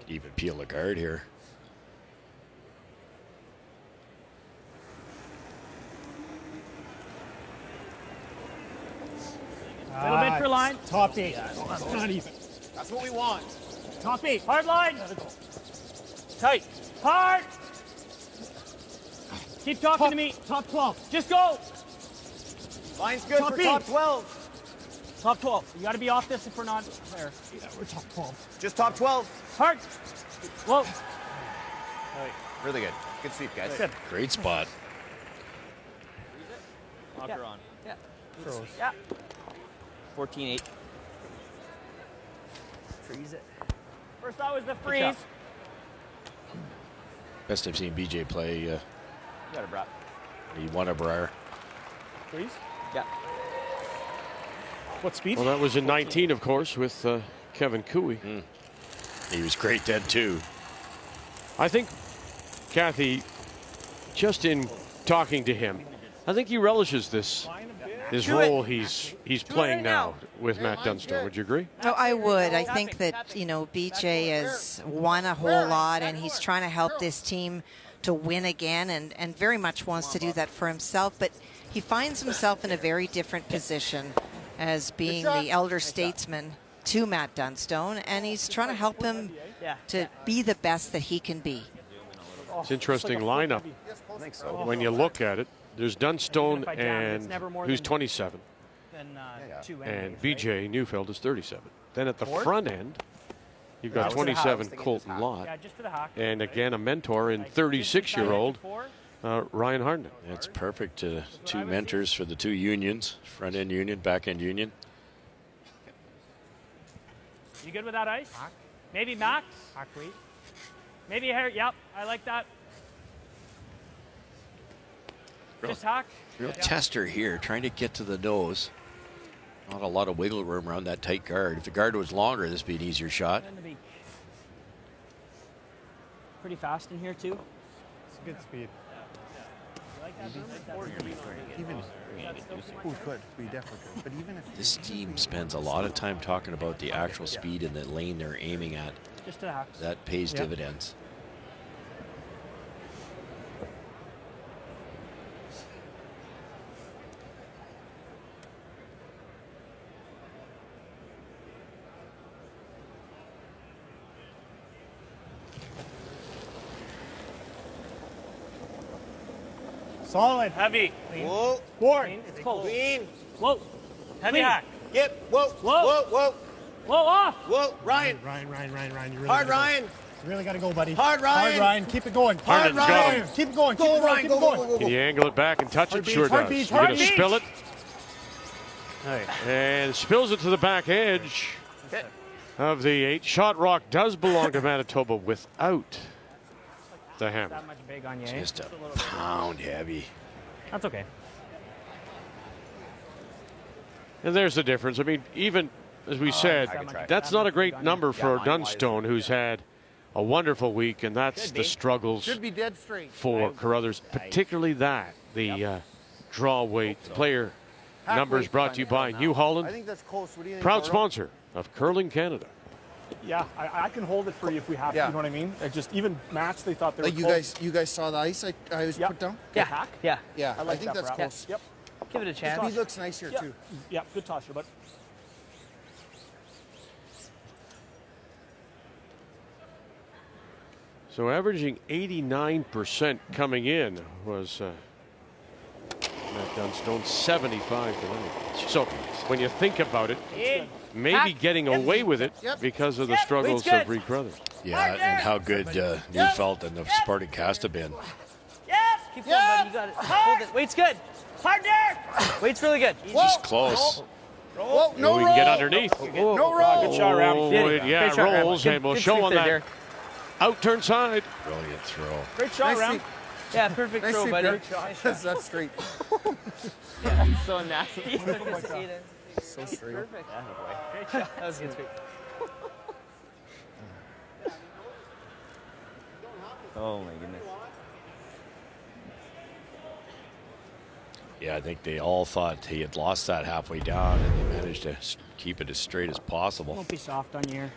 Could even peel the guard here. Little bit for line. Top 8. That's not even. That's what we want. Top 8. Hard line. Tight. Hard. Keep talking to me. Top 12. Just go. Line's good Top for eight. top 12. Top 12. You got to be off this if we're not there. Yeah, we're top 12. Just top 12. Hard. Whoa. Really good. Good sweep, guys. Good. Great spot. Locker on. Yeah. Throws. Yeah. 14-8. Freeze it. First that was the freeze. Best I've seen BJ play. You got it, Brett. He won a Brier. Freeze? Yeah. What speed? Well, that was in 19, of course, with Kevin Cooey. He was great then, too. I think, Kathy, just in talking to him, I think he relishes this role he's playing now with Matt Dunstone. Would you agree? So I would. I think that, BJ has won a whole lot, and he's trying to help this team to win again, and very much wants to do that for himself. But he finds himself in a very different position as being the elder statesman to Matt Dunstone, and he's trying to help him to be the best that he can be. It's an interesting lineup. When you look at it, there's Dunstone and who's 27, and BJ Neufeld is 37. Then at the front end, you've got 27 Colton Lott, and again a mentor in 36-year-old Ryan Harden. That's perfect. 2 mentors for the 2 unions, front end union, back end union. You good with that ice? Maybe max? Maybe here. Yep, I like that. Just hack. Real tester here, trying to get to the nose. Not a lot of wiggle room around that tight guard. If the guard was longer, this would be an easier shot. Pretty fast in here too. It's good speed. We could. We definitely could. But even if This team spends a lot of time talking about the actual speed in the lane they're aiming at. Just to the hacks. That pays dividends. Solid. Heavy. Whoa. Board. It's close. Clean. Whoa. Heavy Clean. hack. Yep. Whoa. Whoa. Whoa. Whoa. Whoa, off. Whoa. Ryan. Ryan. You really Hard gotta Ryan. Go. You really got to go, buddy. Hard Ryan. Hard Ryan. Keep it going. Hard Harden's got him. Keep it going. Go, Keep it going. Ryan. Keep Go, it go, going. go, go, Can you angle it back and touch Hard it? beach, Sure hard does. beach, You're hard going to beach. spill it, Hey. and spills it to the back edge of the 8. Shot rock does belong to Manitoba without the hammer. That much big on you. eh? Just a pound heavy. That's okay. And there's the difference. I mean, even as we said, that's not a great number for Dunstone, who's had a wonderful week, and that's the struggles Should be dead straight. for Carruthers, particularly that, the draw weight. Player numbers brought to you by New Holland, I think that's close. What do you think, proud Gordo? sponsor of Curling Canada. Yeah, I can hold it for you if we have to. You know what I mean? It just even Mats, they thought they were Like close. you guys saw the ice I was put down? Yeah. Yeah. Yeah, I like think that that's wrap. close. Yep. Give it a chance. He looks nice here, too. Yeah, good toss here, bud. So averaging 89% coming in was Matt Dunstone, 75 tonight. So when you think about it, maybe getting away with it because of the struggles of Brier Carruthers. Yeah, and how good Neufeld and the Spartan cast have been. Keep going, buddy. You got it. Hold it. Weight's good. Partner! Weight's really good. Just close. Whoa, no we roll. can get underneath. No roll. Good shot, Ram. Yeah, shot, Ram. rolls, Good- and we'll good show sweep on there, that Derek. out-turn side. Brilliant throw. Great shot, Nice Ram. sweep. Yeah, perfect Nice throw, sweep, buddy. Derek. That's straight. So nasty. So straight. Perfect. Great shot. That was a good sweep. Oh my goodness. Yeah, I think they all thought he had lost that halfway down, and he managed to keep it as straight as possible. Won't be soft on you.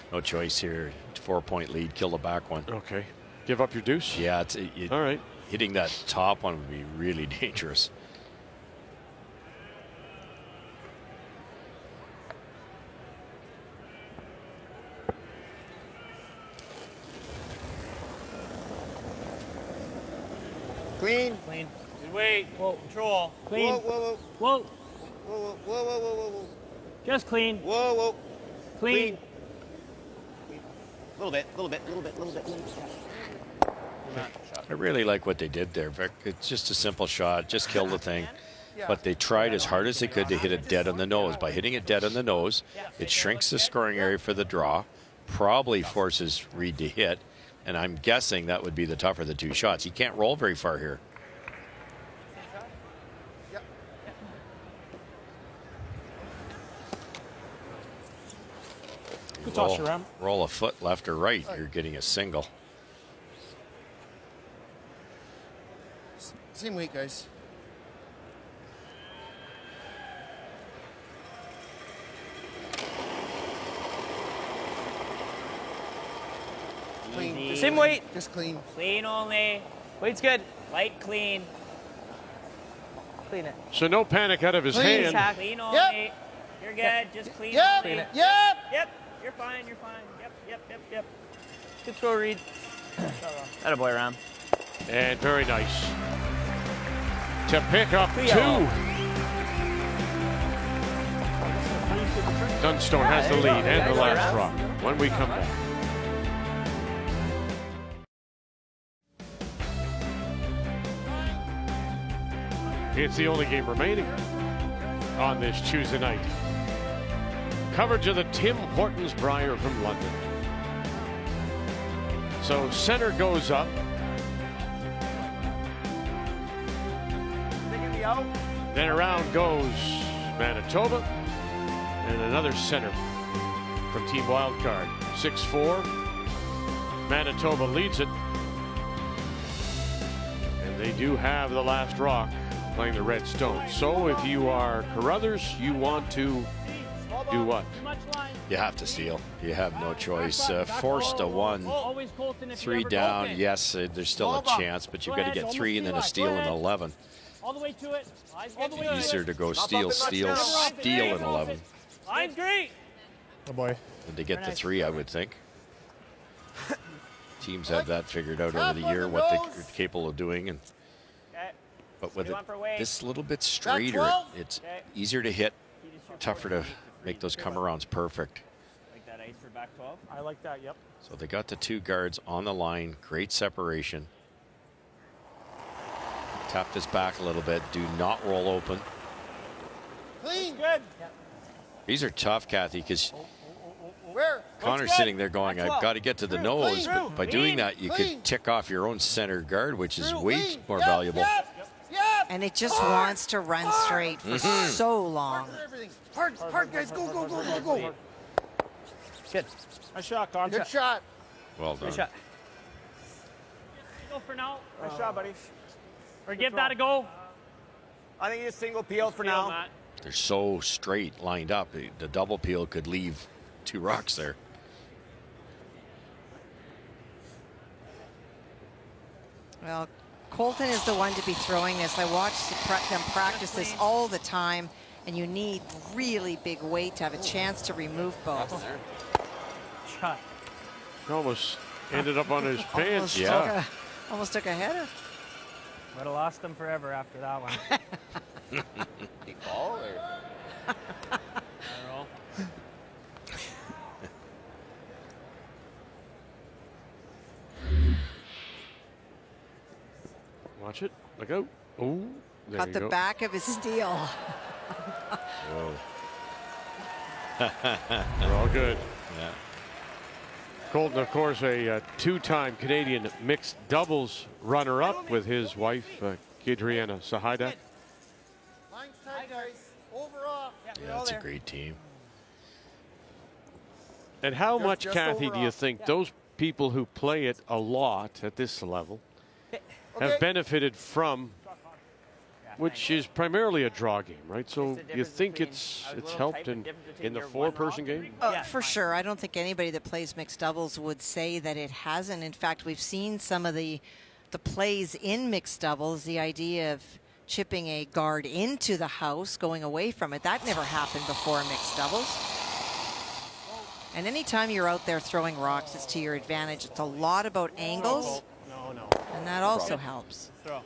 No choice here. 4-point lead, kill the back one. Okay. Give up your deuce? Yeah, all right. Hitting that top one would be really dangerous. Clean. Clean. Good weight. Whoa. Control. Clean. Whoa, whoa, Whoa. whoa. Whoa, whoa, whoa, whoa, whoa, whoa. Just clean. Whoa, whoa. Clean. Little bit, little bit, little bit, little bit. I really like what they did there, Vic. It's just a simple shot, just kill the thing. But they tried as hard as they could to hit it dead on the nose. By hitting it dead on the nose, it shrinks the scoring area for the draw, probably forces Reed to hit, and I'm guessing that would be the tougher of the two shots. He can't roll very far here. Good toss, Ram. Roll a foot left or right, you're getting a single. Same weight, guys. Clean. Same weight. Just clean. Clean only. Weight's good. Light clean. Clean it. So no panic out of his Clean. hand. Clean only. You're good. Just clean Yep. only. Yep. Yep. You're fine. You're fine. Yep. Good throw, Reed. Attaboy, Ram. And very nice. To pick up two. Dunstone has the lead and the last drop when we come back. It's the only game remaining on this Tuesday night. Coverage of the Tim Hortons Brier from London. So center goes up. Then around goes Manitoba. And another center from Team Wildcard. 6'4". Manitoba leads it. And they do have the last rock playing the Red Stone. So if you are Carruthers, you want to do what? You have to steal. You have no choice. Forced to 1, 3 down. Yes, there's still a chance, but you've got to get 3 and then a steal and 11. All the way to it. All the way to it. Easier to go steal in 11 Line's great. Oh boy. than to get the 3, I would think. Teams have that figured out over the year, what they're capable of doing. And but with it this little bit straighter, it's easier to hit, tougher to make those come-arounds perfect. Like that ice for back 12? I like that, yep. So they got the 2 guards on the line, great separation. Tap this back a little bit, do not roll open. Clean. Good. These are tough, Kathy, because Where? Connor's sitting there going, I've got to get to the nose, but by doing that, you could tick off your own center guard, which is way more valuable. And it just wants to run straight for so long. Hard, guys. Go. Good. Nice shot, Con. Good shot. Well done. Good shot. Go for now. Nice shot, buddy. Or give that a go. I think you just single peel for now. Matt. They're so straight lined up. The double peel could leave 2 rocks there. Well, Colton is the one to be throwing this. I watch them practice this all the time, and you need really big weight to have a chance to remove both. Shot. Almost ended up on his pants. Almost took a header. Would have lost him forever after that one. Big ball or? Watch it. Look out. Oh, there Got you the go. back of his steel. Whoa. We're all good. Yeah. Colton, of course, a 2-time Canadian mixed doubles runner-up with his wife, Adriana Sahida. Line's tight, guys. Over off. Yeah, that's a great team. And how much, just Kathy, over do you off. think those people who play it a lot at this level have benefited from, which is primarily a draw game, right? So you think it's helped in the 4-person game? For sure. I don't think anybody that plays mixed doubles would say that it hasn't. In fact, we've seen some of the plays in mixed doubles, the idea of chipping a guard into the house, going away from it. That never happened before in mixed doubles. And anytime you're out there throwing rocks, it's to your advantage. It's a lot about angles. No. And that also helps. Throw.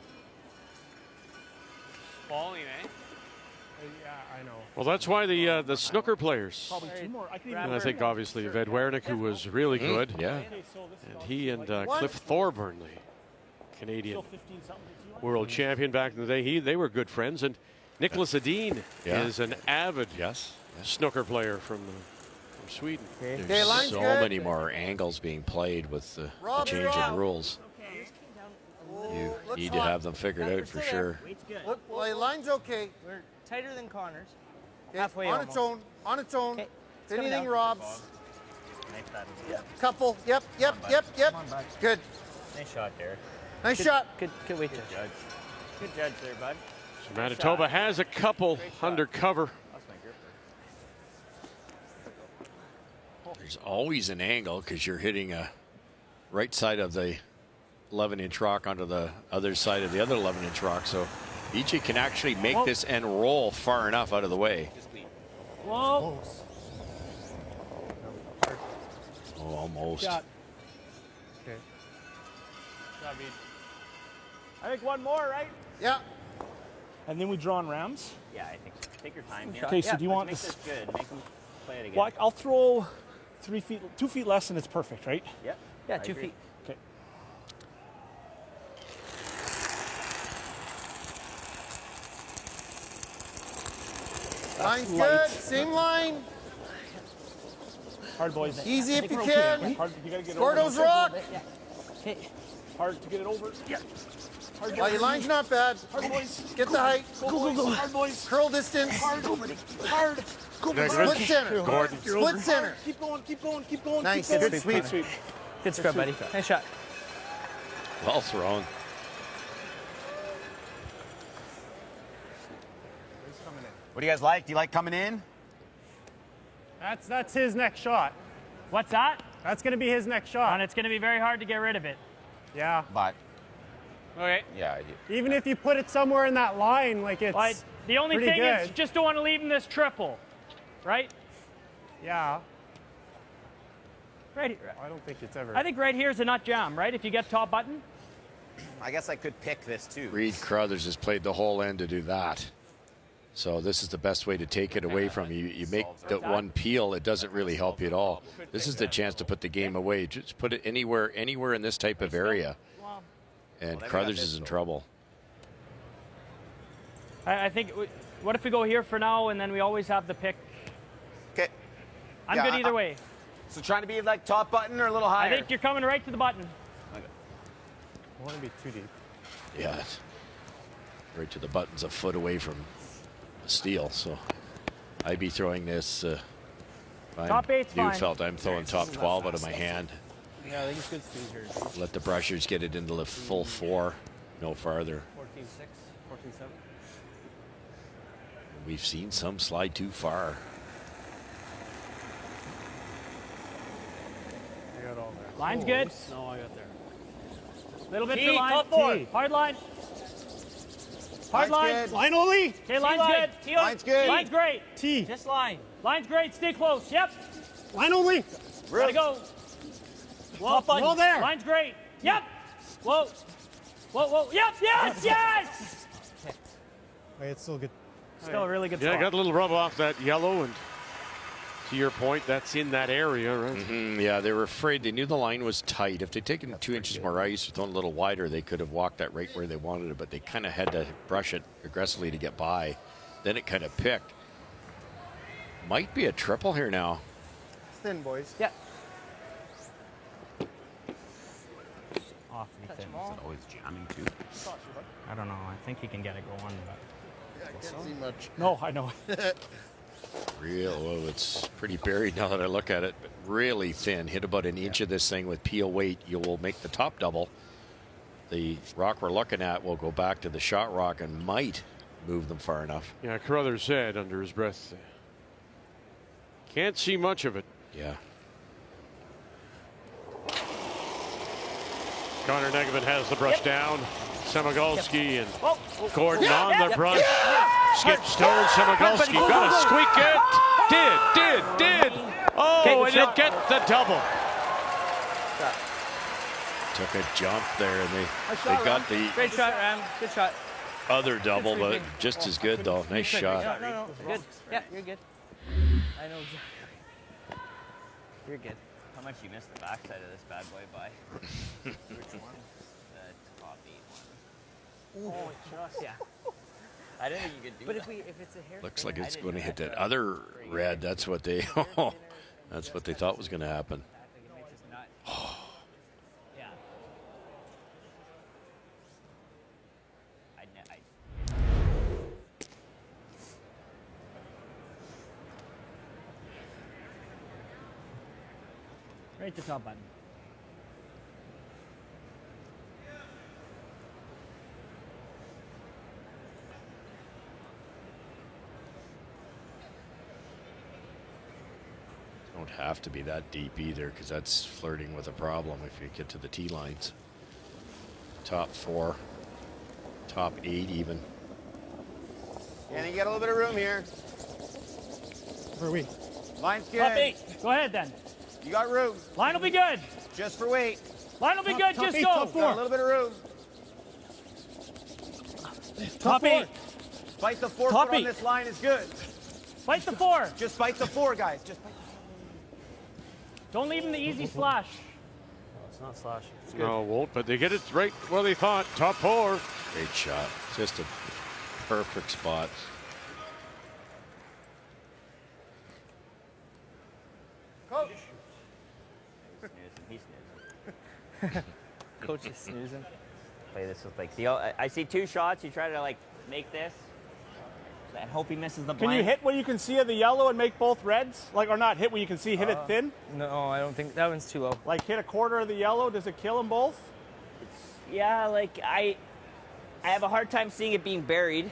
Falling, eh? Yeah, I know. Well, that's why the snooker players, Probably 2 more. I can even and I think obviously Ved Wernick, who was really good, Yeah. and he and Cliff Thorburn, the Canadian world champion back in the day, they were good friends. And Nicholas Edin is an avid snooker player from Sweden. There's so many more angles being played with the change in rules. You need to have them figured out for sure. Look, well, line's okay. We're tighter than Connors. Okay, Halfway on its own. On its own. Okay, If anything robs. Nice battle. Couple. Yep. Good. Nice shot there. Nice shot. Good weight judge. Good judge there, bud. So Manitoba has a couple under cover. There's always an angle because you're hitting a right side of the 11-inch rock onto the other side of the other 11-inch rock. So BJ can actually make this and roll far enough out of the way. Whoa. Oh, almost. Shot. Okay. I think 1 more, right? Yeah. And then we draw on rams. Yeah, I think so. Take your time. Okay, so do you want this? Make this good. Make them play it again. Well, I'll throw 2 feet less, and it's perfect, right? Yeah. Yeah, 2 feet. Okay. Line's good. Same line. Hard, boys. Easy if you can. Hard, you gotta get Score over those rock. Okay. Hard to get it over. Yeah. Hard Oh, your line's not bad. Hard, boys. Get the height. Go. Hard, boys. Curl distance. Hard. Go. Split center. Gordon. Split center. Keep going. Nice. Keep going. Good sweep. Good scrub, buddy. Nice shot. Well thrown. What do you guys like? Do you like coming in? That's his next shot. What's that? That's going to be his next shot. And it's going to be very hard to get rid of it. Yeah. But Okay. yeah, Even if you put it somewhere in that line, like it's But the only pretty thing good. is, just don't want to leave him this triple, right? Yeah. Right here. I don't think it's ever. I think right here is a nut jam, right? If you get top button. I guess I could pick this too. Reed Carruthers has played the whole end to do that. So this is the best way to take it away from you. You make the one peel, it doesn't really help you at all. This is the chance to put the game away. Just put it anywhere in this type of area. And Carruthers is in trouble. I think, what if we go here for now and then we always have the pick? Okay. I'm good either way. So trying to be like top button or a little higher? I think you're coming right to the button. I want to be too deep. Yeah. Right to the buttons a foot away from the steel. So I'd be throwing this Top eight's You fine. felt I'm throwing top 12 out of my hand. Yeah, I think it's good speed here. Let the brushers get it into the full 4, no farther. 14.6, 14.7. We've seen some slide too far. I got all there. Line's good. No, I got there. Little bit T, to line. top 4. Hard line. Hard line. good. Line only. Okay, line's good. T, Line's good. Line's great. T. Just line. Line's great. Stay close. Yep. Line only. Gotta go. Whoa, Whoa there. Line's great. Yep. Whoa. Whoa, whoa. Yep, yes, yes. Wait, it's still good. Still a really good Yeah, spot. got a little rub off that yellow, and to your point, that's in that area, right? Yeah, they were afraid. They knew the line was tight. If they'd taken 2 inches more ice, thrown a little wider, they could have walked that right where they wanted it, but they kind of had to brush it aggressively to get by. Then it kind of picked. Might be a triple here now. It's thin, boys. Yeah. Off the thin. Is it always jamming too? I don't know. I think he can get it going, but I can't see much. no, I know. Well, it's pretty buried now that I look at it, but really thin. Hit about an inch of this thing with peel weight. You will make the top double. The rock we're looking at will go back to the shot rock and might move them far enough. Yeah, Carruthers said under his breath, can't see much of it. Yeah. Connor Negevin has the brush down. Semigalski and Oh, Gordon yeah, on yeah, the brush. yeah. Skip Stone, Semigalski got to squeak it. Did. Oh, and he'll get the double. Took a jump there, and they got the Great shot, Ram. Good shot. other double, but just as good, though. Nice shot. No. Good. Yeah, you're good. I know exactly. You're good. How much you missed the backside of this bad boy by? Which one? The top 8 one. Oh, just, yeah. I didn't think you could do But that. if it's a hair. Looks like it's going to hit that other red. That's what they that's what they thought was going to happen. Yeah. Right to top button. Don't have to be that deep either, because that's flirting with a problem if you get to the tee lines. Top 4, top 8 even. And you get a little bit of room here. Where are we? Line's good. Top 8. Go ahead then. You got room. Line will be good. Just for weight. Line will be good. Top Just 8, go. top 4. Got a little bit of room. Top 8. Fight the 4 Top foot on 8. this line is good. Fight the 4. Just fight the 4, guys. Just fight. Don't leave him the easy slash. It's not slash. It's good. No, won't, but they get it right where they thought. Top 4. Great shot. Just a perfect spot. Coach. He's snoozing. Coach is snoozing. Play this with like the. I see 2 shots. You try to like make this. I hope he misses the blank. Can you hit what you can see of the yellow and make both reds? Like, or not hit what you can see, hit it thin? No, I don't think that one's too low. Like hit a quarter of the yellow, does it kill them both? Yeah, like I have a hard time seeing it being buried.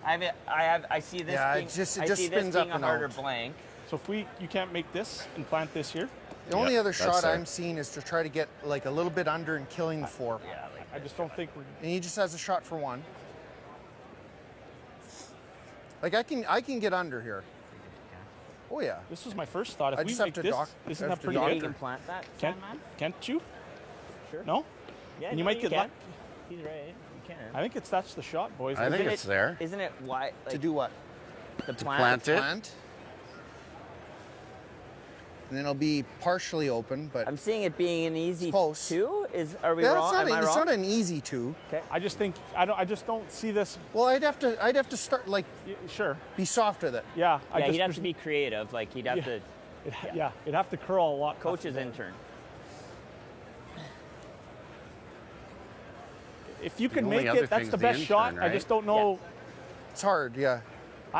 I see this. Yeah, being, it just I see spins this being up and a harder out. blank. So if you can't make this and plant this here? The only other that's shot there. I'm seeing is to try to get like a little bit under and killing the 4. Yeah, like I just don't think we're... And he just has a shot for 1. Like I can get under here. Oh yeah. This was my first thought. If I we just make have to this, isn't that pretty you good? can plant that. Can't you? Sure. No? Yeah, And you no, might get can. luck. He's right. You can. I think that's the shot, boys. I think Isn't it's it- there. Isn't it why? Like, To do what? the To plant? plant it. Plant. And then it'll be partially open, but I'm seeing it being an easy close. 2. Are we yeah, wrong? Am I it's wrong? not an easy 2. Okay. I just think I just don't see this. Well, I'd have to start like Sure. be soft with it. Yeah. Yeah, he'd have to be creative. Like he'd have Yeah. to. Yeah, it'd have to curl a lot. Coach's intern. If you can only make other it, that's thing's the the best shot. intern, I right? just don't know. It's hard, yeah.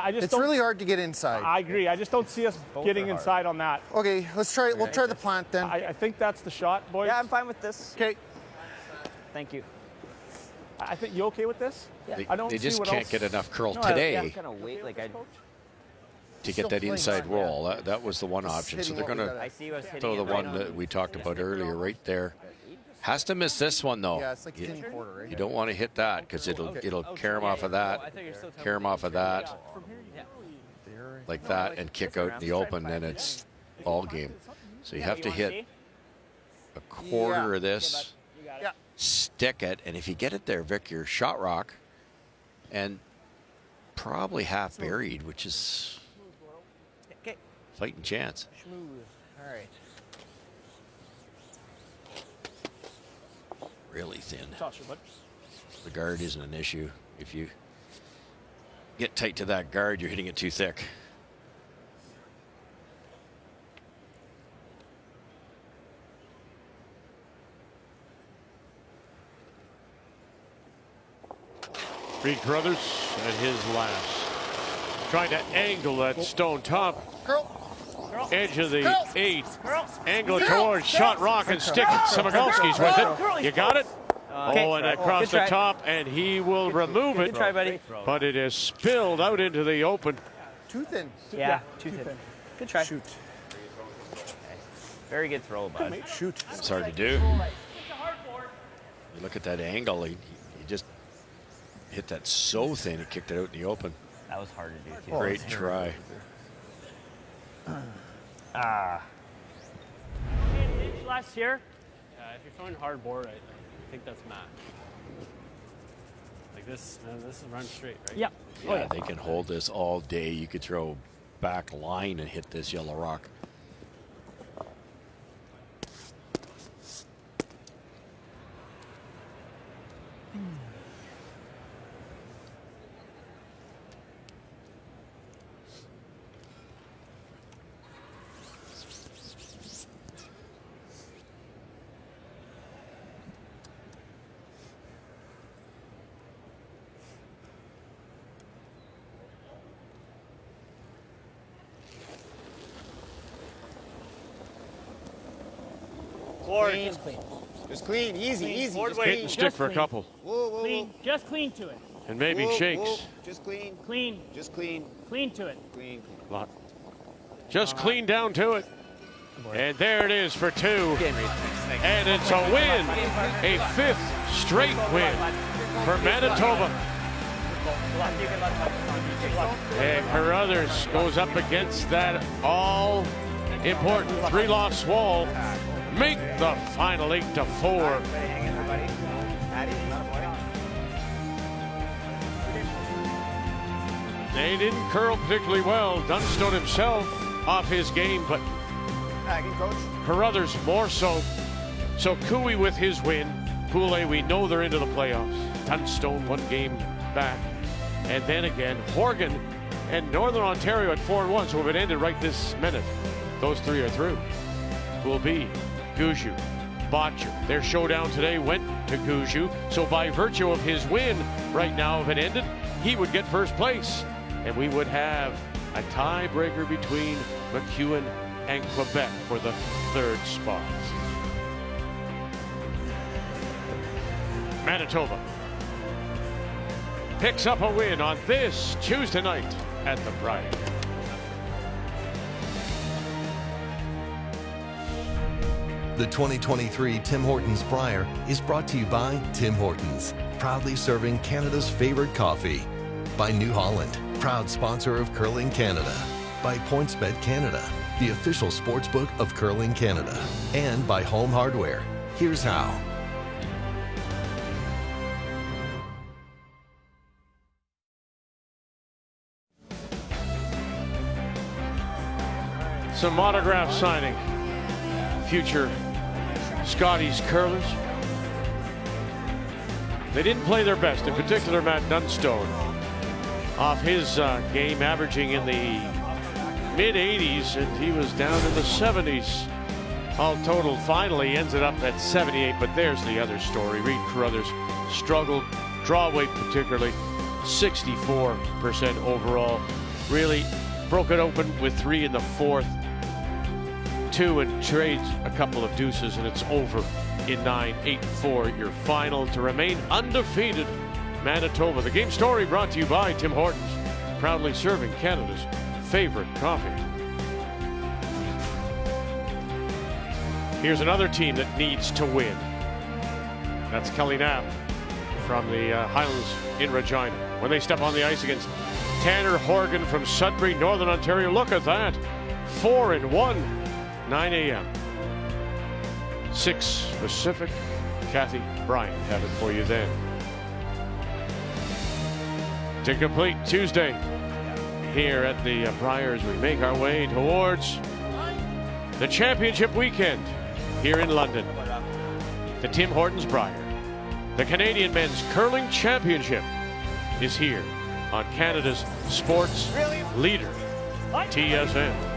It's really hard to get inside. I agree. I just don't see us getting inside on that. Okay, let's try it. We'll try the plant then. I think that's the shot, boys. Yeah, I'm fine with this. Okay. Thank you. I think you okay with this? Yeah. I don't They see just what can't else. get enough curl No, today I'm gonna wait. Like to get that inside roll. That was the one option. So they're going to throw the one that we talked about earlier right there. Has to miss this one though. Yeah, it's like thin quarter, right? You don't want to hit that because it'll carry him off of that, carry him off of that, like that, and kick out in the open. Then it's all game. So you have to hit a quarter of this, stick it, and if you get it there, Vic, you're shot rock, and probably half buried, which is fighting chance. Smooth. All right. Really thin. Toss your butt. The guard isn't an issue. If you get tight to that guard, you're hitting it too thick. Reed Carruthers and his last. Trying to angle that stone top. Edge of the 8. Angle it towards shot rock and stick it. Samagalski's with it. You got it? Oh, and across the top, and he will remove it. Good try, buddy. But it is spilled out into the open. Too thin. Yeah, too thin. Good try. Shoot. Very good throw, bud. Shoot. It's hard to do. You look at that angle, he just hit that so thin, he kicked it out in the open. That was hard to do, too. Great try. An inch less here. Yeah, if you're throwing hard board, I think that's Matt. Like this is run straight, right? Yeah. Yeah, they can hold this all day. You could throw back line and hit this yellow rock. Clean. Just clean, easy, easy. Just hit and stick for a couple. Whoa. Clean. Just clean to it. And maybe shakes. Just clean. Clean. Just clean. Clean to it. Clean. Just clean down to it. And there it is for 2. And it's a win. A 5th straight win for Manitoba. And Carruthers goes up against that all-important 3-loss wall. Make the final 8-4. They didn't curl particularly well. Dunstone himself off his game, but Carruthers more so. So Cooey with his win. Pool A, we know they're into the playoffs. Dunstone 1 game back. And then again, Horgan and Northern Ontario at 4-1. So if it ended right this minute, those 3 are through. Pool B, Gushue, Botcher. Their showdown today went to Gushue. So by virtue of his win right now, if it ended, he would get first place. And we would have a tiebreaker between McEwen and Quebec for the 3rd spot. Manitoba picks up a win on this Tuesday night at the Brier. The 2023 Tim Hortons Brier is brought to you by Tim Hortons, proudly serving Canada's favorite coffee. By New Holland, proud sponsor of Curling Canada. By PointsBet Canada, the official sportsbook of Curling Canada. And by Home Hardware. Here's how. Some autograph signing. Future Scotties curlers. They didn't play their best, in particular Matt Dunstone. Off his game, averaging in the mid-80s, and he was down in the 70s. All total, finally ends it up at 78, but there's the other story. Reed Carruthers struggled, draw weight particularly, 64% overall. really broke it open with 3 in the 4th. 2 and trades a couple of deuces, and it's over in 9. 8-4 your final to remain undefeated. Manitoba. The game story brought to you by Tim Hortons, proudly serving Canada's favorite coffee. Here's another team that needs to win. That's Kelly Knapp from the Highlands in Regina. When they step on the ice against Tanner Horgan from Sudbury, Northern Ontario. Look at that. 4-1. 9 a.m. 6 Pacific. Kathy Bryant have it for you then. To complete Tuesday here at the Brier as we make our way towards the championship weekend here in London. The Tim Hortons Brier, the Canadian Men's Curling Championship, is here on Canada's sports leader, TSN.